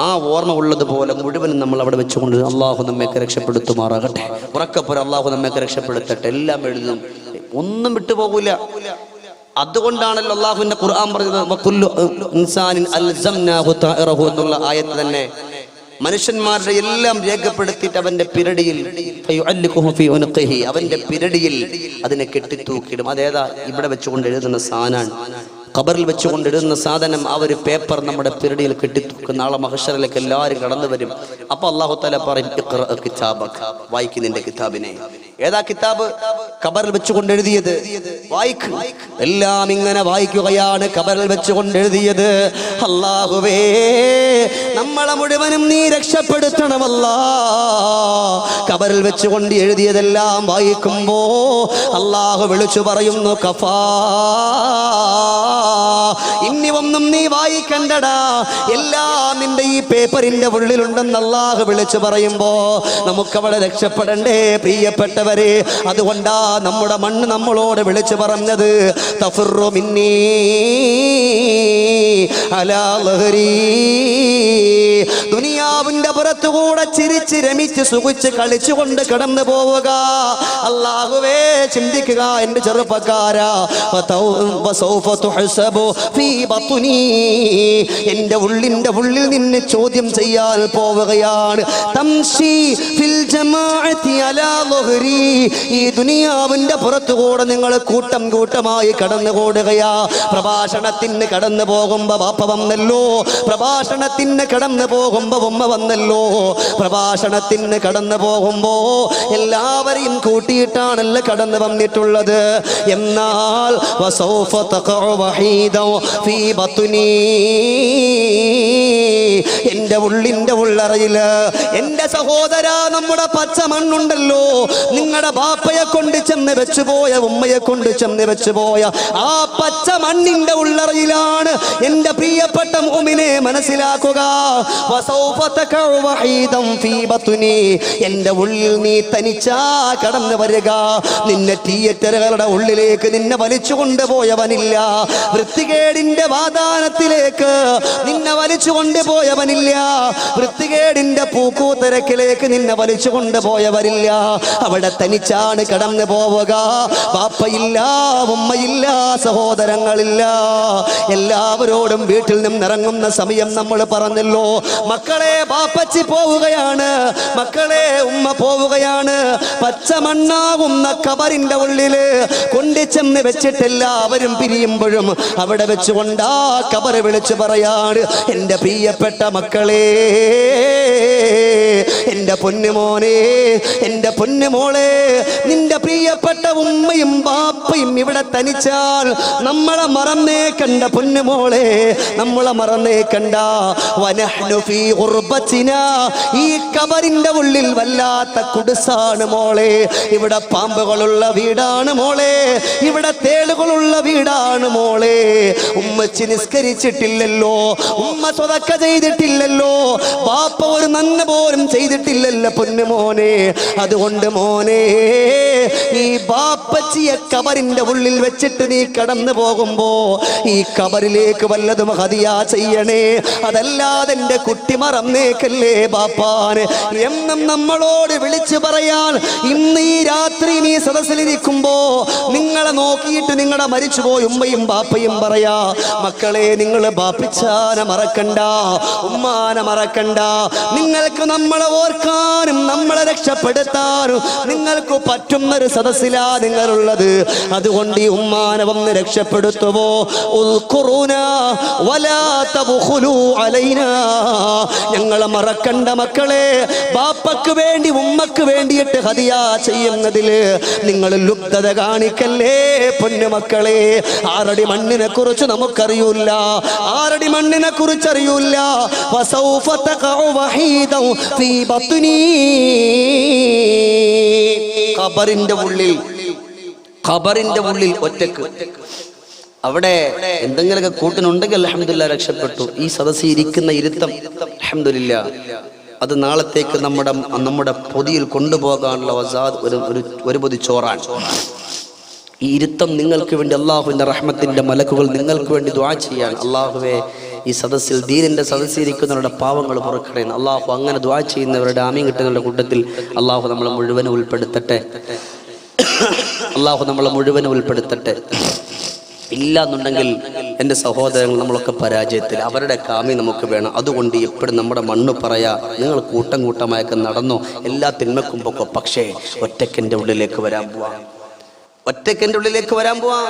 ആ ഓർമ്മ ഉള്ളതുപോലെ മുഴുവനും നമ്മൾ അവിടെ വെച്ചുകൊണ്ട് അള്ളാഹു നമ്മയൊക്കെ രക്ഷപ്പെടുത്തുമാറാകട്ടെ. ഉറക്കപ്പുറം അള്ളാഹു നമ്മയൊക്കെ രക്ഷപ്പെടുത്തട്ടെ. എല്ലാം എഴുതും, ഒന്നും വിട്ടുപോകൂല. അതുകൊണ്ടാണല്ലോ അല്ലാഹുവിന്റെ ഖുർആൻ പറഞ്ഞത്, വകുല്ലു ഇൻസാനിൻ അൽസംനാഹു തഅറഹു എന്നുള്ള ആയത്ത് തന്നെ. മനുഷ്യന്മാരുടെ എല്ലാം രേഖപ്പെടുത്തിയിട്ട് അവന്റെ പിരടിയിൽ അവന്റെ പിരടിയിൽ അതിനെ കെട്ടിത്തൂക്കിയിടും. അതേതാ? ഇവിടെ വെച്ചുകൊണ്ട് എഴുതുന്ന സാധനമാണ്. ഖബറിൽ വെച്ചുകൊണ്ട് എഴുതുന്ന സാധനം, ആ ഒരു പേപ്പർ നമ്മുടെ പിരടിയിൽ കെട്ടിത്തൂക്കും. നാളെ മഹ്ശറിലേക്ക് എല്ലാവരും കടന്നു വരും. അപ്പൊ അല്ലാഹു തആല പറയും, ഇഖ്റഅ കിതാബക, വായിക്ക് നിന്റെ കിതാബിനെ. ഏതാ കിതാബ്? ഖബറിൽ വെച്ചുകൊണ്ട് എഴുതിയത്. വായിക്ക്. എല്ലാം ഇങ്ങനെ വായിക്കുകയാണ്, ഖബറിൽ വെച്ചുകൊണ്ട് എഴുതിയത്. അല്ലാഹുവേ, നമ്മളെ മുഴുവനും നീ രക്ഷപ്പെടുത്തണമല്ലാ. ഖബറിൽ വെച്ചുകൊണ്ട് എഴുതിയതെല്ലാം വായിക്കുമ്പോ അല്ലാഹു വിളിച്ചു പറയുന്നു, കഫാ ഇനി ഒന്നും നീ വായിക്കണ്ടടാ, എല്ലാം നിന്റെ ഈ പേപ്പറിന്റെ ഉള്ളിലുണ്ടെന്ന് അല്ലാഹു വിളിച്ചു പറയുമ്പോ നമുക്കവിടെ രക്ഷപ്പെടണ്ടേ പ്രിയപ്പെട്ടവരെ? അതുകൊണ്ടാ നമ്മുടെ മണ്ണ് നമ്മളോട് വിളിച്ചു പറഞ്ഞത് തഫിറു മിന്നീ അലാ ലഹരി. ദുനിയാവിന്റെ പുറത്തുകൂടെ ചിരിച്ച് രമിച്ച് സുഖിച്ച് കളിച്ചുകൊണ്ട് കടന്നു പോവുക. അല്ലാഹുവേ ചിന്തിക്കുക എന്റെ ചെറുപ്പക്കാരാ, എന്റെ ഉള്ളിന്റെ ഉള്ളിൽ നിന്നെ ചോദ്യം ചെയ്യാൻ പോവുകയാണ്. ഈ ദുനിയാവിന്റെ പുറത്തുകൂടെ നിങ്ങൾ കൂട്ടം കൂട്ടമായി കടന്നുകൂടുകയാ. പ്രഭാഷണത്തിന് കടന്നു പോകുമ്പോ ബാപ്പ വന്നല്ലോ, പ്രഭാഷണത്തിന് കടന്നു പോകുമ്പോ ഉമ്മ വന്നല്ലോ, പ്രഭാഷണത്തിന് കടന്നു പോകുമ്പോ എല്ലാവരെയും കൂട്ടിയിട്ടാണല്ലോ കടന്നു വന്നിട്ടുള്ളത്. എന്നാൽ എന്റെ ഉള്ളിന്റെ ഉള്ളറയില് എന്റെ സഹോദര നമ്മുടെ പച്ച മണ്ണുണ്ടല്ലോ, നിങ്ങളുടെ ബാപ്പയെ കൊണ്ട് ചെന്ന് വെച്ചുപോയ ഉമ്മയെ കൊണ്ട് ചെന്ന് വെച്ചുപോയ ആ പച്ച മണ്ണിന്റെ ഉള്ളറയിലാണ് എന്റെ പ്രിയപ്പെട്ട മുഅ്മിനെ മനസ്സിലാക്കുക. എന്റെ ഉള്ളിൽ നീ തനിച്ചാ കടന്നു വരിക. നിന്നെ തിയേറ്ററുകളുടെ ഉള്ളിലേക്ക് നിന്നെ വലിച്ചു കൊണ്ടുപോയവനില്ല, വൃത്തികേടിന്റെ വാതാനത്തിലേക്ക് നിന്നെ വലിച്ചു കൊണ്ടുപോയവനില്ല, വൃത്തികേടിന്റെ പൂക്കൂത്തിരക്കിലേക്ക് നിന്നെ വലിച്ചു കൊണ്ടുപോയവരില്ല. അവിടെ തനിച്ചാണ് കടന്നു പോവുക. ബാപ്പയില്ല, ഉമ്മയില്ല, സഹോദരങ്ങളില്ല. എല്ലാവരോടും വീട്ടിൽ നിന്നിറങ്ങുന്ന സമയം നമ്മൾ പറഞ്ഞല്ലോ, മക്കളെ ബാപ്പച്ചി പോവുകയാണ്, മക്കളെ ഉമ്മ പോവുകയാണ്. പച്ചമണ്ണാകുന്ന കബറിന്റെ ഉള്ളില് കൊണ്ടിച്ചെന്ന് വെച്ചിട്ടെല്ലാവരും പിരിയുമ്പോഴും അവിടെ വെച്ചുകൊണ്ടാ കബറ് വിളിച്ചു പറയാണ്, എന്റെ പ്രിയപ്പെട്ട മക്കളെ, എന്റെ പൊന്നുമോനെ, എന്റെ പൊന്നുമോളെ, നിന്റെ പ്രിയപ്പെട്ട ഉമ്മയും ബാപ്പയും ഇവിടെ തനിച്ചാൽ നമ്മളെ മറന്നേ കണ്ട പൊന്നുമോളെ, നമ്മളെ മറന്നേ കണ്ട. വനഹ്നു ഫീ ഗുർബത്തിനാ, ഈ കബറിന്റെ ഉള്ളിൽ വല്ലാത്ത കുടിസാണ് മോളെ. ഇവിടെ പാമ്പുകളുള്ള വീടാണ് മോളെ, ഇവിടെ തേളുകളുള്ള വീടാണ് മോളെ. ഉമ്മച്ചി നിസ്കരിച്ചിട്ടില്ലല്ലോ, ഉമ്മ സ്വതക്ക ചെയ്തിട്ടില്ലല്ലോ, ബാപ്പ ഒരു നന്മ പോലും ചെയ്തിട്ടില്ലല്ലോ പൊന്നുമോനെ. അതുകൊണ്ട് മോനെ, ഈ ബാപ്പച്ചിയെ കബറിന്റെ ഉള്ളിൽ വെച്ചിട്ട് നീ കടന്നു പോകുമ്പോ ഈ കബറിലേക്ക് വല്ലതും ഹദിയ ചെയ്യണേ, അതല്ലാതെ എന്റെ കുട്ടി മറന്നേക്കല്ലേ ബാപ്പാന് എന്നും നമ്മളോട് വിളിച്ചു പറയാൻ ഇന്ന് ഈ രാത്രി നീ സദസ്സിലിരിക്കുമ്പോ നിങ്ങളെ നോക്കിയിട്ട് നിങ്ങളുടെ മരിച്ചുപോയി ഉമ്മയും ബാപ്പയും പറയാ, മക്കളെ നിങ്ങൾ ബാപ്പിച്ചാനെ മറക്കണ്ട, ഉമ്മാനെ മറക്കണ്ട. നിങ്ങൾക്ക് നമ്മളെ ഓർക്കാനും നമ്മളെ രക്ഷപ്പെടുത്താനും നിങ്ങൾക്ക് പറ്റുന്നൊരു സദസ്സിലാ നിങ്ങളുള്ളത്. അതുകൊണ്ട് ഈ ഉമ്മാനെ വന്ന് രക്ഷപ്പെടുത്തുവോ. ഞങ്ങളെ മറക്കണ്ട മക്കളെ. ബാപ്പക്ക് വേണ്ടി ഉമ്മക്ക് വേണ്ടിയിട്ട് ഹദിയ ചെയ്യുന്നതില് നിങ്ങൾ ലുബ്ധത കാണിക്കല്ലേ പൊന്നുമക്കളെ. ആറടി മണ്ണിനെ കുറിച്ച് നമുക്കറിയൂല, ആറടി മണ്ണിനെ കുറിച്ച് അറിയൂല. ഖബറിന്റെ ഉള്ളിൽ ഒറ്റക്ക് അവിടെ എന്തെങ്കിലുമൊക്കെ കൂട്ടിനുണ്ടെങ്കിൽ അൽഹംദുലില്ലാ രക്ഷപ്പെട്ടു. ഈ സദസ്സിൽ ഇരിക്കുന്ന ഇരുത്തം അൽഹംദുലില്ലാ അത് നാളത്തേക്ക് നമ്മുടെ പൊതിയിൽ കൊണ്ടുപോകാനുള്ള ഒരു പൊതി ചോറാണ്. ഈ ഇരുത്തം നിങ്ങൾക്ക് വേണ്ടി അള്ളാഹുവിന്റെ റഹ്മത്തിന്റെ മലക്കുകൾ നിങ്ങൾക്ക് വേണ്ടി ദുആ ചെയ്യാൻ. അള്ളാഹുവേ, ഈ സദസ്സിൽ ദീനിന്റെ സദസ്സിരിക്കുന്നവരുടെ പാവങ്ങൾ പുറക്കണേ. അള്ളാഹു അങ്ങനെ ദുആ ചെയ്യുന്നവരുടെ ആമീൻ കിട്ടുന്നവരുടെ കൂട്ടത്തിൽ അള്ളാഹു നമ്മളെ മുഴുവനും ഉൾപ്പെടുത്തട്ടെ. അള്ളാഹു നമ്മളെ മുഴുവനും ഉൾപ്പെടുത്തട്ടെ. ഇല്ല എന്നുണ്ടെങ്കിൽ എൻ്റെ സഹോദരങ്ങൾ നമ്മളൊക്കെ പരാജയത്തിൽ, അവരുടെ കാമി നമുക്ക് വേണം. അതുകൊണ്ട് എപ്പോഴും നമ്മുടെ മണ്ണ് പറയാ, നിങ്ങൾ കൂട്ടം കൂട്ടമായൊക്കെ നടന്നോ, എല്ലാ തിന്മക്കും പൊക്കോ, പക്ഷേ ഒറ്റയ്ക്കെൻ്റെ ഉള്ളിലേക്ക് വരാൻ പോവാ, ഒറ്റയ്ക്കെൻ്റെ ഉള്ളിലേക്ക് വരാൻ പോവാ.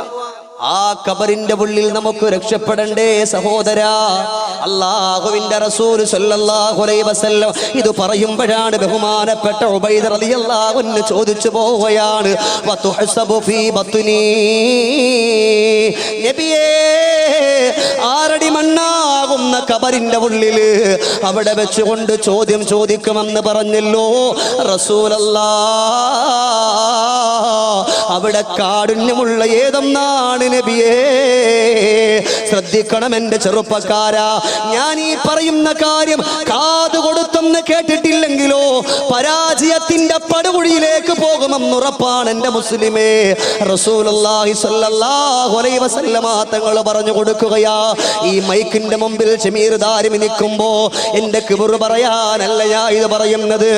ആ കബറിന്റെ ഉള്ളിൽ നമുക്ക് രക്ഷപ്പെടണ്ടേ സഹോദരാ. അല്ലാഹുവിന്റെ റസൂൽ സല്ലല്ലാഹു അലൈഹി വസല്ലം ഇത് പറയുമ്പോഴാണ് ബഹുമാനപ്പെട്ട ഉബൈദ റളിയല്ലാഹു അൻഹു ചോദിച്ചു പോവുകയാണ്, വതുഹസബു ഫീ ബത്നി നബിയേ, ആറടി മണ്ണാകുന്ന കബറിന്റെ ഉള്ളില് അവിടെ വെച്ചുകൊണ്ട് ചോദ്യം ചോദിക്കുമെന്ന് പറഞ്ഞല്ലോ റസൂലല്ലാഹ്. അവിടെ കാരുണ്യമുള്ള ഏതൊന്നാണ് നബിയേ. ശ്രദ്ധിക്കണം എൻ്റെ ചെറുപ്പക്കാരാ, ഞാൻ ഈ പറയുന്ന കാര്യം കാതു കൊടുത്തൊന്ന് കേട്ടിട്ടില്ലെങ്കിലോ പരാജയത്തിന്റെ പടുകുഴിയിലേക്ക് പോകുമെന്നുറപ്പാണ് എൻ്റെ മുസ്ലിമേ. റസൂലുള്ളാഹി സ്വല്ലല്ലാഹു അലൈഹി വസല്ലമ തങ്ങൾ പറഞ്ഞു കൊടുക്കുകയാ, ഈ മൈക്കിന്റെ മുമ്പിൽ ഷമീർ ദാരിമി നിൽക്കുമ്പോ എൻ്റെ കിബർ പറയാനല്ല ഞാൻ ഇത് പറയുന്നത്.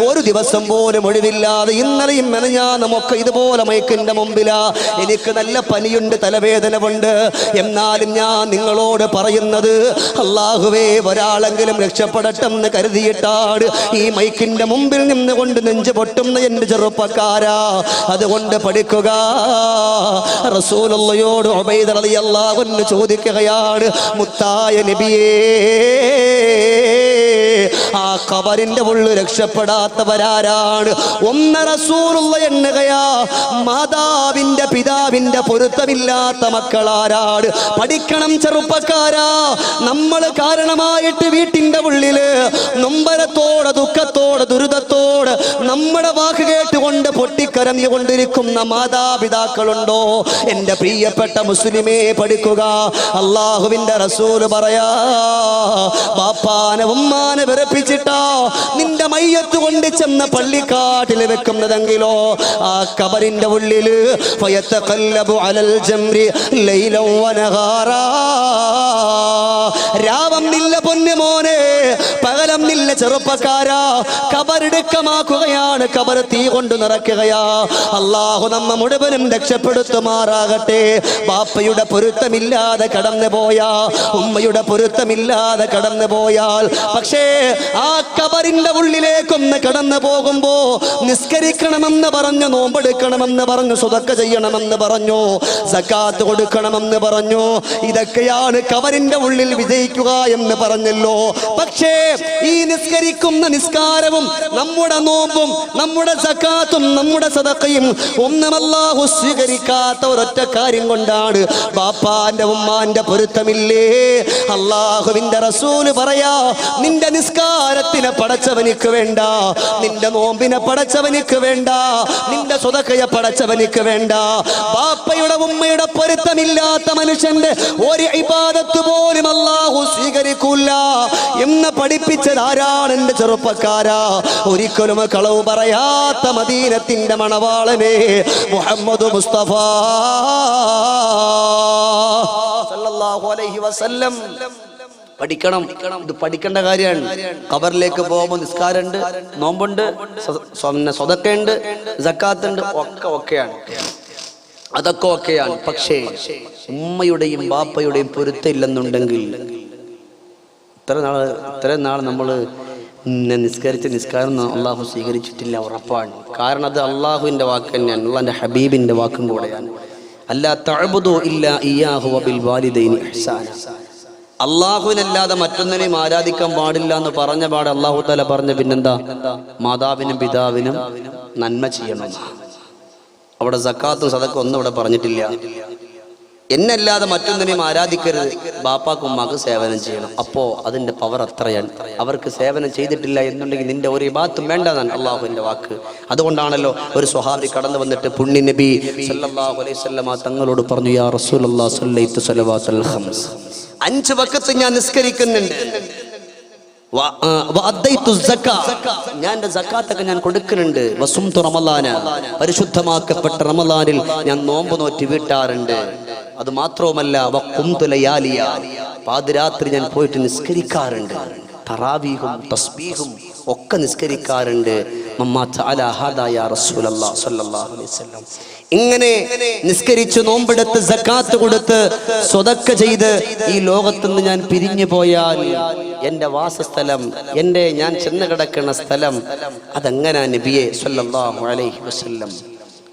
ഒരു ദിവസം പോലും ഒഴിവില്ലാതെ ഇന്നലെയും മെനഞ്ഞാന്നുമൊക്കെ ഇതുപോലെ മൈക്കിന്റെ മുമ്പിലാ. എനിക്ക് നല്ല പനിയുണ്ട്, തലവേദനവുണ്ട്. എന്നാലും ഞാൻ നിങ്ങളോട് പറയുന്നത്, അല്ലാഹുവേ ഒരാളെങ്കിലും രക്ഷപ്പെടട്ടെന്ന് കരുതിയിട്ടാണ് ഈ മൈക്കിന്റെ മുമ്പിൽ നിന്നുകൊണ്ട് നെഞ്ചു പൊട്ടുന്ന എൻ്റെ ചെറുപ്പക്കാരാ. അതുകൊണ്ട് പഠിക്കുക. റസൂലുള്ളാഹിയോട് ഉബൈദ റളിയല്ലാഹു അൻഹു ചോദിക്കുകയാണ്, മുത്തായ നബിയേ, ആ ഖബറിന്റെ ഉള്ളിൽ രക്ഷപ്പെടാത്തവരാരാണ്? ഒന്ന് റസൂലുള്ള എണ്ണുകയാ. മാതാവിന്റെ പിതാവിന്റെ പൊരുത്തമില്ലാത്ത മക്കളാരാണ്? പഠിക്കണം ചെറുപ്പക്കാരാ. നമ്മൾ കാരണമായിട്ട് വീട്ടിന്റെ ഉള്ളില് നൊമ്പരത്തോടെ, ദുഃഖത്തോടെ, ദുരിതത്തോടെ നമ്മുടെ വാക്ക് കേട്ടുകൊണ്ട് പൊട്ടിക്കരഞ്ഞുകൊണ്ടിരിക്കുന്ന മാതാപിതാക്കളുണ്ടോ? എൻ്റെ പ്രിയപ്പെട്ട മുസ്ലിമേ, പഠിക്കുക. അള്ളാഹുവിന്റെ റസൂൽ പറയാ, ബാപ്പാനെ ഉമ്മാനെ വിറപ്പിച്ചിട്ടാ നിന്റെ മയ്യത്ത് കൊണ്ട് ചെന്ന പള്ളിക്കാട്ടിൽ വെക്കുന്നതെങ്കിലോ ആ ഖബറിന്റെ ഉള്ളില് ഫയതഖല്ലബു അലൽ ജംരി ലൈലൻ വനഹാറാ. രാവം നില്ല പൊന്നുമോനെ, പകലം നില്ല ചെറുപ്പക്കാരാ. ഖബറെടുക്കമാക്കുകയാണ്, ഖബർ തീ കൊണ്ട് നിറയ്ക്കുകയാ. അല്ലാഹു നമ്മ മുഴുവനും രക്ഷപ്പെടുത്തുമാറാകട്ടെ. ബാപ്പയുടെ പൊരുത്തമില്ലാതെ കടന്നു പോയാ, ഉമ്മയുടെ പൊരുത്തമില്ലാതെ കടന്നു പോയാൽ, പക്ഷേ ആ ഖബറിന്റെ ഉള്ളിലേക്കൊന്ന് കടന്നു പോകുമ്പോ നിസ്കരിക്കണമെന്ന് പറഞ്ഞു, നോമ്പെടുക്കണമെന്ന് പറഞ്ഞു, സ്വതക്ക ചെയ്യണമെന്ന് പറഞ്ഞു, സക്കാത്ത് കൊടുക്കണമെന്ന് പറഞ്ഞു. ഇതൊക്കെയാണ് ഖബറിന്റെ ഉള്ളിൽ വിജയിക്കുക എന്ന് പറഞ്ഞല്ലോ. പക്ഷേ ഈ നിസ്കരിക്കുന്ന നിസ്കാരവും നമ്മുടെ നോമ്പും നമ്മുടെ സക്കാത്തും നമ്മുടെ സദഖയും ഒന്നും അല്ലാഹു സ്വീകരിക്കാത്ത ഒരൊറ്റ കാര്യം കൊണ്ടാണ്. ബാപ്പാന്റെ ഉമ്മാന്റെ പൊരുത്തമില്ലേ. അല്ലാഹുവിന്റെ റസൂല് പറയാ, നിന്റെ നിസ്കാരത്തിനെ പടച്ചവനിക്ക് വേണ്ട, നിന്റെ നോമ്പിനെ പടച്ചവനിക്ക് വേണ്ട, നിന്റെ സ്വതക്കയെ പടച്ചവനിക്ക് വേണ്ട. ബാപ്പയുടെ ഉമ്മയുടെ പൊരുത്തമില്ലാത്ത മനുഷ്യന്റെ ഒരു ഇബാദത്ത് പോലും അല്ലാഹു സ്വീകരിക്കൂല എന്ന് പഠിപ്പിച്ചത് ആരാണ് എൻ്റെ ചെറുപ്പക്കാരാ? ഒരിക്കലും കളവ് പറയാത്ത മദീനത്തിന്റെ മണവാളനെ മുഹമ്മദ് മുസ്തഫ സല്ലല്ലാഹു അലൈഹി വസല്ലം. പഠിക്കണം, ഇത് പഠിക്കേണ്ട കാര്യമാണ്. ഖബറിലേക്ക് പോകുമ്പോൾ നിസ്കാരമുണ്ട്, നോമ്പുണ്ട്, സ്വതക്കയുണ്ട്, സക്കാത്തുണ്ട്, ഒക്കെയാണ്, അതൊക്കെ ഒക്കെയാണ്. പക്ഷേ ഉമ്മയുടെയും ബാപ്പയുടെയും പൊരുത്തമില്ലെന്നുണ്ടെങ്കിൽ ഇത്രയും നാൾ നമ്മൾ നിസ്കരിച്ച നിസ്കാരം അള്ളാഹു സ്വീകരിച്ചിട്ടില്ല, ഉറപ്പാണ്. കാരണം അത് അള്ളാഹുവിൻ്റെ വാക്ക് തന്നെയാണ്, അള്ളാഹിൻ്റെ ഹബീബിൻ്റെ വാക്കും കൂടെയാണ്. അല്ലാ തഅബുദു ഇല്ലാ ഇയ്യാഹു വബിൽ വാലിദൈനി ഇഹ്സാന. അള്ളാഹുവിനല്ലാതെ മറ്റൊന്നിനെയും ആരാധിക്കാൻ പാടില്ല എന്ന് പറഞ്ഞ പാട് അള്ളാഹു തആല പറഞ്ഞ പിന്നെന്താ? മാതാവിനും പിതാവിനും നന്മ ചെയ്യണം. അവിടെ സക്കാത്തും സദഖയും ഒന്നും ഇവിടെ പറഞ്ഞിട്ടില്ല. എന്നല്ലാതെ മറ്റൊന്നിനെയും ആരാധിക്കരുത്, ബാപ്പാക്കും ഉമ്മാക്കും സേവനം ചെയ്യണം. അപ്പോ അതിന്റെ പവർ അത്രയാണ്. അവർക്ക് സേവനം ചെയ്തിട്ടില്ല എന്നുണ്ടെങ്കിൽ നിന്റെ ഒരു ഇബാദത്തും വേണ്ടതാണ് അള്ളാഹുവിന്റെ വാക്ക്. അതുകൊണ്ടാണല്ലോ ഒരു സ്വഹാബി കടന്നു വന്നിട്ട് പുണ്യ നബി സല്ലല്ലാഹു അലൈഹി വസല്ലമ തങ്ങളോട് പറഞ്ഞു, യാ റസൂലല്ലാഹ് സ്വല്ലൈതു സ്വലവാത്തുൽ ഖംസ്, 5 വഖത്ത് ഞാൻ നിസ്കരിക്കുന്നുണ്ട്, ഞാൻ എന്റെ സക്കാത്തൊക്കെ ഞാൻ കൊടുക്കുന്നുണ്ട്, വസുംതു റമളാന, പരിശുദ്ധമാക്കപ്പെട്ട റമളാനിൽ ഞാൻ നോമ്പ് നോറ്റ് വീട്ടാറുണ്ട്. അത് മാത്രവുമല്ല വഖുംതു ലയാലിയ, പാതിരാത്രി ഞാൻ പോയിട്ട് നിസ്കരിക്കാറുണ്ട്, തറാവീഹും തസ്ബീഹും ഒക്കെ നിസ്കരിക്കാറുണ്ട്. ഇങ്ങനെ നിസ്കരിച്ച് നോമ്പെടുത്ത് സക്കാത്ത് കൊടുത്ത് സ്വതക്ക ചെയ്ത് ഈ ലോകത്തുനിന്ന് ഞാൻ പിരിഞ്ഞു പോയാൽ എൻ്റെ വാസസ്ഥലം, എൻ്റെ ഞാൻ ചെന്ന് കിടക്കുന്ന സ്ഥലം അതെങ്ങനാ നബിയെ സല്ലല്ലാഹു അലൈഹി വസല്ലം?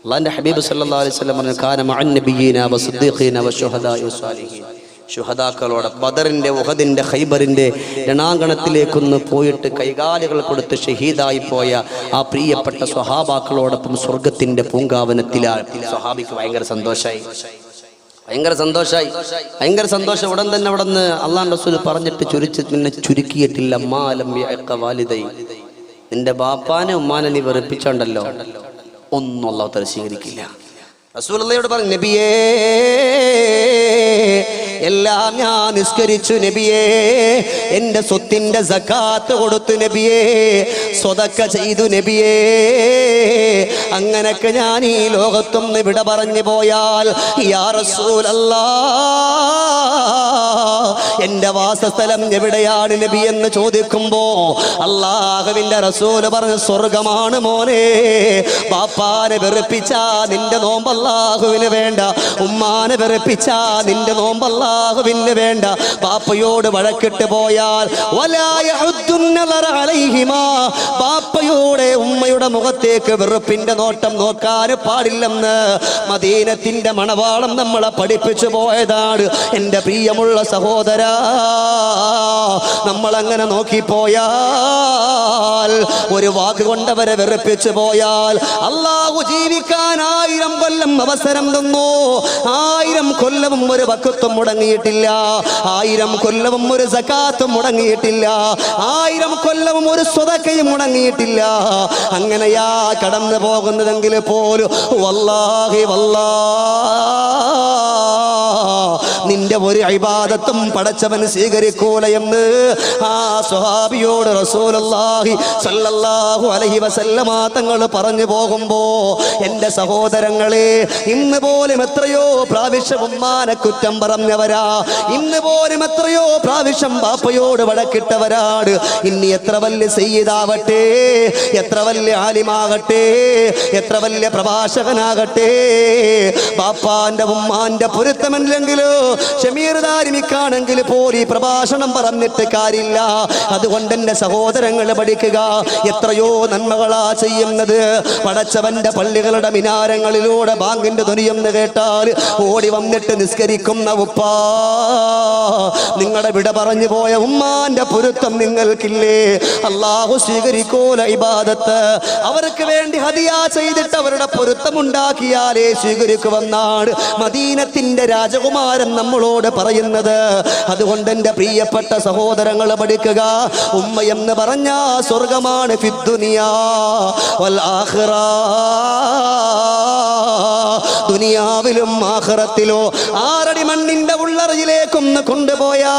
അല്ലാഹുവിന്റെ ഹബീബ് സല്ലല്ലാഹു അലൈഹി വസല്ലം പറഞ്ഞു, കാന മഅൻ നബിയ്യീന വസിദ്ദീഖീന വശുഹദാഇ വസ്വാലിഹീൻ. ശുഹദാക്കളോട് ബദറിന്റെ ഉഹദിന്റെ ഖൈബറിന്റെ രണാങ്കണത്തിലേക്കൊന്ന് പോയിട്ട് കൈകാലുകൾ കൊടുത്ത് ഷഹീദായി പോയ ആ പ്രിയപ്പെട്ട സ്വഹാബാക്കളോടൊപ്പം സ്വർഗത്തിന്റെ പൂങ്കാവനത്തിലാണ്. സ്വഹാബിക്ക് ഭയങ്കര സന്തോഷമായി. ഉടൻ തന്നെ അവിടെ നിന്ന് അള്ളാഹുവിന്റെ റസൂൽ പറഞ്ഞിട്ട് ചുരുക്കിയിട്ടില്ല, മാലം യഅഖ വാലിദൈ, നിന്റെ ബാപ്പാനെ ഉമ്മാനെ നീ വെറുപ്പിച്ചോണ്ടല്ലോ ഒന്നും അല്ലാഹു തആല സ്വീകരിക്കില്ല. റസൂലുള്ളാഹിയോട് പറഞ്ഞു, നബിയേ എല്ലാം ഞാൻ നിസ്കരിച്ചു നബിയേ, എൻ്റെ സ്വത്തിന്റെ സക്കാത്ത് കൊടുത്തു നബിയേ, സ്വതക്ക ചെയ്തു നബിയേ. അങ്ങനൊക്കെ ഞാൻ ഈ ലോകത്തൊന്ന് വിട പറഞ്ഞു പോയാൽ യാ റസൂലല്ലാഹ് എൻ്റെ വാസസ്ഥലം എവിടെയാണ് നബി എന്ന് ചോദിക്കുമ്പോ അല്ലാഹുവിൻ്റെ റസൂല് പറഞ്ഞു, സ്വർഗമാണ് മോനെ. ബാപ്പാനെ വെറുപ്പിച്ചാ നിന്റെ നോമ്പ് അല്ലാഹുവിന് വേണ്ട, ഉമ്മാനെ വെറുപ്പിച്ചാ നിന്റെ നോമ്പ് അല്ലാഹുവിന് വേണ്ട. ബാപ്പയോട് വഴക്കിട്ട് പോയാൽ ബാപ്പയുടെ ഉമ്മയുടെ മുഖത്തേക്ക് വെറുപ്പിന്റെ നോട്ടം നോക്കാൻ പാടില്ലെന്ന് മദീനത്തിന്റെ മണവാളം നമ്മളെ പഠിപ്പിച്ചു പോയതാണ്. എൻ്റെ പ്രിയമുള്ള സഹോദരാ, നമ്മളങ്ങനെ നോക്കിപ്പോയാൽ, ഒരു വാക്ക് കൊണ്ടവരെ വെറുപ്പിച്ചു പോയാൽ, അല്ലാഹു ജീവിക്കാൻ 1000 കൊല്ലം അവസരം തന്നു. 1000 കൊല്ലവും ഒരു വഖത്തും മുടങ്ങിയിട്ടില്ല, 1000 കൊല്ലവും ഒരു സകാത്തും മുടങ്ങിയിട്ടില്ല, 1000 കൊല്ലവും ഒരു സ്വതക്കയും മുടങ്ങിയിട്ടില്ല. അങ്ങനെയാ കടന്നു പോകുന്നതെങ്കിൽ പോലും വല്ലാഹി നിന്റെ ഒരു ഇബാദത്തും പടച്ചവൻ സ്വീകരിക്കൂല എന്ന് ആ സ്വഹാബിയോട് റസൂലുള്ളാഹി സ്വല്ലല്ലാഹു അലൈഹി വസല്ലമ തങ്ങൾ പറഞ്ഞു പോകുമ്പോ, എൻ്റെ സഹോദരങ്ങളെ, ഇന്ന് പോലും എത്രയോ പ്രാവശ്യം ഉമ്മാനെ കുറ്റം പറഞ്ഞവരാ, ഇന്ന് പോലും എത്രയോ പ്രാവശ്യം ബാപ്പയോട് വഴക്കിട്ടവരാണ്. ഇനി എത്ര വലിയ സയ്യിദാവട്ടെ, എത്ര വലിയ ആലിമാകട്ടെ, എത്ര വലിയ പ്രഭാഷകനാകട്ടെ, ബാപ്പാന്റെ ഉമ്മാന്റെ പൊരുത്തമില്ലെങ്കിലോ ഷമീർ ദാരിമിക്കാണെങ്കിൽ പോലും ഈ പ്രഭാഷണം പറഞ്ഞിട്ട് കാര്യമില്ല. അതുകൊണ്ട് എൻ്റെ സഹോദരങ്ങൾ പഠിക്കുക, എത്രയോ നന്മകളാ ചെയ്യുന്നത്. പടച്ചവന്റെ പള്ളികളുടെ മിനാരങ്ങളിലൂടെ ബാങ്കിന്റെ ധ്വനിയെന്ന് കേട്ടാൽ ഓടി വന്നിട്ട് നിസ്കരിക്കുന്ന ഉപ്പാ, നിങ്ങളുടെ വിട പറഞ്ഞു പോയ ഉമ്മാന്റെ പൊരുത്തം നിങ്ങൾക്കില്ലേ? അല്ലാഹു സ്വീകരിക്കൂല ഇബാദത്ത്. അവർക്ക് വേണ്ടി ഹദിയ ചെയ്തിട്ട് അവരുടെ പൊരുത്തമുണ്ടാക്കിയാലേ സ്വീകരിക്കുമെന്നാണ് മദീനത്തിന്റെ രാജകുമാരൻ നമ്മളോട് പറയുന്നത്. അതുകൊണ്ട് എൻ്റെ പ്രിയപ്പെട്ട സഹോദരങ്ങൾ പഠിക്കുക, ഉമ്മ എന്ന് പറഞ്ഞ സ്വർഗമാണ് ഫിദ്ദുനിയാ വൽ ആഖിറ. ദുനിയാവിലും ആഖിറത്തിലോ 6 അടി മണ്ണിന്റെ ഉള്ളറയിലേക്കൊന്ന് കൊണ്ടുപോയാ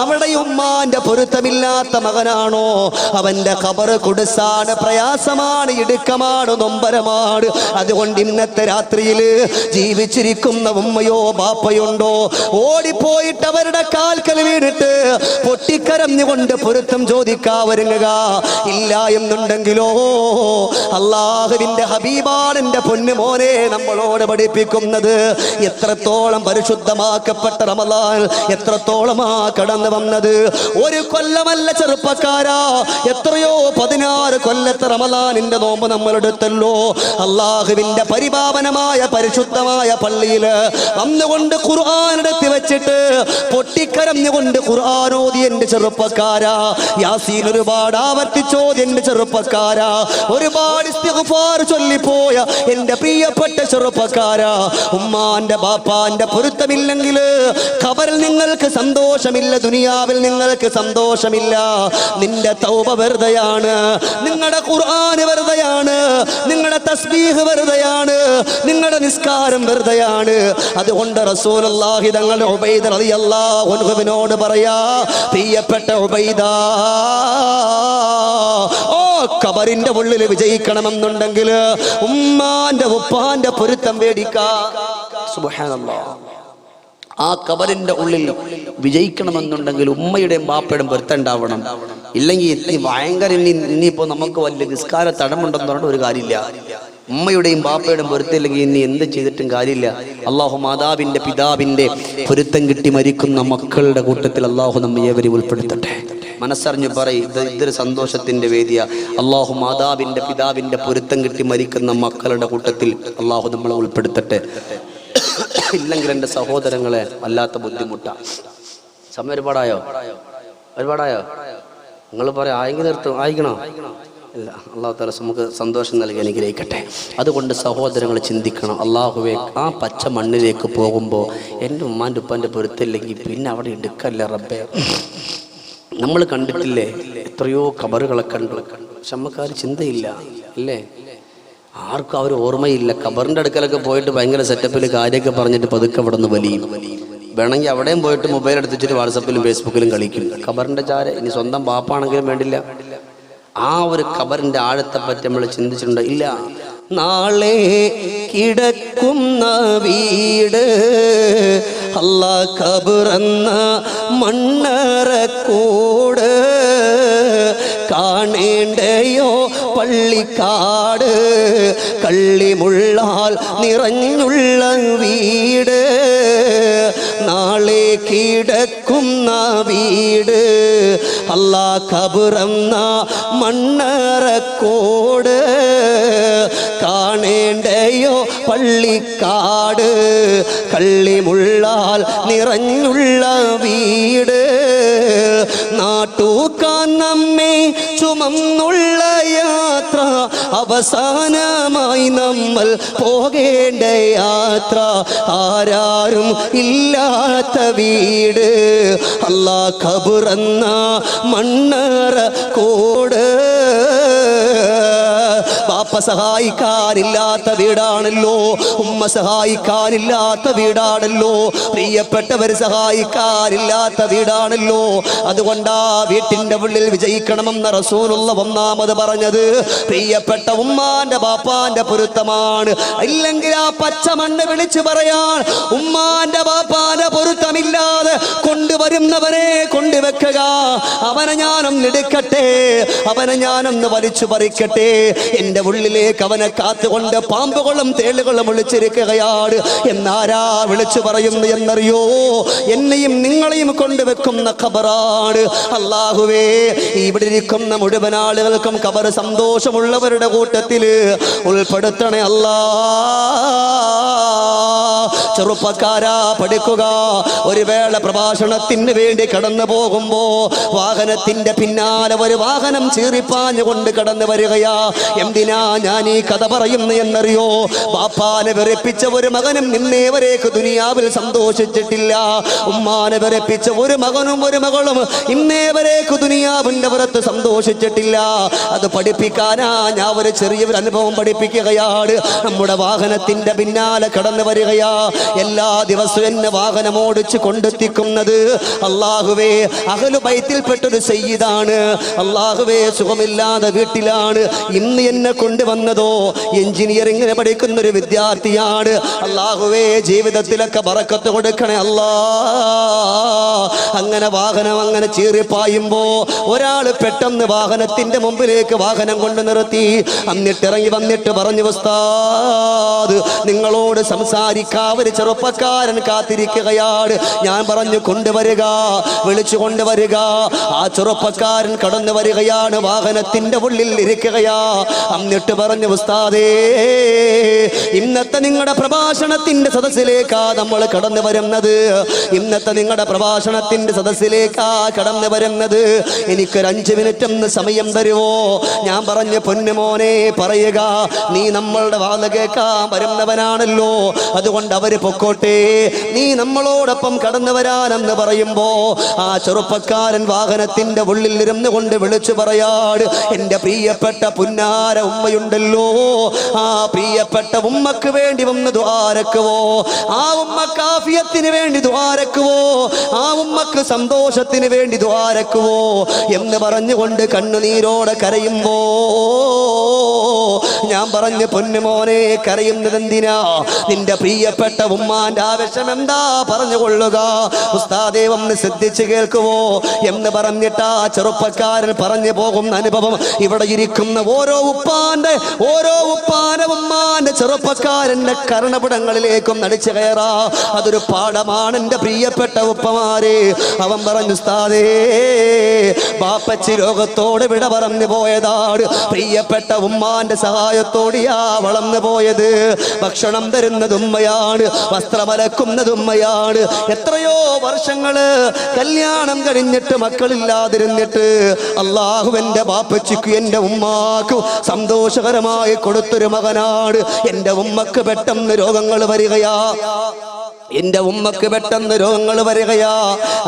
അവിടെ ഉമ്മാന്റെ പൊരുത്തമില്ലാത്ത മകനാണോ, അവന്റെ ഖബർ കുടുസാണ്, പ്രയാസമാണ്, ഇടുക്കമാണ്, നൊമ്പരമാണ്. അതുകൊണ്ട് ഇന്നത്തെ രാത്രിയിൽ ജീവിച്ചിരിക്കുന്ന ഉമ്മയോ ബാപ്പയുണ്ടോ, ഓടിപ്പോയിട്ട് അവരുടെ കാൽക്കൽ വീണിട്ട് പൊട്ടിക്കരഞ്ഞുകൊണ്ട് പൊരുത്തം ചോദിക്കാ ഒരുങ്ങുക. ഇല്ല എന്നുണ്ടെങ്കിലോ അല്ലാഹുവിന്റെ ഹബീബാണ് എൻ്റെ പൊന്നു മോനെ നമ്മളോട് പഠിപ്പിക്കുന്നത്. എത്രത്തോളം പരിശുദ്ധമാക്കപ്പെട്ട റമളാൻ എത്രത്തോളമാ കടന്നു വന്നത്. ഒരു കൊല്ലമല്ല ചെറുപ്പക്കാരാ, എത്രയോ 16 കൊല്ലത്തെ റമളാനിന്റെ നോമ്പ് നമ്മളെടുത്തല്ലോ. അല്ലാഹുവിന്റെ പരിപാവനമായ പരിശുദ്ധമായ പള്ളിയിൽ വന്നുകൊണ്ട് ഖുർആൻ എടുത്ത് വെച്ചിട്ട് പൊട്ടിക്കരഞ്ഞുകൊണ്ട് ഖുർആൻ ഓതി എൻ്റെ ചെറുപ്പക്കാരാ. യാസീൻ ഒരുപാട് ആവർത്തിച്ചോതി എൻ്റെ ചെറുപ്പക്കാരാ. ഒരുപാട് ഇസ്തിഗ്ഫാർ ചൊല്ലിപ്പോയ എൻ്റെ പ്രിയപ്പെട്ട ചെറുപ്പക്കാരാ. ഉമ്മാന്റെ ബാപ്പാന്റെ പൊരുത്തമില്ലെങ്കിൽ ഖബറിൽ നിങ്ങൾക്ക് സന്തോഷമില്ല, ദുനിയാവിൽ നിങ്ങൾക്ക് സന്തോഷമില്ല. നിന്റെ തൗബ വെറുതെയാണ്, നിങ്ങളുടെ ഖുർആൻ വെറുതെയാണ്, നിങ്ങളുടെ തസ്ബീഹ് വെറുതെയാണ്, നിങ്ങളുടെ നിസ്കാരം വെറുതെയാണ്. അതുകൊണ്ട് റസൂലുള്ളാഹി തങ്ങൾ ഉബൈദ റളിയല്ലാഹു അൻഹുവിനോട് പറയാ, പ്രിയപ്പെട്ട ഉബൈദ, ഓ ഖബറിന്റെ ഉള്ളിൽ വിജയിക്കണമെന്നുണ്ടെങ്കിൽ ഉമ്മാന്റെ ഉപ്പാന്റെ പൊരുത്തം വേടിക്കാ. സുബ്ഹാനല്ലാഹ്. ആ ഖബറിന്റെ ഉള്ളിൽ വിജയിക്കണമെന്നുണ്ടെങ്കിൽ ഉമ്മയുടെയും ബാപ്പയുടെയും പൊരുത്തം ഉണ്ടാവണം. ഇല്ലെങ്കിൽ ഭയങ്കര ഇനിയിപ്പോ നമുക്ക് വലിയ നിസ്കാര തടമുണ്ടെന്ന് പറഞ്ഞിട്ട് ഒരു കാര്യമില്ല. ഉമ്മയുടെയും ബാപ്പയുടെയും പൊരുത്തമില്ലെങ്കിൽ ഇനി എന്ത് ചെയ്തിട്ടും കാര്യമില്ല. അള്ളാഹു മാതാവിന്റെ പിതാവിന്റെ പൊരുത്തം കിട്ടി മരിക്കുന്ന മക്കളുടെ കൂട്ടത്തിൽ അള്ളാഹു നമ്മെ ഏവരെയും ഉൾപ്പെടുത്തട്ടെ. മനസ്സറിഞ്ഞ് പറയും, ഇതൊരു സന്തോഷത്തിന്റെ വേദിയ. അള്ളാഹു മാതാവിന്റെ പിതാവിന്റെ പൊരുത്തം കിട്ടി മരിക്കുന്ന മക്കളുടെ കൂട്ടത്തിൽ അള്ളാഹു നമ്മളെ ഉൾപ്പെടുത്തട്ടെ. ഇല്ലെങ്കിൽ എൻ്റെ സഹോദരങ്ങളെ വല്ലാത്ത ബുദ്ധിമുട്ടാണ്. സമയം ഒരുപാടായോ? നിങ്ങൾ പറയാം, ആയെങ്കിൽ നിർത്തും, ആയിക്കണോ? ഇല്ല. അള്ളാഹു തആല നമുക്ക് സന്തോഷം നൽകി അനുഗ്രഹിക്കട്ടെ. അതുകൊണ്ട് സഹോദരങ്ങൾ ചിന്തിക്കണം, അള്ളാഹുവേ, ആ പച്ച മണ്ണിലേക്ക് പോകുമ്പോൾ എൻ്റെ ഉമ്മാൻ്റെ ഉപ്പാൻ്റെ പൊരുത്തില്ലെങ്കിൽ പിന്നെ അവിടെ എടുക്കല്ലേ റബ്ബേ. നമ്മൾ കണ്ടിട്ടില്ലേ എത്രയോ ഖബറുകളെ കണ്ടു, പക്ഷെ നമുക്കാരും ചിന്തയില്ല അല്ലേ? ആർക്കും അവർ ഓർമ്മയില്ല. ഖബറിൻ്റെ അടുക്കലൊക്കെ പോയിട്ട് ഭയങ്കര സെറ്റപ്പിൽ കാര്യമൊക്കെ പറഞ്ഞിട്ട് പതുക്കെ അവിടെ നിന്ന് വലിയും. വേണമെങ്കിൽ അവിടെയും പോയിട്ട് മൊബൈൽ എടുത്തിട്ട് വാട്സപ്പിലും ഫേസ്ബുക്കിലും കളിക്കും. ഖബറിൻ്റെ ചാര ഇനി സ്വന്തം ബാപ്പാണെങ്കിലും വേണ്ടില്ല. ആ ഒരു ഖബറിൻ്റെ ആഴത്തെ പറ്റി നമ്മൾ ചിന്തിച്ചിട്ടുണ്ട് ഇല്ല? നാളെ കിടക്കുന്ന വീട് അല്ലാ ഖബറെന്ന മണ്ണറക്കൂട് കാണേണ്ടയോ പള്ളിക്കാട് കള്ളിമുള്ളാൽ നിറഞ്ഞുള്ള വീട് നാളെ കിടക്കുന്ന വീട് അല്ലാ ഖബറെന്ന മണ്ണറക്കോട് കാണേണ്ടയോ പള്ളിക്കാട് കള്ളിമുള്ളാൽ നിറഞ്ഞുള്ള വീട് നാട്ടൂക്കാൻ നമ്മെ ചുമന്നുള്ള യാത്ര അവസാനമായി നമ്മൾ പോകേണ്ട യാത്ര ആരാരും ഇല്ലാത്ത വീട് അല്ലാ ഖബറെന്ന മണ്ണറക്കോട് ബാപ്പ സഹായിക്കാനില്ലാത്ത വീടാണല്ലോ, ഉമ്മ സഹായിക്കാനില്ലാത്ത വീടാണല്ലോ, പ്രിയപ്പെട്ടവർ സഹായിക്കാനില്ലാത്ത വീടാണല്ലോ. അതുകൊണ്ടാ വീട്ടിന്റെ ഉള്ളിൽ വിജയിക്കണമെന്ന റസൂലുള്ള ഒന്നാമത് പറഞ്ഞത് പ്രിയപ്പെട്ട ഉമ്മാന്റെ ബാപ്പാന്റെ പൊരുത്തമാണ്. ഇല്ലെങ്കിൽ ആ പച്ചമണ്ണ് വിളിച്ചു പറയാൻ ഉമ്മാന്റെ ബാപ്പാന്റെ പൊരുത്തമില്ലാതെ കൊണ്ടുവരുന്നവരെ കൊണ്ടുവെക്കുക. അവനെ ഞാനൊന്ന് എടുക്കട്ടെ, അവനെ ഞാനൊന്ന് വലിച്ചു പറിക്കട്ടെ. എന്റെ ഉള്ളിലേക്ക് അവനെ കാത്തുകൊണ്ട് പാമ്പുകളും തേളുകളും വിളിച്ചിരിക്കുകയാണ്. എന്നാരാ വിളിച്ചു പറയുന്നു എന്നറിയോ? എന്നെയും നിങ്ങളെയും കൊണ്ടുവെക്കുന്ന ഖബറാണ്. അല്ലാഹുവേ, ഇവിടെ ഇരിക്കുന്ന മുഴുവൻ ആളുകൾക്കും ഖബർ സന്തോഷമുള്ളവരുടെ കൂട്ടത്തിൽ ഉൾപ്പെടുത്തണേ അല്ലാ. ചെറുപ്പക്കാരാ, പഠിക്കുക. ഒരു വേള പ്രഭാഷണത്തിന് വേണ്ടി കടന്നു പോകുമ്പോ വാഹനത്തിന്റെ പിന്നാലെ ഒരു വാഹനം ചീറിപ്പാഞ്ഞുകൊണ്ട് കടന്നു വരികയാ. എന്തിനാ ഞാൻ ഈ കഥ പറയുന്നു എന്നറിയോ? ബാപ്പാനെ വെറുപ്പിച്ച ഒരു മകനും ഇന്നേവരേക്ക് ദുനിയാവിൽ സന്തോഷിച്ചിട്ടില്ല. ഉമ്മാനെ വെറുപ്പിച്ച ഒരു മകനും ഒരു മകളും ഇന്നേവരേക്ക് ദുനിയാവിന്റെ പുറത്ത് സന്തോഷിച്ചിട്ടില്ല. അത് പഠിപ്പിക്കാനാ ഞാൻ ഒരു ചെറിയൊരു അനുഭവം പഠിപ്പിക്കുകയാണ്. നമ്മുടെ വാഹനത്തിന്റെ പിന്നാലെ കടന്നു വരികയാ. എല്ലാ ദിവസവും എന്നെ വാഹനം ഓടിച്ച് കൊണ്ടെത്തിക്കുന്നത് അല്ലാഹുവേ അഹ്ലു ബൈത്തിൽപ്പെട്ടൊരു സയ്യിദാണ്. അല്ലാഹുവേ, സുഖമില്ലാതെ വീട്ടിലാണ്. ഇന്ന് എന്നെ കൊണ്ടുവന്നതോ എഞ്ചിനീയറിംഗിന് പഠിക്കുന്ന ഒരു വിദ്യാർത്ഥിയാണ്. അല്ലാഹുവേ, ജീവിതത്തിലൊക്കെ ബറക്കത്ത് കൊടുക്കണേ അല്ലാ. അങ്ങനെ വാഹനം അങ്ങനെ ചീറിപ്പായുമ്പോ ഒരാൾ പെട്ടെന്ന് വാഹനത്തിന്റെ മുമ്പിലേക്ക് വാഹനം കൊണ്ട് നിർത്തി. എന്നിട്ടിറങ്ങി വന്നിട്ട് പറഞ്ഞു, ഉസ്താദ്, നിങ്ങളോട് സംസാരിക്കാൻ ഒരു ചെറുപ്പക്കാരൻ കാത്തിരിക്കുകയാണ്. ഞാൻ പറഞ്ഞു, കൊണ്ടുവരിക, വിളിച്ചു കൊണ്ടുവരിക. ആ ചെറുപ്പക്കാരൻ കടന്നു വരികയാണ്, വാഹനത്തിന്റെ ഉള്ളിൽ ഇരിക്കുകയാ. എന്നിട്ട് പറഞ്ഞു, ഉസ്താദേ, ഇന്നത്തെ നിങ്ങളുടെ പ്രഭാഷണത്തിന്റെ സദസ്സിലേക്കാ നമ്മൾ കടന്നു വരുന്നത്. ഇന്നത്തെ നിങ്ങളുടെ പ്രഭാഷണത്തിന്റെ സദസ്സിലേക്കാ കടന്നു വരുന്നത്. എനിക്കൊരു 5 മിനിറ്റ് ഒന്ന് സമയം തരുമോ? ഞാൻ പറഞ്ഞു, പൊന്നുമോനെ, പറയുക. നീ നമ്മളുടെ വാദ കേൾക്കാൻ വരുന്നവനാണല്ലോ, അതുകൊണ്ട് അവര് പൊക്കോട്ടെ, നീ നമ്മളോടൊപ്പം കടന്നു വരാനെന്ന് പറയുമ്പോ ആ ചെറുപ്പക്കാരൻ വാഹനത്തിന്റെ ഉള്ളിൽ ഇരുന്ന് കൊണ്ട് വിളിച്ചു പറയാട്, എന്റെ പ്രിയപ്പെട്ട പുന്നാര ഉമ്മയുണ്ടല്ലോ, ആ പ്രിയപ്പെട്ട ഉമ്മക്ക് വേണ്ടി ഒന്ന് ദ്വാരക്കുവോ? ആ ഉമ്മക്ക് ആഫിയത്തിന് വേണ്ടി ദ്വാരക്കുവോ? ആ ഉമ്മക്ക് സന്തോഷത്തിന് വേണ്ടി ദ്വാരക്കുവോ എന്ന് പറഞ്ഞുകൊണ്ട് കണ്ണുനീരോടെ കരയുമ്പോ ഞാൻ പറഞ്ഞു, പൊന്നുമോനെ, കരയുന്നത് എന്തിനാ? നിന്റെ പ്രിയപ്പെട്ട ഉമ്മാന്റെ ആവശ്യം എന്താ പറഞ്ഞുകൊള്ളുക. ഉസ്താദേ, ഒന്ന് ശ്രദ്ധിച്ച് കേൾക്കുവോ എന്ന് പറഞ്ഞിട്ട് ആ ചെറുപ്പക്കാരൻ പറഞ്ഞു പോകുന്ന അനുഭവം ഇവിടെ ഇരിക്കുന്ന ഓരോ ഉപ്പാന്റെ ഉമ്മാന്റെ ചെറുപ്പക്കാരന്റെ കർണപുടങ്ങളിലേക്കും നടിച്ചു കയറാ. അതൊരു പാഠമാണ് എന്റെ പ്രിയപ്പെട്ട ഉപ്പമാരെ. അവൻ പറഞ്ഞു, ഉസ്താദേ, ബാപ്പച്ചി ലോകത്തോട് വിട പറഞ്ഞു പോയതാണ്. പ്രിയപ്പെട്ട ഉമ്മാന്റെ സഹായത്തോടെയാ വളർന്നു പോയത്. ഭക്ഷണം തരുന്നത് ഉമ്മയാണ്, വസ്ത്രമലക്കുന്നത് ഉമ്മയാണ്. എത്രയോ വർഷങ്ങള് കല്യാണം കഴിഞ്ഞിട്ട് മക്കളില്ലാതിരുന്നിട്ട് അല്ലാഹുവിന്റെ ബാപ്പച്ചിക്ക് എന്റെ ഉമ്മാക്ക് സന്തോഷകരമായി കൊടുത്തൊരു മകനാണ്. എന്റെ ഉമ്മക്ക് പെട്ടെന്ന് രോഗങ്ങൾ വരികയാ. എന്റെ ഉമ്മക്ക് പെട്ടെന്ന് രോഗങ്ങൾ വരികയാ.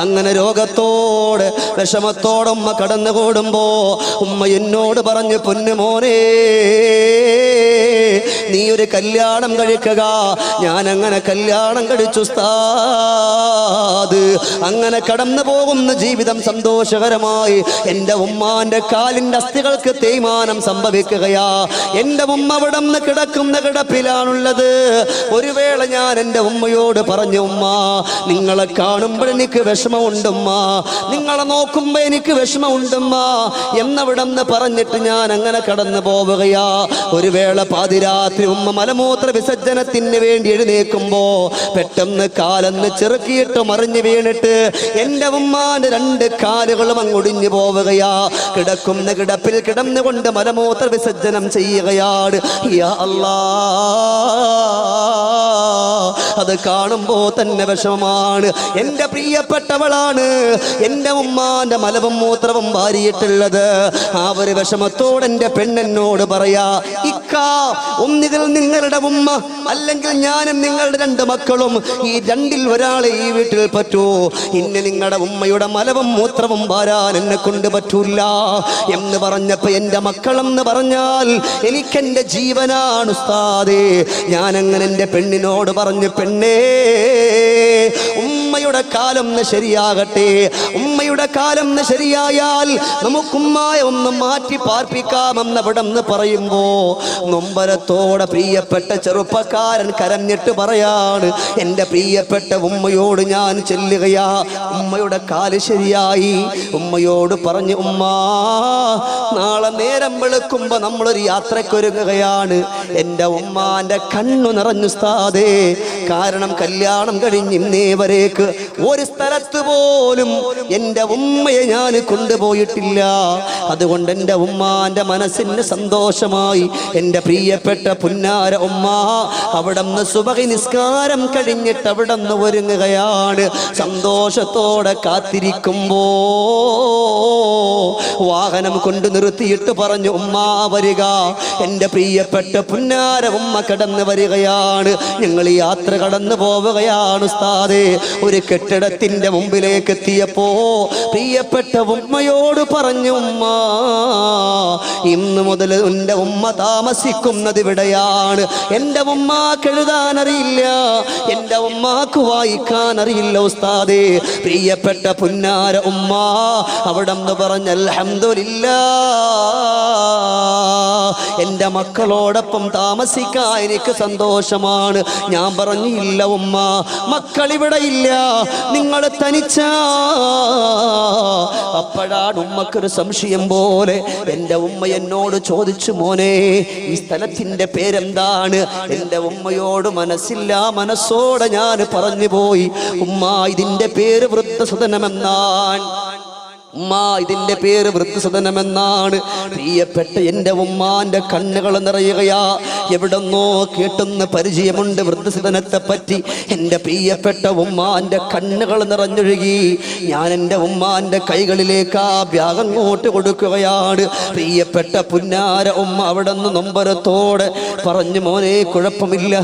അങ്ങനെ രോഗത്തോടെ വിഷമത്തോടെ ഉമ്മ കടന്നു കൂടുമ്പോ ഉമ്മ എന്നോട് പറഞ്ഞു, പൊന്നുമോനെ, നീ ഒരു കല്യാണം കഴിക്കുക. ഞാൻ അങ്ങനെ കല്യാണം കഴിച്ചു ഉസ്താദ്. അങ്ങനെ കടന്നു പോകുന്ന ജീവിതം സന്തോഷകരമായി. എൻ്റെ ഉമ്മാന്റെ കാലിൻ്റെ അസ്ഥികൾക്ക് തേയ്മാനം സംഭവിക്കുകയാ. എൻ്റെ ഉമ്മ അവിടെ നിന്ന് കിടക്കുന്ന കിടപ്പിലാണുള്ളത്. ഒരു വേള ഞാൻ എൻ്റെ ഉമ്മയോട് പറഞ്ഞു, ഉമ്മ നിങ്ങളെ കാണുമ്പോൾ എനിക്ക് വിഷമമുണ്ടുമ്മ, നിങ്ങളെ നോക്കുമ്പോൾ എനിക്ക് വിഷമമുണ്ടുമ്മ എന്നവിടെ നിന്ന് പറഞ്ഞിട്ട് ഞാൻ അങ്ങനെ കടന്നു പോവുകയാ. ഒരു വേള പാതിരാത്രി ഉമ്മ മലമൂത്ര വിസർജനത്തിന് വേണ്ടി എഴുന്നേക്കുമ്പോ പെട്ടെന്ന് കാലെന്ന് ചെറുക്കിയിട്ട് മറിഞ്ഞു വീണിട്ട് എൻ്റെ ഉമ്മാന്റെ 2 കാലുകളും അങ്ങൊടിഞ്ഞു പോവുകയാ. കിടക്കുന്ന കിടപ്പിൽ കിടന്നുകൊണ്ട് മലമൂത്ര വിസർജനം ചെയ്യുകയാണ്. യാ അല്ലാ, അത് കാണുമ്പോ തന്നെ വിഷമമാണ്. എൻ്റെ പ്രിയപ്പെട്ടവളാണ് എൻ്റെ ഉമ്മാന്റെ മലവും മൂത്രവും വാരിയിട്ടുള്ളത്. ആ ഒരു വിഷമത്തോടെ എൻ്റെ പെണ്ണെന്നോട് പറയാ, ഇക്ക ഒന്നുകിൽ നിങ്ങളുടെ ഉമ്മ അല്ലെങ്കിൽ ഞാനും നിങ്ങളുടെ 2 മക്കളും ഈ 2ൽ ഒരാളെ ഈ വീട്ടിൽ പറ്റൂ. ഇന്ന് നിങ്ങളുടെ ഉമ്മയുടെ മലവും മൂത്രവും വാരാൻ എന്നെ കൊണ്ട് പറ്റൂല എന്ന് പറഞ്ഞപ്പോ എൻ്റെ മക്കളെന്ന് പറഞ്ഞാൽ എനിക്കെൻ്റെ ജീവനാണ് ഉസ്താദേ. ഞാനങ്ങനെ എൻ്റെ പെണ്ണിനോട് പറഞ്ഞു, പെണ്ണേ ഉമ്മയുടെ കാലം ശരിയാകട്ടെ, ഉമ്മയുടെ കാലം ശരിയായാൽ നമുക്കുമ്മായ ഒന്ന് മാറ്റി പാർപ്പിക്കാമെന്ന് അവിടെ നിന്ന് പറയുമ്പോ നൊമ്പരത്തോടെ പ്രിയപ്പെട്ട ചെറുപ്പക്കാരൻ കരഞ്ഞിട്ട് പറയാണ്, എൻ്റെ പ്രിയപ്പെട്ട ഉമ്മയോട് ഞാൻ ചെല്ലുകയാ. ഉമ്മയുടെ കാല് ശരിയായി. ഉമ്മയോട് പറഞ്ഞു, ഉമ്മ നാളെ നേരം വെളുക്കുമ്പോ നമ്മളൊരു യാത്രക്കൊരുങ്ങുകയാണ്. എൻ്റെ ഉമ്മാന്റെ കണ്ണു നിറഞ്ഞു ഉസ്താദേ. കാരണം കല്യാണം കഴിഞ്ഞ് ഇന്നേ വരേക്ക് ഒരു സ്ഥലത്ത് പോലും എൻ്റെ ഉമ്മയെ ഞാൻ കൊണ്ടുപോയിട്ടില്ല. അതുകൊണ്ട് എൻ്റെ ഉമ്മാന്റെ മനസ്സിന് സന്തോഷമായി. എൻ്റെ പ്രിയപ്പെട്ട പുന്നാര ഉമ്മ അവിടെ നിന്ന് സുബഹി നിസ്കാരം കഴിഞ്ഞിട്ട് അവിടെ നിന്ന് ഒരുങ്ങുകയാണ്. സന്തോഷത്തോടെ കാത്തിരിക്കുമ്പോ വാഹനം കൊണ്ട് നിർത്തിയിട്ട് പറഞ്ഞു, ഉമ്മ വരിക. എൻ്റെ പ്രിയപ്പെട്ട പുന്നാര ഉമ്മ കടന്നു വരികയാണ്. ഞങ്ങൾ ഈ യാത്ര കടന്നു പോവുകയാണ് ഉസ്താദേ. ഒരു കെട്ടിടത്തിന്റെ മുമ്പിലേക്ക് എത്തിയപ്പോ പ്രിയപ്പെട്ട ഉമ്മയോട് പറഞ്ഞു, ഉമ്മ ഇന്ന് മുതൽ എൻ്റെ ഉമ്മ താമസിക്കുന്നത് ഇവിടെയാണ്. എൻ്റെ ഉമ്മാക്ക് എഴുതാൻ അറിയില്ല, എൻ്റെ ഉമ്മാക്ക് വായിക്കാൻ അറിയില്ല ഉസ്താദേ. പ്രിയപ്പെട്ട പുന്നാര ഉമ്മ അവിടെ നിന്ന് പറഞ്ഞു, അൽഹംദുലില്ലാഹ് എൻ്റെ മക്കളോടൊപ്പം താമസിക്കാൻ എനിക്ക് സന്തോഷമാണ്. ഞാൻ പറഞ്ഞു, ഇല്ല ഉമ്മ, മക്കളിവിടെ ഇല്ല, നിങ്ങൾ തനിച്ചാ. അപ്പോഴാണ് ഉമ്മക്കൊരു സംശയം പോലെ എൻ്റെ ഉമ്മ എന്നോട് ചോദിച്ചു, മോനെ ഈ സ്ഥലത്തിൻ്റെ പേരെന്താണ്? എൻ്റെ ഉമ്മയോട് മനസ്സില്ല മനസ്സോടെ ഞാൻ പറഞ്ഞു പോയി, ഉമ്മ ഇതിൻ്റെ പേര് വൃദ്ധസദനമെന്നാണ്. ഉമ്മ ഇതിൻ്റെ പേര് വൃദ്ധസദനമെന്നാണ്. പ്രിയപ്പെട്ട എൻ്റെ ഉമ്മാന്റെ കണ്ണുകൾ നിറയുകയാ. എവിടെന്നോ കേട്ടുന്ന പരിചയമുണ്ട് വൃദ്ധസദനത്തെ പറ്റി. എൻ്റെ പ്രിയപ്പെട്ട ഉമ്മാന്റെ കണ്ണുകൾ നിറഞ്ഞൊഴുകി. ഞാൻ എൻ്റെ ഉമ്മാന്റെ കൈകളിലേക്ക് ആ ബാഗ് അങ്ങോട്ട് കൊടുക്കുകയാണ്. പ്രിയപ്പെട്ട പുന്നാര ഉമ്മ അവിടെ നിന്ന് നൊമ്പരത്തോടെ പറഞ്ഞു, മോനെ കുഴപ്പമില്ല,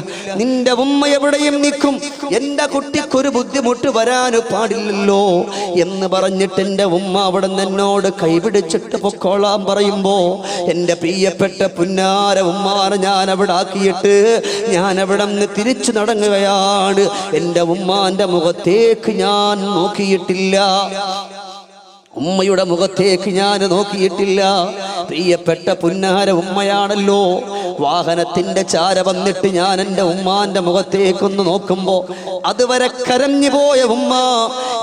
നിന്റെ ഉമ്മ എവിടെയും നിൽക്കും, എൻ്റെ കുട്ടിക്കൊരു ബുദ്ധിമുട്ട് വരാൻ പാടില്ലല്ലോ എന്ന് പറഞ്ഞിട്ട് എൻ്റെ ഉമ്മ അവിടെ നിന്ന് എന്നോട് കൈപിടിച്ചിട്ട് പൊക്കോളാൻ പറയുമ്പോ എൻ്റെ പ്രിയപ്പെട്ട പുന്നാര ഉമ്മാനെ ഞാൻ അവിടെ ആക്കിയിട്ട് ഞാൻ അവിടെ നിന്ന് തിരിച്ചു നടങ്ങുകയാണ്. എൻ്റെ ഉമ്മാന്റെ മുഖത്തേക്ക് ഞാൻ നോക്കിയിട്ടില്ല, ഉമ്മയുടെ മുഖത്തേക്ക് ഞാൻ നോക്കിയിട്ടില്ല. പ്രിയപ്പെട്ട പുന്നാര ഉമ്മയാണല്ലോ. വാഹനത്തിന്റെ ചാര വന്നിട്ട് ഞാൻ എൻ്റെ ഉമ്മാന്റെ മുഖത്തേക്കൊന്ന് നോക്കുമ്പോ അതുവരെ കരഞ്ഞു പോയ ഉമ്മ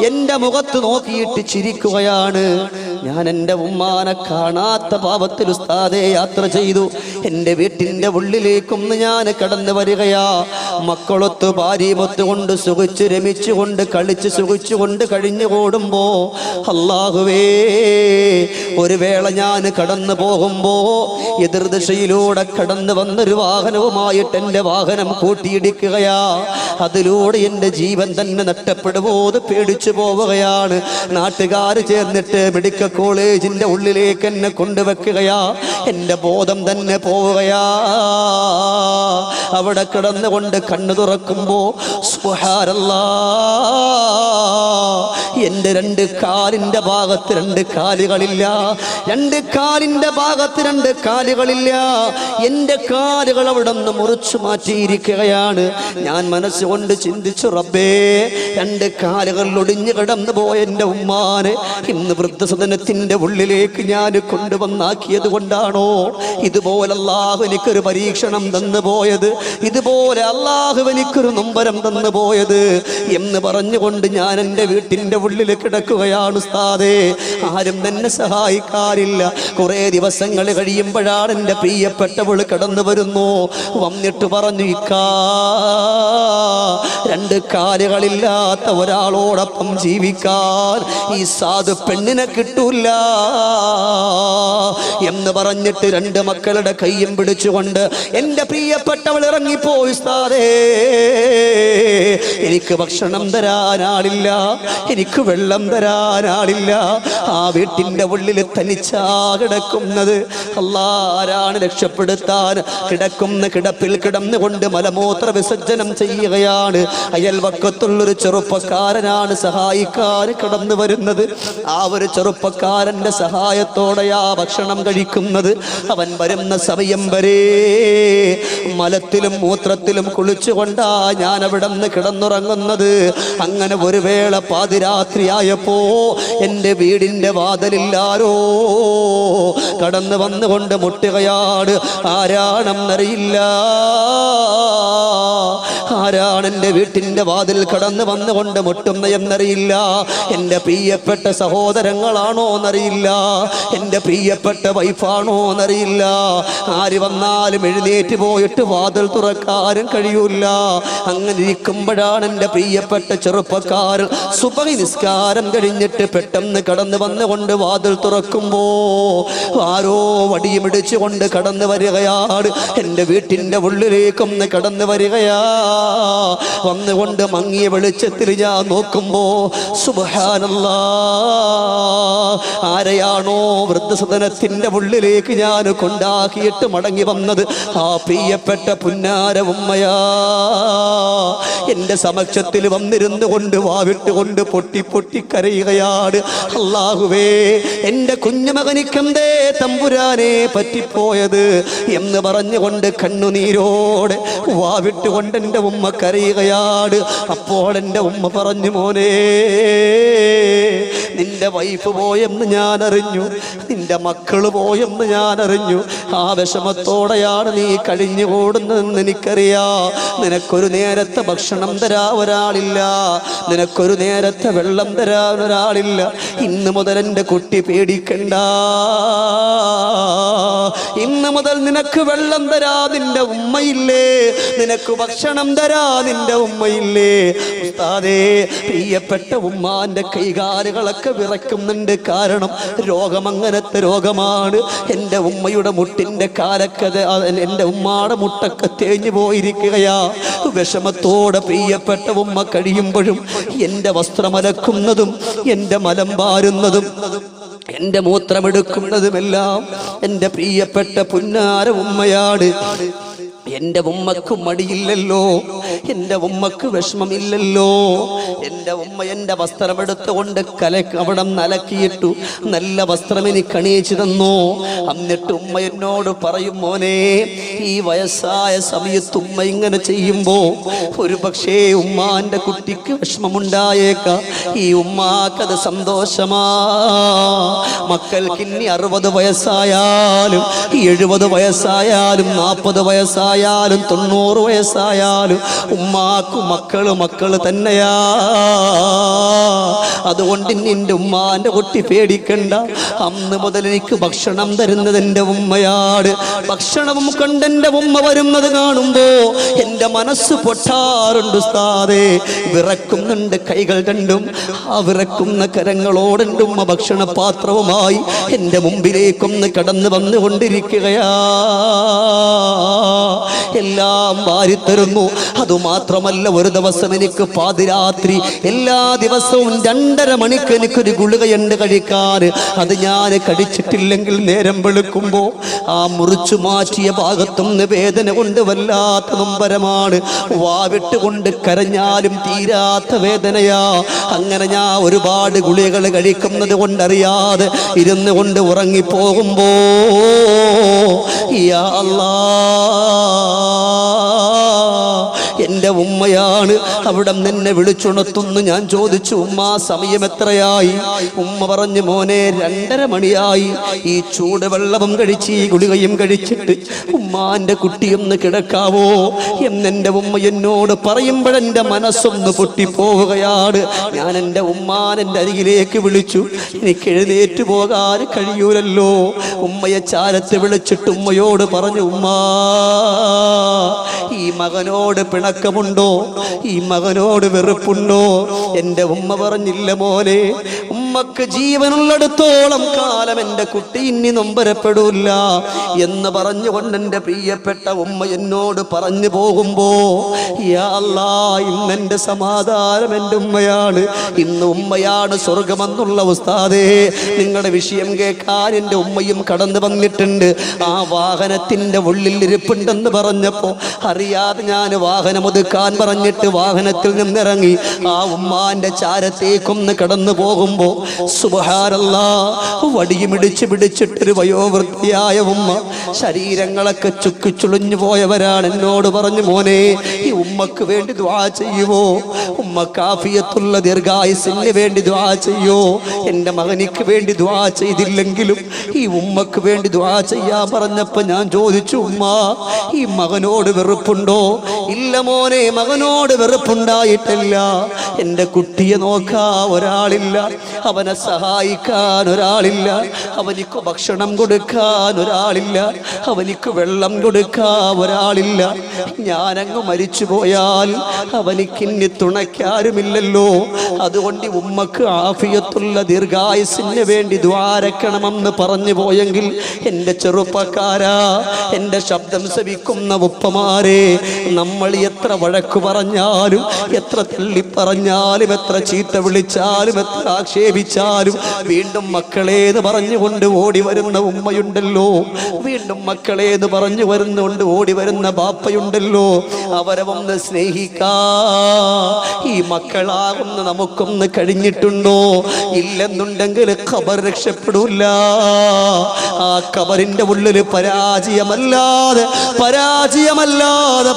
എൻ്റെ മുഖത്ത് നോക്കിയിട്ട് ചിരിക്കുകയാണ്. ഞാൻ എൻ്റെ ഉമ്മാനെ കാണാത്ത പാപത്തിൽ ഉസ്താദേ യാത്ര ചെയ്തു. എൻ്റെ വീട്ടിൻ്റെ ഉള്ളിലേക്കൊന്ന് ഞാൻ കടന്നു വരികയാ. മക്കളൊത്ത് ഭാര്യമൊത്ത് കൊണ്ട് സുഖിച്ച് രമിച്ചുകൊണ്ട് കളിച്ച് സുഖിച്ചുകൊണ്ട് കഴിഞ്ഞു കൂടുമ്പോ അല്ലാഹുവേ, ഒരു വേള ഞാൻ കടന്നു പോകുമ്പോ എതിർദിശയിലൂടെ കടന്നു വന്നൊരു വാഹനവുമായിട്ട് എൻ്റെ വാഹനം കൂട്ടിയിടിക്കുകയാ. അതിലൂടെ എൻ്റെ ജീവൻ തന്നെ നഷ്ടപ്പെടുമോ എന്ന് പേടിച്ചു പോവുകയാണ്. നാട്ടുകാർ ചേർന്നിട്ട് മെഡിക്കൽ കോളേജിന്റെ ഉള്ളിലേക്ക് എന്നെ കൊണ്ടുവെക്കുകയാ. എൻ്റെ ബോധം തന്നെ പോവുകയാ. അവിടെ കിടന്നുകൊണ്ട് കണ്ണു തുറക്കുമ്പോ സുബ്ഹാനല്ലാഹ്, എൻ്റെ രണ്ട് കാലിൻ്റെ ഭാഗത്ത് രണ്ട് കാലുകളില്ല, രണ്ട് കാലിൻ്റെ ഭാഗത്ത് രണ്ട് കാലുകളില്ല. എൻ്റെ കാലുകൾ അവിടെ നിന്ന് മുറിച്ചു മാറ്റിയിരിക്കുകയാണ്. ഞാൻ മനസ്സുകൊണ്ട് ചിന്തിച്ചു, റബ്ബേ, രണ്ട് കാലുകൾ ഒടിഞ്ഞു കിടന്നു പോയ എൻ്റെ ഉമ്മാനെ ഇന്ന് വൃദ്ധസദനത്തിൻ്റെ ഉള്ളിലേക്ക് ഞാൻ കൊണ്ടുവന്നാക്കിയത് കൊണ്ടാണോ ഇതുപോലെ അല്ലാഹു എനിക്കൊരു പരീക്ഷണം തന്നു പോയത്, ഇതുപോലെ അല്ലാഹു എനിക്കൊരു നൊമ്പരം തന്നു പോയത് എന്ന് പറഞ്ഞുകൊണ്ട് ഞാൻ എൻ്റെ വീട്ടിൻ്റെ ഉള്ളിൽ കിടക്കുകയാണ് ഉസ്താദേ. ആരും എന്നെ സഹായിക്കാറില്ല. കുറേ ദിവസങ്ങൾ കഴിയുമ്പോഴാണ് എൻ്റെ പ്രിയപ്പെട്ടവൾ കടന്നു വരുന്നു. വന്നിട്ട് പറഞ്ഞു, ഇക്കാ, രണ്ട് കാലുകളില്ലാത്ത ഒരാളോടൊപ്പം ജീവിക്കാൻ ഈ സാധു പെണ്ണിനെ കിട്ടൂല എന്ന് പറഞ്ഞിട്ട് രണ്ട് മക്കളുടെ കയ്യും പിടിച്ചുകൊണ്ട് എൻ്റെ പ്രിയപ്പെട്ടവൾ ഇറങ്ങിപ്പോയി. ഉസ്താദേ, എനിക്ക് ഭക്ഷണം തരാനാളില്ല, എനിക്ക് വെള്ളം തരാനാളില്ല. ആ വീട്ടിൻ്റെ ഉള്ളിൽ തനിച്ചാ കിടക്കുന്നത്. അല്ലാഹ് രക്ഷപ്പെടുത്താൻ കിടക്കുന്ന കിടപ്പിൽ കിടന്നുകൊണ്ട് മലമൂത്ര വിസർജനം ചെയ്യുകയാണ്. അയൽവക്കത്തുള്ളൊരു ചെറുപ്പക്കാരനാണ് സഹായിക്കാൻ കടന്നു വരുന്നത്. ആ ഒരു ചെറുപ്പക്കാരൻ്റെ സഹായത്തോടെയാ ഭക്ഷണം കഴിക്കുന്നത്. അവൻ വരുന്ന സമയം വരെ മലത്തിലും മൂത്രത്തിലും കുളിച്ചുകൊണ്ടാ ഞാൻ അവിടെ നിന്ന് കിടന്നുറങ്ങുന്നത്. അങ്ങനെ ഒരു വേള പാതിരാത്രിയായപ്പോ എൻ്റെ വീടിൻ്റെ വാതിലില്ലാരോ കടന്നു വന്നുകൊണ്ട് മുട്ടുകയാണ്. ആരാണെന്നറിയില്ല, ആരാണ് എൻ്റെ വീട്ടിൻ്റെ വാതിൽ കടന്നു വന്നുകൊണ്ട് മുട്ടുന്ന എന്നറിയില്ല. എൻ്റെ പ്രിയപ്പെട്ട സഹോദരങ്ങളാണോ എന്നറിയില്ല, എൻ്റെ പ്രിയപ്പെട്ട വൈഫാണോ എന്നറിയില്ല. ആര് വന്നാലും എഴുന്നേറ്റ് പോയിട്ട് വാതിൽ തുറക്കാനും കഴിയൂല. അങ്ങനെ ഇരിക്കുമ്പോഴാണ് എൻ്റെ പ്രിയപ്പെട്ട ചെറുപ്പക്കാരൻ സുബഹി നിസ്കാരം കഴിഞ്ഞിട്ട് പെട്ടെന്ന് കടന്നു വന്നുകൊണ്ട് വാതിൽ തുറക്കുമ്പോ ആരോ വടിയുമിടിച്ചുകൊണ്ട് കടന്നു വരികയാണ്. എൻ്റെ വീട്ടിൻ്റെ ഉള്ളിലേക്കൊന്ന് കടന്നു വരികയാ. വന്നുകൊണ്ട് മങ്ങിയ വെളിച്ചത്തിൽ ഞാൻ നോക്കുമ്പോ സുബ്ഹാനല്ലാഹ്, ആരെയാണോ വൃദ്ധസദനത്തിൻ്റെ ഉള്ളിലേക്ക് ഞാൻ കൊണ്ടാക്കിയിട്ട് മടങ്ങി വന്നത് ആ പ്രിയപ്പെട്ട പുന്നാര ഉമ്മയാ. എൻ്റെ സമക്ഷത്തിൽ വന്നിരുന്നു കൊണ്ട് വാവിട്ടുകൊണ്ട് പൊട്ടി പൊട്ടി കരയുകയാണ്. അല്ലാഹുവേ, എൻ്റെ കുഞ്ഞുമകനിക്കെന്തേ തമ്പുരാനെ പറ്റിപ്പോയത് എന്ന് പറഞ്ഞുകൊണ്ട് കണ്ണുനീരോടെ വാവിട്ടുകൊണ്ട് എൻ്റെ ഉമ്മ കരയുകയാണ്. അപ്പോൾ എൻ്റെ ഉമ്മ പറഞ്ഞു, മോനെ, നിന്റെ വൈഫ് പോയെന്ന് ഞാൻ അറിഞ്ഞു, നിന്റെ മക്കള് പോയെന്ന് ഞാൻ അറിഞ്ഞു. ആ വിഷമത്തോടെയാണ് നീ കഴിഞ്ഞുകൂടുന്നതെന്ന് എനിക്കറിയാ. നിനക്കൊരു നേരത്തെ ഭക്ഷണം തരാൻ ഒരാളില്ല, നിനക്കൊരു നേരത്തെ വെള്ളം തരാൻ ഒരാളില്ല. ഇന്ന് മുതൽ എൻ്റെ കുട്ടി പേടിക്കണ്ട, ഇന്ന് മുതൽ നിനക്ക് വെള്ളം തരാ നിന്റെ ഉമ്മയില്ലേ, നിനക്ക് ഭക്ഷണം തരാ നിന്റെ ഉമ്മയില്ലേ. ഉസ്താദേ, പ്രിയപ്പെട്ട ഉമ്മാന്റെ കൈകാലുകളൊക്കെ വിറയ്ക്കുന്നുണ്ട്. കാരണം രോഗം അങ്ങനത്തെ രോഗമാണ്. എൻ്റെ ഉമ്മയുടെ മുട്ടിൻ്റെ കാലൊക്കെ, എൻ്റെ ഉമ്മാടെ മുട്ടൊക്കെ തേഞ്ഞു പോയിരിക്കുകയാ. വിഷമത്തോടെ പ്രിയപ്പെട്ട ഉമ്മ കഴിയുമ്പോഴും എൻ്റെ വസ്ത്രമലക്കുന്നതും എൻ്റെ മലം വാരുന്നതും എൻ്റെ മൂത്രമെടുക്കുന്നതുമെല്ലാം എൻ്റെ പ്രിയപ്പെട്ട പുന്നാര ഉമ്മയാണ്. എൻ്റെ ഉമ്മക്ക് മടിയില്ലല്ലോ, എൻ്റെ ഉമ്മക്ക് വിഷമമില്ലല്ലോ. എൻ്റെ ഉമ്മ എൻ്റെ വസ്ത്രമെടുത്തുകൊണ്ട് അവിടെ നലക്കിയിട്ടു നല്ല വസ്ത്രം എനിക്ക് അണിയിച്ചു തന്നു. എന്നിട്ട് ഉമ്മ എന്നോട് പറയും, മോനെ, ഈ വയസ്സായ സമയത്ത് ഉമ്മ ഇങ്ങനെ ചെയ്യുമ്പോ ഒരു പക്ഷേ ഉമ്മാന്റെ കുട്ടിക്ക് വിഷമമുണ്ടായേക്കാം. ഈ ഉമ്മാക്കത് സന്തോഷമാ. മക്കൾക്ക് ഇനി 60 വയസ്സായാലും 70 വയസ്സായാലും 40 വയസ്സായാലും 90 വയസ്സായാലും ഉമ്മാക്കു മക്കള് തന്നെയാ. അതുകൊണ്ട് നിന്റെ ഉമ്മാന്റെ കുട്ടി പേടിക്കണ്ട. അന്ന് മുതൽ എനിക്ക് ഭക്ഷണം തരുന്നത് എൻ്റെ ഉമ്മയാണ്. ഭക്ഷണവും കൊണ്ട് എൻ്റെ ഉമ്മ വരുന്നത് കാണുമ്പോ എൻ്റെ മനസ്സ് പൊട്ടാറുണ്ട് ഉസ്താദേ. വിറക്കുന്നുണ്ട് കൈകൾ രണ്ടും. ആ വിറക്കുന്ന കരങ്ങളോട് എൻ്റെ ഉമ്മ ഭക്ഷണ പാത്രവുമായി എൻ്റെ മുമ്പിലേക്കൊന്ന് കടന്നു വന്നുകൊണ്ടിരിക്കുകയാ. എല്ലാം വാരിത്തരുന്നു. അത് അതുമാത്രമല്ല, ഒരു ദിവസം എനിക്ക് പാതിരാത്രി എല്ലാ ദിവസവും 2.5 മണിക്ക് എനിക്കൊരു ഗുളികയുണ്ട് കഴിക്കാൻ. അത് ഞാൻ കഴിച്ചിട്ടില്ലെങ്കിൽ നേരം വെളുക്കുമ്പോ ആ മുറിച്ചു മാറ്റിയ ഭാഗത്തുനിന്ന് വേദന കൊണ്ട് വല്ലാത്ത നൊമ്പരമാണ്. വാവിട്ടുകൊണ്ട് കരഞ്ഞാലും തീരാത്ത വേദനയാ. അങ്ങനെ ഞാൻ ഒരുപാട് ഗുളികകൾ കഴിക്കുന്നത് കൊണ്ടറിയാതെ ഇരുന്ന് കൊണ്ട് ഉറങ്ങിപ്പോകുമ്പോ യാ അല്ലാഹ്, എൻ്റെ ഉമ്മയാണ് അവിടെ നിന്നെ വിളിച്ചുണർത്തുന്നു. ഞാൻ ചോദിച്ചു, ഉമ്മ സമയം എത്രയായി? ഉമ്മ പറഞ്ഞു, മോനെ 2.5 മണിയായി. ഈ ചൂടുവെള്ളവും കഴിച്ച് ഈ ഗുളികയും കഴിച്ചിട്ട് ഉമ്മാന്റെ കുട്ടിയൊന്ന് കിടക്കാവോ എന്നെൻ്റെ ഉമ്മ എന്നോട് പറയുമ്പോഴെൻ്റെ മനസ്സൊന്ന് പൊട്ടിപ്പോവുകയാണ്. ഞാൻ എൻ്റെ ഉമ്മാനെൻ്റെ അരികിലേക്ക് വിളിച്ചു. എനിക്ക് എഴുന്നേറ്റ് പോകാൻ കഴിയൂലല്ലോ. ഉമ്മയെ ചാരത്ത് വിളിച്ചിട്ട് ഉമ്മയോട് പറഞ്ഞു, ഉമ്മാ, ഈ മകനോട് പിണക്കമുണ്ടോ? ഈ മകനോട് വെറുപ്പുണ്ടോ? എൻ്റെ ഉമ്മ പറഞ്ഞില്ല മോനെ, ഉമ്മക്ക് ജീവനുള്ളിടത്തോളം കാലം എൻ്റെ കുട്ടി ഇനി നൊമ്പരപ്പെടൂല്ല എന്ന് പറഞ്ഞുകൊണ്ട് എൻ്റെ പ്രിയപ്പെട്ട ഉമ്മ എന്നോട് പറഞ്ഞു പോകുമ്പോ യാ അല്ലാഹ്, ഇന്നെൻ്റെ സമാധാനം എൻ്റെ ഉമ്മയാണ്. ഇന്ന് ഉമ്മയാണ് സ്വർഗമെന്നുള്ള ഉസ്താദേ. നിങ്ങളുടെ വിഷയം കേൾക്കാൻ എൻ്റെ ഉമ്മയും കടന്നു വന്നിട്ടുണ്ട്. ആ വാഹനത്തിൻ്റെ ഉള്ളിൽ ഇരിപ്പുണ്ടെന്ന് പറഞ്ഞപ്പോ അറിയാതെ ഞാൻ വാഹനം ഒതുക്കാൻ പറഞ്ഞിട്ട് വാഹനത്തിൽ നിന്നിറങ്ങി ആ ഉമ്മാന്റെ ചാരത്തേക്കൊന്ന് കടന്നു പോകുമ്പോ സുബ്ഹാനല്ലാഹ്, വടിയുമിടിച്ച് പിടിച്ചിട്ടൊരു വയോവൃത്തിയായ ഉമ്മ, ശരീരങ്ങളൊക്കെ ചുക്കിച്ചുളിഞ്ഞു പോയവരാണ്. എന്നോട് പറഞ്ഞു, മോനെ, ഈ ഉമ്മക്ക് വേണ്ടി ദുആ ചെയ്യുവോ? ഉമ്മക്ക് ആഫിയത്തുള്ള ദീർഘായുസ്സിന് വേണ്ടി ദുആ ചെയ്യോ? എൻ്റെ മകനിക്ക് വേണ്ടി ദുആ ചെയ്തില്ലെങ്കിലും ഈ ഉമ്മക്ക് വേണ്ടി ദുആ ചെയ്യാൻ പറഞ്ഞപ്പോ ഞാൻ ചോദിച്ചു, ഉമ്മ, ഈ മകനോട് വെറുപ്പുണ്ടോ? ഇല്ല മോനെ, മകനോട് വെറുപ്പുണ്ടായിട്ടില്ല. എൻ്റെ കുട്ടിയെ നോക്കാൻ ഒരാളില്ല, അവനെ സഹായിക്കാൻ ഒരാളില്ല, അവനിക്ക് ഭക്ഷണം കൊടുക്കാൻ ഒരാളില്ല, അവനിക്ക് വെള്ളം കൊടുക്കാൻ ഒരാളില്ല. ഞാനങ്ങ് മരിച്ചു പോയാൽ അവനിക്കിന്നി തുണയ്ക്കാരുമില്ലല്ലോ. അതുകൊണ്ട് ഉമ്മക്ക് ആഫിയത്തുള്ള ദീർഘായുസ്സിന് വേണ്ടി ദ്വാരക്കണമെന്ന് പറഞ്ഞു പോയെങ്കിൽ എൻ്റെ ചെറുപ്പക്കാരാ, എൻ്റെ ശബ്ദം ശ്രവിക്കുന്ന ഉപ്പമാരെ, നമ്മൾ എത്ര വഴക്കു പറഞ്ഞാലും, എത്ര തള്ളിപ്പറഞ്ഞാലും, എത്ര ചീത്ത വിളിച്ചാലും, എത്ര ആക്ഷേപിച്ചാലും വീണ്ടും മക്കളേന്ന് പറഞ്ഞുകൊണ്ട് ഓടി വരുന്ന ഉമ്മയുണ്ടല്ലോ, വീണ്ടും മക്കളേന്ന് പറഞ്ഞു വരുന്നുകൊണ്ട് ഓടി വരുന്ന ബാപ്പയുണ്ടല്ലോ. അവരെ ഒന്ന് സ്നേഹിക്കാ ഈ മക്കളാകുന്ന നമുക്കൊന്ന് കഴിഞ്ഞിട്ടുണ്ടോ? ഇല്ലെന്നുണ്ടെങ്കിൽ ഖബർ രക്ഷപ്പെടൂല. ആ ഖബറിന്റെ ഉള്ളിൽ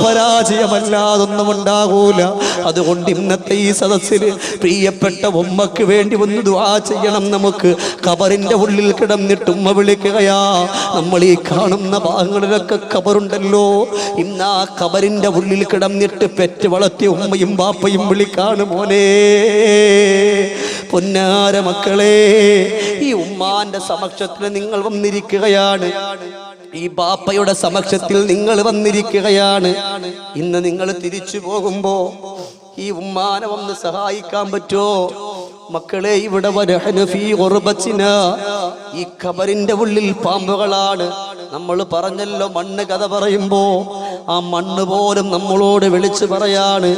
പരാജയമല്ലാതൊന്നും ഉണ്ടാകൂല. അതുകൊണ്ട് ഇന്നത്തെ ഈ സദസ്സിൽ പ്രിയപ്പെട്ട ഉമ്മക്ക് വേണ്ടി ഒന്ന് ദുആ ചെയ്യണം. നമുക്ക് ഖബറിന്റെ ഉള്ളിൽ കിടന്നിട്ട് ഉമ്മ വിളിക്കുകയാ. നമ്മൾ ഈ കാണുന്ന ഭാഗങ്ങളിലൊക്കെ ഖബറുണ്ടല്ലോ. ഇന്ന് ആ ഖബറിന്റെ ഉള്ളിൽ കിടന്നിട്ട് പെറ്റ് വളർത്തിയ ഉമ്മയും ബാപ്പയും വിളിക്കാണ്, മോനെ, പൊന്നാര മക്കളെ, ഈ ഉമ്മാന്റെ സമക്ഷത്തിൽ നിങ്ങൾ വന്നിരിക്കുകയാണ്. ഈ ബാപ്പയുടെ സമക്ഷത്തിൽ നിങ്ങൾ വന്നിരിക്കുകയാണ്. ഇന്ന് നിങ്ങൾ തിരിച്ചു പോകുമ്പോ ഈ ഉമ്മാനെ ഒന്ന് സഹായിക്കാൻ പറ്റുമോ? മക്കളെ, ഇവിടെ ഈ ഖബറിന്റെ ഉള്ളിൽ പാമ്പുകളാണ്. നമ്മൾ പറഞ്ഞല്ലോ, മണ്ണ് കഥ പറയുമ്പോ ആ മണ്ണ് പോലും നമ്മളോട് വിളിച്ചു പറയാണ്,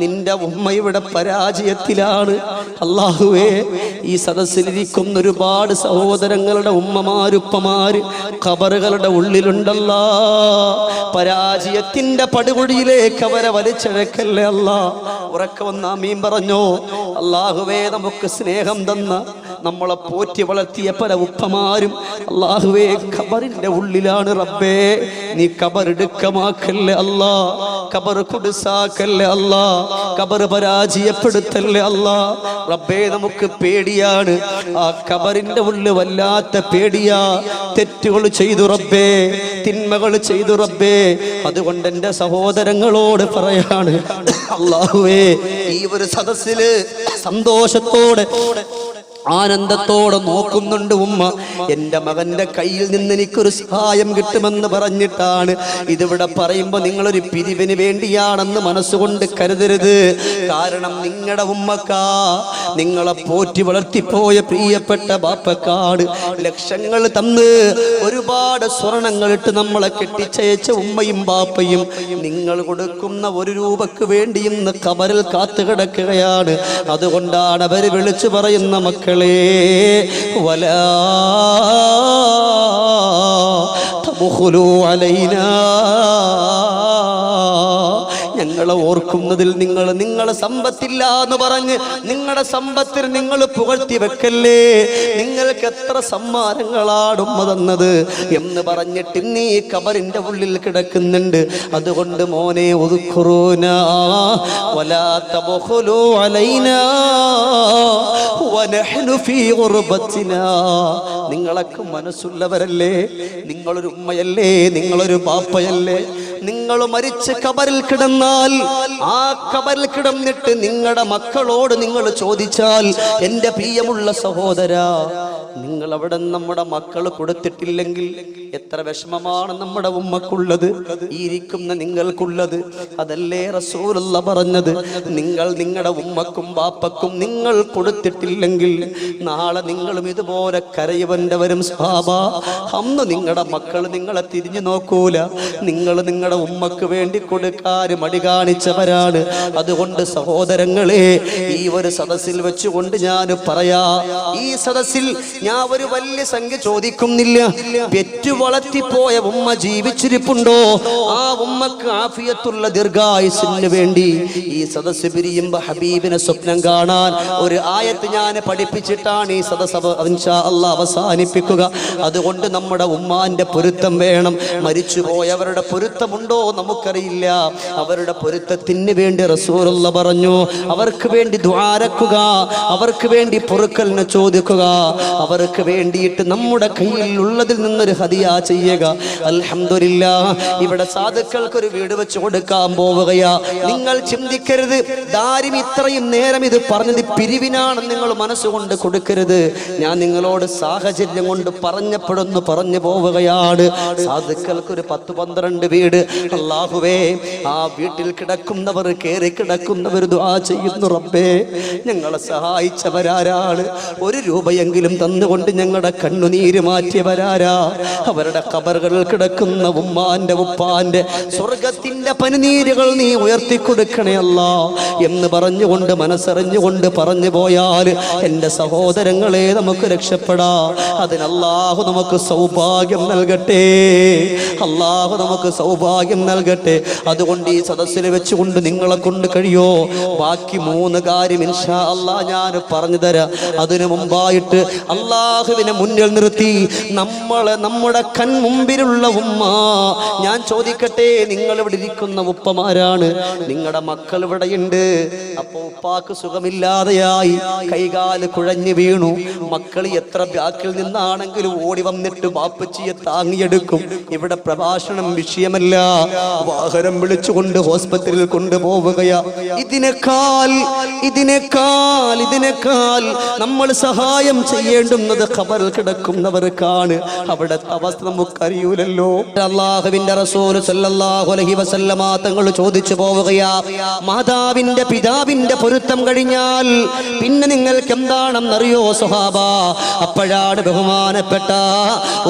നിന്റെ ഉമ്മ ഇവിടെ പരാജയത്തിലാണ്. അല്ലാഹുവേ, ഈ സദസ്സിലിരിക്കുന്ന ഒരുപാട് സഹോദരങ്ങളുടെ ഉമ്മമാരുപ്പമാര് ഖബറുകളുടെ ഉള്ളിലുണ്ടല്ലാ. പരാജയത്തിന്റെ പടുകുഴിയിലേക്ക് അവരെ വലിച്ചഴക്കല്ലേ അല്ലാ. ഉറക്കെ വന്ന് ആമീൻ പറഞ്ഞോ. അല്ലാഹുവേ, നമുക്ക് സ്നേഹം തന്ന, നമ്മളെ പോറ്റി വളർത്തിയ പല ഉപ്പമാരും അല്ലാഹുവേ ഖബറിന്റെ ഉള്ളിലാണ്. റബ്ബേ, നീ ഖബറെടുക്കമാക്കല്ലേ അല്ലാ, ഖബർ കുടുസാക്കല്ലേ അല്ലാ, ഖബർ പരാജയപ്പെടുത്തല്ലേ അല്ലാ. റബ്ബേ, നമുക്ക് പേടിയാണ്. ആ ഖബറിന്റെ ഉള്ളിൽ വല്ലാത്ത പേടിയാ. തെറ്റുകൾ ചെയ്തു റബ്ബേ, തിന്മകൾ ചെയ്തു റബ്ബേ. അതുകൊണ്ട് എൻ്റെ സഹോദരങ്ങളോട് പറയാണ്, അല്ലാഹുവേ, ഈ ഒരു സദസ്സില് സന്തോഷത്തോടെ ആനന്ദത്തോടെ നോക്കുന്നുണ്ട് ഉമ്മ. എൻ്റെ മകൻ്റെ കയ്യിൽ നിന്ന് എനിക്കൊരു സഹായം കിട്ടുമെന്ന് പറഞ്ഞിട്ടാണ്. ഇതിവിടെ പറയുമ്പോൾ നിങ്ങളൊരു പിരിവിന് വേണ്ടിയാണെന്ന് മനസ്സുകൊണ്ട് കരുതരുത്. കാരണം നിങ്ങളുടെ ഉമ്മക്കാ, നിങ്ങളെ പോറ്റി വളർത്തിപ്പോയ പ്രിയപ്പെട്ട ബാപ്പക്കാട് ലക്ഷങ്ങൾ തന്ന് ഒരുപാട് സ്വർണങ്ങളിട്ട് നമ്മളെ കെട്ടിച്ചയച്ച ഉമ്മയും ബാപ്പയും നിങ്ങൾ കൊടുക്കുന്ന ഒരു രൂപക്ക് വേണ്ടി ഇന്ന് ഖബറിൽ കാത്തു കിടക്കുകയാണ്. അതുകൊണ്ടാണ് അവർ വിളിച്ചു പറയുന്ന മക്കളെ വലാ തബ്ഖുലൂ അലൈനാ, ഞങ്ങളെ ഓർക്കുന്നതിൽ നിങ്ങളെ സമ്പത്തില്ല എന്ന് പറഞ്ഞ് നിങ്ങളുടെ സമ്പത്തിൽ നിങ്ങൾ പുകഴ്ത്തി വെക്കല്ലേ. നിങ്ങൾക്ക് എത്ര സമ്മാനങ്ങളാണ് ഉമ്മ തന്നത് എന്ന് പറഞ്ഞിട്ട് നീ ഖബറിന്റെ ഉള്ളിൽ കിടക്കുന്നുണ്ട്. അതുകൊണ്ട് മോനെ ഉദ്ഖുറൂനാ വലാ തബ്ഖുലൂ അലൈനാ വനഹ്നു ഫീ ഗുർബത്തിനാ. നിങ്ങളൊക്കെ മനസ്സുള്ളവരല്ലേ, നിങ്ങളൊരു ഉമ്മയല്ലേ, നിങ്ങളൊരു ബാപ്പയല്ലേ. നിങ്ങൾ മരിച്ച് ഖബറിൽ കിടന്നാൽ ആ ഖബറിൽ കിടന്നിട്ട് നിങ്ങളുടെ മക്കളോട് നിങ്ങൾ ചോദിച്ചാൽ, എൻ്റെ പ്രിയമുള്ള സഹോദരാ, നിങ്ങൾ അവിടെ നമ്മുടെ മക്കൾ കൊടുത്തിട്ടില്ലെങ്കിൽ എത്ര വിഷമമാണ് നമ്മുടെ ഉമ്മക്കുള്ളത്, ഈ ഇരിക്കുന്ന നിങ്ങൾക്കുള്ളത്. അതല്ലേ റസൂലുള്ള പറഞ്ഞത്, നിങ്ങൾ നിങ്ങളുടെ ഉമ്മക്കും ബാപ്പക്കും നിങ്ങൾ കൊടുത്തിട്ടില്ലെങ്കിൽ നാളെ നിങ്ങളും ഇതുപോലെ കരയുവന്റെ വരും സഹാബ. അന്ന് നിങ്ങളുടെ മക്കൾ നിങ്ങളെ തിരിഞ്ഞു നോക്കൂല. നിങ്ങൾ നിങ്ങളുടെ ഉമ്മക്ക് വേണ്ടി കൊടുക്കാൻ മടി കാണിച്ചവരാണ്. അതുകൊണ്ട് സഹോദരങ്ങളെ, ഈ ഒരു സദസ്സിൽ വെച്ചുകൊണ്ട് ഞാൻ പറയാ, ഈ സദസ്സിൽ ഞാൻ ഒരു വലിയ സംഖ്യ ചോദിക്കുന്നില്ല. പെറ്റു വളർത്തിപ്പോയ ഉമ്മ ജീവിച്ചിരിപ്പുണ്ടോ? ആ ഉമ്മക്ക് ആഫിയത്തുള്ള ദീർഘായുസിന് വേണ്ടി ഈ സദസ്സ് പിരിയുമ്പോ ഹബീബിനെ സ്വപ്നം കാണാൻ ഒരു ആയത്ത് ഞാൻ പഠിപ്പിച്ചിട്ടാണ് ഈ സദസ്സ് ഇൻഷാ അല്ലാഹ് അവസാനിപ്പിക്കുക. അതുകൊണ്ട് നമ്മുടെ ഉമ്മാന്റെ പൊരുത്തം വേണം. മരിച്ചുപോയവരുടെ പൊരുത്തമുണ്ടോ നമുക്കറിയില്ല. അവരുടെ പൊരുത്തത്തിന് വേണ്ടി റസൂലുള്ള പറഞ്ഞു, അവർക്ക് വേണ്ടി ദുആരക്കുക, അവർക്ക് വേണ്ടി പൊറുക്കലിനെ ചോദിക്കുക, അവർക്ക് വേണ്ടിയിട്ട് നമ്മുടെ കയ്യിൽ ഉള്ളതിൽ നിന്നൊരു ഹദിയ ചെയ്യുക. അൽഹംദുലില്ലാഹ്, ഇവിടെ സാധുക്കൾക്ക് ഒരു വീട് വെച്ച് കൊടുക്കാൻ പോവുകയാ. നിങ്ങൾ ചിന്തിക്കരുത്, ദാരിമി ഇത്രയും നേരം ഇത് പറഞ്ഞത് പിരിവിനാണെന്ന് നിങ്ങൾ മനസ്സുകൊണ്ട് കൊടുക്കരുത്. ഞാൻ നിങ്ങളോട് സാഹചര്യം കൊണ്ട് പറഞ്ഞപ്പെടുന്നു പറഞ്ഞു പോവുകയാണ്. സാധുക്കൾക്ക് ഒരു 10-12 വീട്, അല്ലാഹുവേ, ആ വീട്ടിൽ കിടക്കുന്നവർ, കേറി കിടക്കുന്നവർ ദുആ ചെയ്യുന്നു, റബ്ബേ ഞങ്ങളെ സഹായിച്ചവരാരാണ്? ഒരു രൂപയെങ്കിലും തന്നുകൊണ്ട് ഞങ്ങളുടെ കണ്ണുനീര് മാറ്റിയവരാരാ? അവരുടെ ഖബറുകളിൽ കിടക്കുന്ന ഉമ്മാന്റെ ഉപ്പാന്റെ സ്വർഗത്തിന്റെ പനിനീരുകൾ നീ ഉയർത്തിക്കൊടുക്കണേ അല്ലാ എന്ന് പറഞ്ഞുകൊണ്ട് മനസ്സറിഞ്ഞുകൊണ്ട് പറഞ്ഞു പോയാൽ എൻ്റെ സഹോദരങ്ങളെ നമുക്ക് രക്ഷപ്പെടാം. അതിന് അല്ലാഹു നമുക്ക് സൗഭാഗ്യം നൽകട്ടെ, അല്ലാഹു നമുക്ക് സൗഭാഗ്യം നൽകട്ടെ. അതുകൊണ്ട് ഈ സദസ്സിൽ വെച്ചുകൊണ്ട് നിങ്ങളെ കൊണ്ട് കഴിയോ ബാക്കി 3 കാര്യം ഇൻഷാ അല്ലാഹ് ഞാൻ പറഞ്ഞു തരാം. അതിനു മുമ്പായിട്ട് അല്ലാഹുവിനെ മുന്നിൽ നിർത്തി നമ്മുടെ കൺമുമ്പിലുള്ള ഉമ്മ, ഞാൻ ചോദിക്കട്ടെ, നിങ്ങൾ ഇവിടെ ഇരിക്കുന്ന ഉപ്പമാരാണ്, നിങ്ങളുടെ മക്കൾ ഇവിടെയുണ്ട്. അപ്പൊ ഉപ്പാക്ക് സുഖമില്ലാതെയായി, കൈകാല് കുഴഞ്ഞു വീണു. മക്കൾ എത്ര ബാക്കിൽ നിന്നാണെങ്കിലും ഓടി വന്നിട്ട് ബാപ്പച്ചിയെ താങ്ങിയെടുക്കും. ഇവിടെ പ്രഭാഷണം വിഷയമല്ല, വാഹനം വിളിച്ചുകൊണ്ട് ഹോസ്പിറ്റലിൽ കൊണ്ടുപോവുകയാ. ഇതിനേക്കാൾ നമ്മൾ സഹായം ചെയ്യേണ്ടുന്നത് ഖബറിൽ കിടക്കുന്നവർക്കാണ്. അവിടെ അവസ്ഥ നമുക്കറിയൂലല്ലോ. അല്ലാഹുവിന്റെ റസൂൽ സല്ലല്ലാഹു അലൈഹി വസല്ലമ തങ്ങൾ ചോദിച്ചു പോവുകയാ, മാതാവിന്റെ പിതാവിന്റെ പൊരുത്തം കഴിഞ്ഞാൽ പിന്നെ നിങ്ങൾക്ക് എന്താണെന്നറിയോ സ്വഹാബ? അപ്പോഴാണ് ബഹുമാനപ്പെട്ട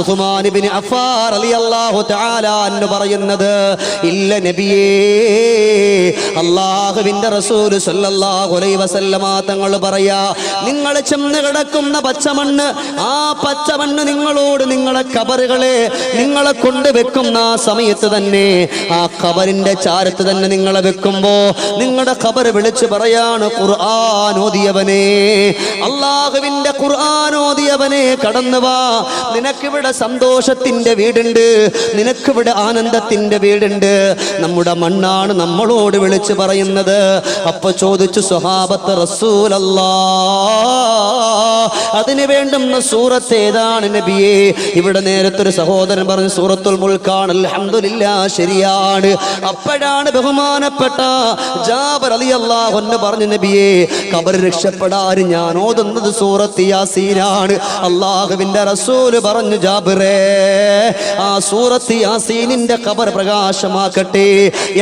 ഉസ്മാൻ ഇബ്നു അഫ്ഫാൻ റളിയല്ലാഹു തആല അൻഹു പറയുന്നത്, ഇല്ല നബിയേ, അല്ലാഹുവിന്റെ റസൂൽ സല്ലല്ലാഹു അലൈഹി വസല്ലമ തങ്ങൾ പറയാ, നിങ്ങൾ ചെന്ന് കിടക്കുന്ന പച്ചമണ്ണ്, ആ പച്ചമണ്ണ് നിങ്ങളോട് നിങ്ങളെ ഖബറുകളെ നിങ്ങളെ കൊണ്ട് വെക്കുന്ന ആ സമയത്ത് തന്നെ, ആ ഖബറിന്റെ ചാരത്ത് തന്നെ നിങ്ങളെ വെക്കുമ്പോ നിങ്ങളുടെ ഖബർ വിളിച്ച് പറയാണ്, ഖുർആൻ ഓതിയവനെ, അല്ലാഹുവിന്റെ ഖുർആൻ ഓതിയവനെ കടന്നു വാ, നിനക്കിവിടെ സന്തോഷത്തിന്റെ വീടുണ്ട്, നിനക്കിവിടെ ആനന്ദത്തിന്റെ വീടുണ്ട്. നമ്മുടെ മണ്ണാണ് നമ്മളോട് വിളിച്ച് വിളിച്ചു പറയുന്നത്. അപ്പൊ ചോദിച്ചു സ്വഹാബത്ത് റസൂലല്ലാഹ്, അതിന് വേണ്ടുന്ന സൂറത്ത് ഏതാണ് നബിയേ? ഇവിടെ നേരത്തെ ഒരു സഹോദരൻ പറഞ്ഞു സൂറത്തുൽ മുൽക്കാണ്. അൽഹംദുലില്ലാഹ്, ശരിയാണ്. അപ്പോഴാണ് ബഹുമാനപ്പെട്ട ജാബിർ റളിയല്ലാഹു അൻഹു പറഞ്ഞു നബിയേ, ഖബർ രക്ഷപ്പെടാൻ ഞാൻ ഓതുന്നത് സൂറത്ത് യാസീനാണ്. അല്ലാഹുവിന്റെ റസൂൽ പറഞ്ഞു ജാബിറേ, ആ സൂറത്ത് യാസീനിന്റെ ഖബർ പ്രകാശമാക്കട്ടെ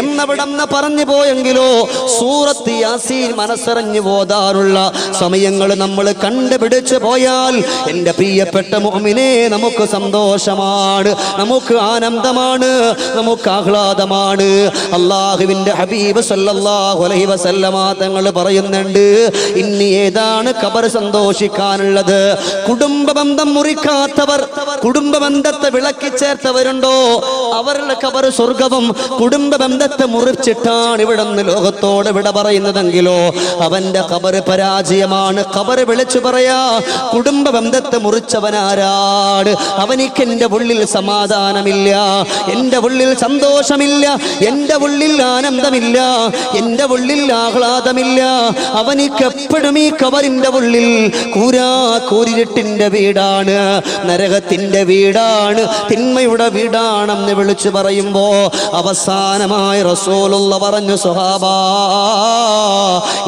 എന്നവിടന്ന് പറഞ്ഞു പോയെങ്കിലോ സൂറത്ത് യാസീൻ മനസ്സറിഞ്ഞു ഓതാറുള്ള സമയങ്ങൾ നമ്മൾ കണ്ടുപിടിച്ചു പോയാൽ എൻ്റെ പ്രിയപ്പെട്ട മുഅ്മിനേ, നമുക്ക് സന്തോഷമാണ്, നമുക്ക് ആനന്ദമാണ്, നമുക്ക് ആഹ്ലാദമാണ്. അല്ലാഹുവിന്റെ ഹബീബ് സല്ലല്ലാഹു അലൈഹി വസല്ലമ തങ്ങൾ പറയുന്നുണ്ട്, ഇനി ഏതാണ് ഖബർ സന്തോഷിക്കാനുള്ളത്? കുടുംബ ബന്ധം മുറിക്കാത്തവർ, കുടുംബ ബന്ധത്തെ വിളക്കി ചേർത്തവരുണ്ടോ അവരുടെ ഖബർ സ്വർഗവും. കുടുംബ ബന്ധത്തെ മുറിച്ചിട്ടാണ് ഇവിടെ നിന്ന് ലോകത്തോട് വിട പറയുന്നതെങ്കിലോ അവന്റെ ഖബർ പരാജയമാണ്. ഖബർ വിളിച്ചു പറയാ, കുടുംബ ബന്ധത്തെ മുറിച്ചവനാരാണ്? അവനിക്ക് എൻ്റെ ഉള്ളിൽ സമാധാനമില്ല, എൻ്റെ ഉള്ളിൽ സന്തോഷമില്ല, എൻ്റെ ഉള്ളിൽ ആനന്ദമില്ല, എൻ്റെ ഉള്ളിൽ ആഹ്ലാദമില്ല. അവനിക്ക് എപ്പോഴും ഈ ഖബറിന്റെ ഉള്ളിൽ കൂരിരുട്ടിന്റെ വീടാണ്, നരകത്തിന്റെ വീടാണ്, തിന്മയുടെ വീടാണെന്ന് വിളിച്ചു പറയുമ്പോ അവസാനമായി റസൂലുള്ള പറഞ്ഞു, സ്വഹാബാ,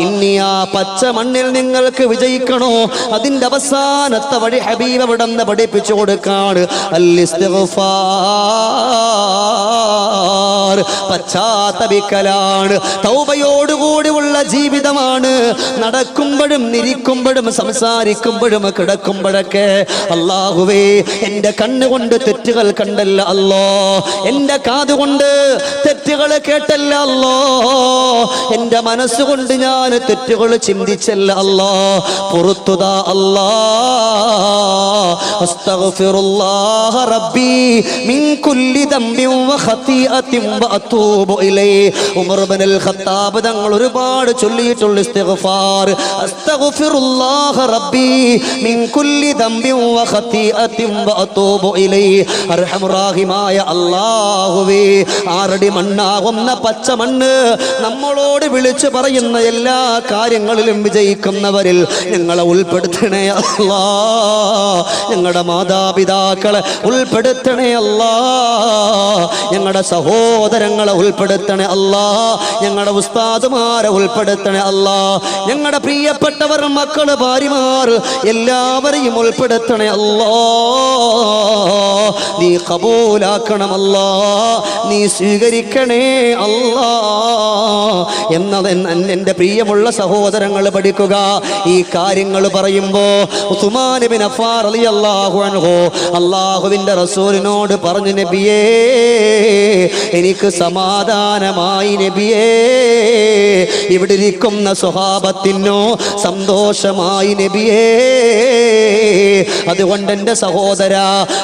ഇനി ആ പച്ച മണ്ണിൽ നിങ്ങൾക്ക് വിജയിക്കണോ അതിന്റെ അവസാനത്തെ വഴി ഹബീബ് അവിടെ നിന്ന് പഠിപ്പിച്ചു കൊടുക്കാണ്. അൽ-ഇസ്തിഗ്ഫാർ, പശ്ചാത്തപിക്കലാണ്, തൗബയോടുകൂടിയുള്ള ജീവിതമാണ്. നടക്കുമ്പോഴും നിരിക്കുമ്പോഴും സംസാരിക്കുമ്പോഴും കിടക്കുമ്പോഴൊക്കെ അല്ലാഹുവേ, എൻ്റെ കണ്ണുകൊണ്ട് തെറ്റുകൾ കണ്ടല്ല അല്ലോ, എൻ്റെ കാതുകൊണ്ട് തെറ്റുകൾ കേട്ടല്ല അല്ലോ, എൻ്റെ മനസ്സുകൊണ്ട് ഞാൻ തെറ്റുകൾ ചിന്തിച്ചല്ല അല്ലോ, പുറത്തുതാ അല്ലാ. അസ്തഗ്ഫിറുല്ലാഹ റബ്ബി മിൻ കുല്ലി ദംബിൻ വ ഖതീഅത്തിൻ വ അതൂബു ഇലൈഹി. ഉമർ ഇബ്നുൽ ഖത്താബ് തങ്ങൾ ഒരുപാട് ചൊല്ലിയിട്ടുള്ള ഇസ്തിഗ്ഫാർ, അസ്തഗ്ഫിറുല്ലാഹ റബ്ബി മിൻ കുല്ലി ദംബിൻ വ ഖതീഅത്തിൻ വ അതൂബു ഇലൈഹി. അർഹമുറാഹിമായ അല്ലാഹുവേ, ആറടി മണ്ണാകുന്ന പച്ച മണ്ണ് നമ്മളോട് വിളിച്ചു പറയുന്ന എല്ലാ കാര്യങ്ങളിലും വിജയിക്കുന്നവരിൽ ഞങ്ങളെ ഉൾപ്പെടുത്തണേ അല്ലാ. ഞങ്ങളുടെ മാതാപിതാക്കളെ ഉൾപ്പെടുത്തണേ അല്ലാ, ഞങ്ങളുടെ സഹോദരങ്ങളെ ഉൾപ്പെടുത്തണേ അല്ലാ, ഞങ്ങളുടെ ഉസ്താദുമാരെ ഉൾപ്പെടുത്തണേ അല്ലാ, ഞങ്ങളുടെ പ്രിയപ്പെട്ടവർ, മക്കള്, ഭാര്യമാർ എല്ലാവരെയും ഉൾപ്പെടുത്തണേ അല്ലാ. നീ കബൂലാക്കണമല്ലാ, നീ സ്വീകരിക്കണേ അല്ലാ എന്നത് എൻ്റെ പ്രിയമുള്ള സഹോദരങ്ങൾ പഠിക്കുക. ഈ കാര്യങ്ങൾ പറയുമ്പോ ഉസ്മാൻ ഇബ്നു അഫ്ഫാൻ റളിയല്ലാഹു അൻഹു അല്ലാഹുവിൻ്റെ റസൂലിനോട് പറഞ്ഞു, നബിയേ, എനിക്ക് സമാധാനമായി നബിയേ, ഇവിടെ ഇരിക്കുന്ന സ്വഹാബത്തിനോ സന്തോഷമായി നബിയേ. അതുകൊണ്ട് എൻ്റെ സഹോദര,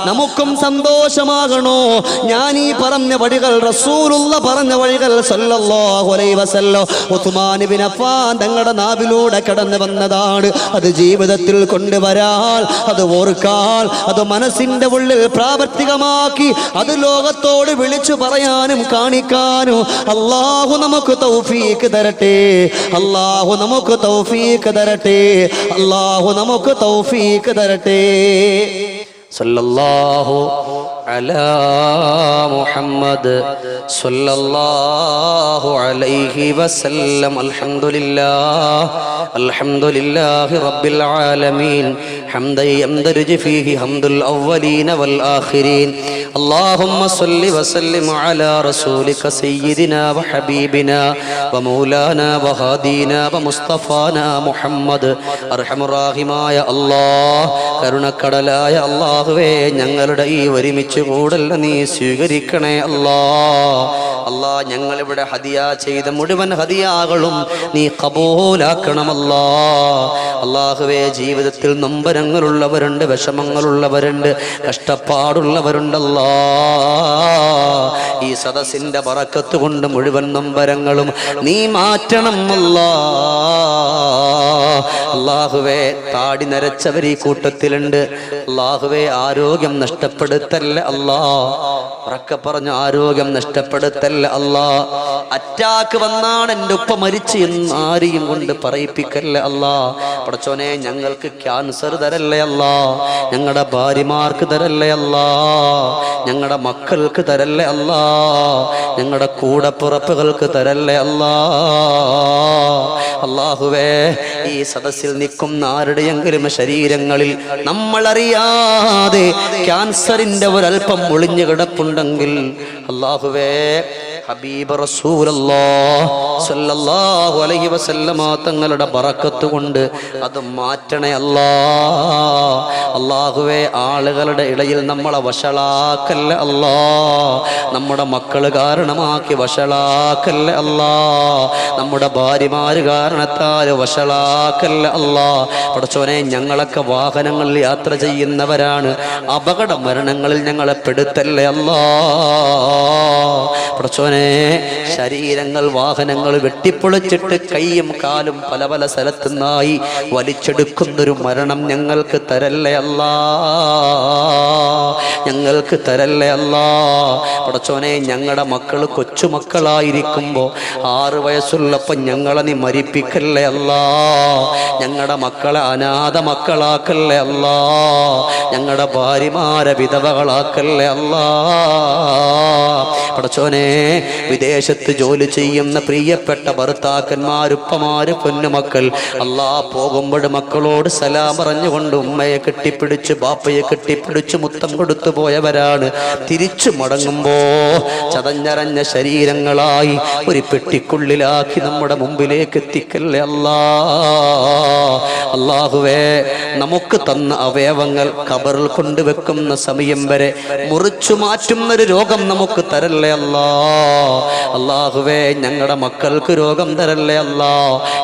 നമുക്കും സന്തോഷമാകണോ? ഞാൻ ഈ പറഞ്ഞ വഴികൾ, റസൂലുള്ള പറഞ്ഞ വഴികൾ സല്ലല്ലാഹു അലൈഹി വസല്ലം ഉസ്മാൻ ഇബ്നു അഫ്ഫാൻ തങ്ങളുടെ നാവിലൂടെ കടന്നു വന്നതാണ്. അത് ജീവിതത്തിൽ കൊണ്ടുവരാൻ, അത് ഓർക്കാൻ, അത് മനസ്സിന്റെ ഉള്ളിൽ പ്രാവർത്തികമാക്കി അത് ലോകത്തോട് വിളിച്ചു പറയാനും കാണിക്കാനും അല്ലാഹു നമുക്ക് തൗഫീഖ് തരട്ടെ, അല്ലാഹു നമുക്ക് തൗഫീഖ് തരട്ടെ, അല്ലാഹു നമുക്ക് തൗഫീഖ് തരട്ടെ. സല്ലല്ലാഹു അലാ മുഹമ്മദ് സല്ലല്ലാഹു അലൈഹി വസല്ലം. അൽഹംദുലില്ലാഹി റബ്ബിൽ ആലമീൻ ഹംദൻ യംദരിജു ഫീഹി ഹംദുൽ അവ്വലീന വൽ ആഖിരീൻ. اللهم صل وسلم على رسولك سيدنا وحبيبنا ومولانا وهادينا ومصطفانا محمد. അർഹമുറാഹിമായ അല്ലാഹ്, കരുണക്കടലായ അല്ലാഹുവേ, ഞങ്ങളുടെ ഈ ഒരുമിച്ച് കൂടൽ നീ സ്വീകരിക്കണേ അല്ലാഹ്. അല്ലാഹ്, ഞങ്ങളിവിടെ ഹദിയ ചെയ്ത മുഴുവൻ ഹദിയാകളും നീ കബൂലാക്കണമല്ലാഹ്. അല്ലാഹുവേ, ജീവിതത്തിൽ നൊമ്പര വേദനങ്ങളുള്ളവരുണ്ട്, വിഷമങ്ങളുള്ളവരുണ്ട്, കഷ്ടപ്പാടുള്ളവരുണ്ടല്ലോ. ഈ സദസ്സിന്റെ ബറക്കത്ത് കൊണ്ട് മുഴുവൻ നൊമ്പരങ്ങളും നീ മാറ്റണം അല്ലാ. അല്ലാഹുവേ, താടി നരച്ചവർ ഈ കൂട്ടത്തിലുണ്ട്. അല്ലാഹുവേ, ആരോഗ്യം നഷ്ടപ്പെടുത്തല്ല അല്ലാ. ഉറക്കെ പറഞ്ഞു, ആരോഗ്യം നഷ്ടപ്പെടുത്തല്ല അല്ലാ. അറ്റാക്ക് വന്നാണ് എൻ്റെ ഉപ്പ മരിച്ചു എന്ന് ആരെയും കൊണ്ട് പറയിപ്പിക്കല്ല അല്ലാ. പടച്ചോനെ, ഞങ്ങൾക്ക് ക്യാൻസർ തരല്ലേ അല്ലാ. ഞങ്ങളുടെ ഭാര്യമാർക്ക് തരല്ലേ അല്ലാ. ഞങ്ങളുടെ മക്കൾക്ക് തരല്ലേ അല്ലാ. ഞങ്ങളുടെ കൂടപ്പിറപ്പുകൾക്ക് തരല്ലേ അല്ലാ. അല്ലാഹുവേ, ഈ സദസ്സിൽ നിൽക്കുന്ന ആരുടെയെങ്കിലും ശരീരങ്ങളിൽ നമ്മളറിയാതെ ക്യാൻസറിന്റെ ഒരൽപ്പം ഒളിഞ്ഞു കിടപ്പുണ്ടെങ്കിൽ അല്ലാഹുവേ, ഹബീബ് റസൂലുള്ളാഹി സ്വല്ലല്ലാഹു അലൈഹി വസല്ലമ തങ്ങളുടെ ബറക്കത്ത് കൊണ്ട് അത് മാറ്റണേ അല്ലാ. അല്ലാഹുവേ, ആളുകളുടെ ഇടയിൽ നമ്മളെ വഷളാക്കല്ല അല്ലാ. നമ്മുടെ മക്കള് കാരണമാക്കി വഷളാക്കല്ല അല്ലാ. നമ്മുടെ ഭാര്യമാര് കാരണത്താൽ വഷളാക്കല്ല അല്ലാ. പടച്ചോനെ, ഞങ്ങളൊക്കെ വാഹനങ്ങളിൽ യാത്ര ചെയ്യുന്നവരാണ്. അപകട മരണങ്ങളിൽ ഞങ്ങളെ പെടുത്തല്ലേ അല്ലാ. പടച്ചോനെ, ശരീരങ്ങൾ വാഹനങ്ങൾ വെട്ടിപ്പൊളിച്ചിട്ട് കൈയും കാലും പല പല സ്ഥലത്തുനിന്നായി വലിച്ചെടുക്കുന്നൊരു മരണം ഞങ്ങൾക്ക് തരല്ലേ അല്ലാ. ഞങ്ങൾക്ക് തരല്ലേ അല്ലാ. പടച്ചോനെ, ഞങ്ങളുടെ മക്കൾ കൊച്ചുമക്കളായിരിക്കുമ്പോൾ 6 വയസ്സുള്ളപ്പോൾ ഞങ്ങളെ നീ മരിപ്പിക്കല്ലേ അല്ലാ. ഞങ്ങളുടെ മക്കളെ അനാഥ മക്കളാക്കല്ലേ അല്ലാ. ഞങ്ങളുടെ ഭാര്യമാരെ വിധവകളാക്കല്ലേ അല്ലാ. പടച്ചോനെ, വിദേശത്ത് ജോലി ചെയ്യുന്ന പ്രിയപ്പെട്ട ഭർത്താക്കന്മാർ, ഉപ്പമാര്, പൊന്നുമക്കൾ അല്ലാ, പോകുമ്പോൾ മക്കളോട് സലാം പറഞ്ഞുകൊണ്ട് ഉമ്മയെ കെട്ടിപ്പിടിച്ച് ബാപ്പയെ കെട്ടിപ്പിടിച്ച് മുത്തം കൊടുത്തു പോയവരാണ്. തിരിച്ചു മടങ്ങുമ്പോ ചതഞ്ഞരഞ്ഞ ശരീരങ്ങളായി ഒരു പെട്ടിക്കുള്ളിലാക്കി നമ്മുടെ മുമ്പിലേക്ക് എത്തിക്കല്ലേ അല്ലാ. അല്ലാഹുവേ, നമുക്ക് തന്ന അവയവങ്ങൾ ഖബറിൽ കൊണ്ടുവെക്കുന്ന സമയം വരെ മുറിച്ചു മാറ്റുന്നൊരു രോഗം നമുക്ക് തരല്ലേ അല്ലാ. അല്ലാഹുവേ, ഞങ്ങളുടെ മക്കൾക്ക് രോഗം തരല്ലേ അല്ലാ.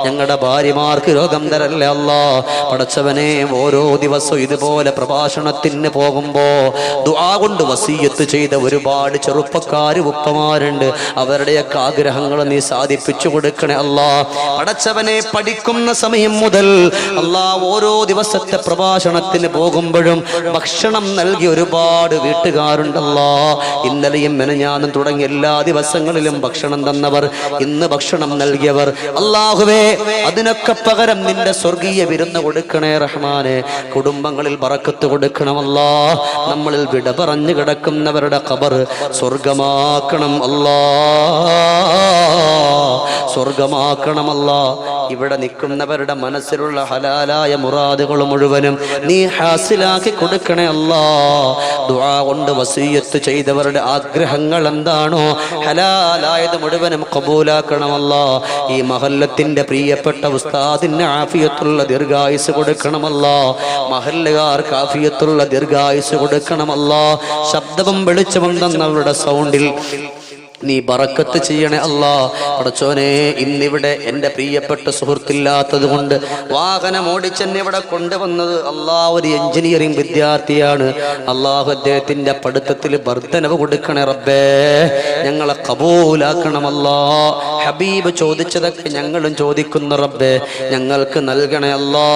ഞങ്ങളുടെ ഭാര്യമാർക്ക് രോഗം തരല്ലേ അല്ലാ. പടച്ചവനെ, ഓരോ ദിവസവും ഇതുപോലെ പ്രഭാഷണത്തിന് പോകുമ്പോ ദുആ കൊണ്ട് വസിയത്ത് ചെയ്ത ഒരുപാട് ചെറുപ്പക്കാര് ഉപ്പമാരുണ്ട്. അവരുടെയൊക്കെ ആഗ്രഹങ്ങൾ നീ സാധിപ്പിച്ചു കൊടുക്കണേ അല്ലാ. പടച്ചവനെ, പഠിക്കുന്ന സമയം മുതൽ അല്ലാ, ഓരോ ദിവസത്തെ പ്രഭാഷണത്തിന് പോകുമ്പോഴും ഭക്ഷണം നൽകി ഒരുപാട് വീട്ടുകാരുണ്ടല്ലോ. ഇന്നലെയും മെനഞ്ഞാന്നും തുടങ്ങി എല്ലാ ദിവസങ്ങളിലും ഭക്ഷണം തന്നവർ, ഇന്ന് ഭക്ഷണം നൽകിയവർ, അല്ലാഹുവേ, അതിനൊക്കെ പകരം നിന്റെ സ്വർഗീയ വിരുന്ന് കൊടുക്കണേ റഹ്മാനെ. കുടുംബങ്ങളിൽ ബറക്കത്ത് കൊടുക്കണമല്ലാ. നമ്മളിൽ വിട പറഞ്ഞു കിടക്കുന്നവരുടെ ഖബർ സ്വർഗമാക്കണം അല്ലാ. സ്വർഗമാക്കണമല്ലാ. ഇവിടെ നിൽക്കുന്നവരുടെ മനസ്സിലുള്ള ഹലാലായ മുറാദുകൾ മുഴുവനും നീ ഹാസിലാക്കി കൊടുക്കണേ അല്ലാ. ദുആ കൊണ്ട് വസിയത്ത് ചെയ്തവരുടെ ആഗ്രഹങ്ങൾ എന്താണോ ഹലാലായത് മുഴുവനും ഖബൂലാക്കണമല്ലാ. ഈ മഹല്ലത്തിന്റെ പ്രിയപ്പെട്ട ഉസ്താദിന് ആഫിയത്തുള്ള ദീർഘായുസ് കൊടുക്കണമല്ലാ. മഹല്ലുകാർക്ക് ആഫിയത്തുള്ള ദീർഘായുസ് കൊടുക്കണമല്ലാ. ശബ്ദവും വെളിച്ചവും തന്നവരുടെ സൗണ്ടിൽ നീ ബറക്കത്ത് ചെയ്യണേ അല്ലാ. പടച്ചോനെ, ഇന്നിവിടെ എൻ്റെ പ്രിയപ്പെട്ട സുഹൃത്തില്ലാത്തത് കൊണ്ട് വാഹനം ഓടിച്ചെന്നെ ഇവിടെ കൊണ്ടുവന്നത് അല്ലാ ഒരു എഞ്ചിനീയറിംഗ് വിദ്യാർത്ഥിയാണ്. അല്ലാഹു അദ്ദേഹത്തിൻ്റെ പഠിത്തത്തിൽ വർദ്ധനവ് കൊടുക്കണേ റബ്ബേ. ഞങ്ങളെ ഖബൂലാക്കണമല്ലാ. ഹബീബ് ചോദിച്ചതൊക്കെ ഞങ്ങളും ചോദിക്കുന്ന റബ്ബേ ഞങ്ങൾക്ക് നൽകണേ അല്ലാ.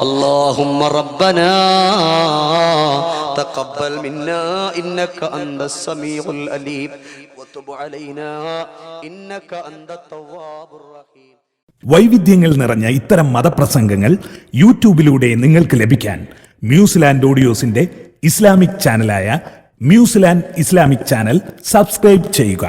അല്ലാഹുമ്മ റബ്ബനാ تقبل منا إنك أنت السميع العليم وتب علينا إنك أنت التواب الرحيم. വൈവിധ്യങ്ങൾ നിറഞ്ഞ ഇത്തരം മതപ്രസംഗങ്ങൾ യൂട്യൂബിലൂടെ നിങ്ങൾക്ക് ലഭിക്കാൻ മ്യൂസിലാൻഡ് ഓഡിയോസിന്റെ ഇസ്ലാമിക് ചാനലായ മ്യൂസിലാൻഡ് ഇസ്ലാമിക് ചാനൽ സബ്സ്ക്രൈബ് ചെയ്യുക.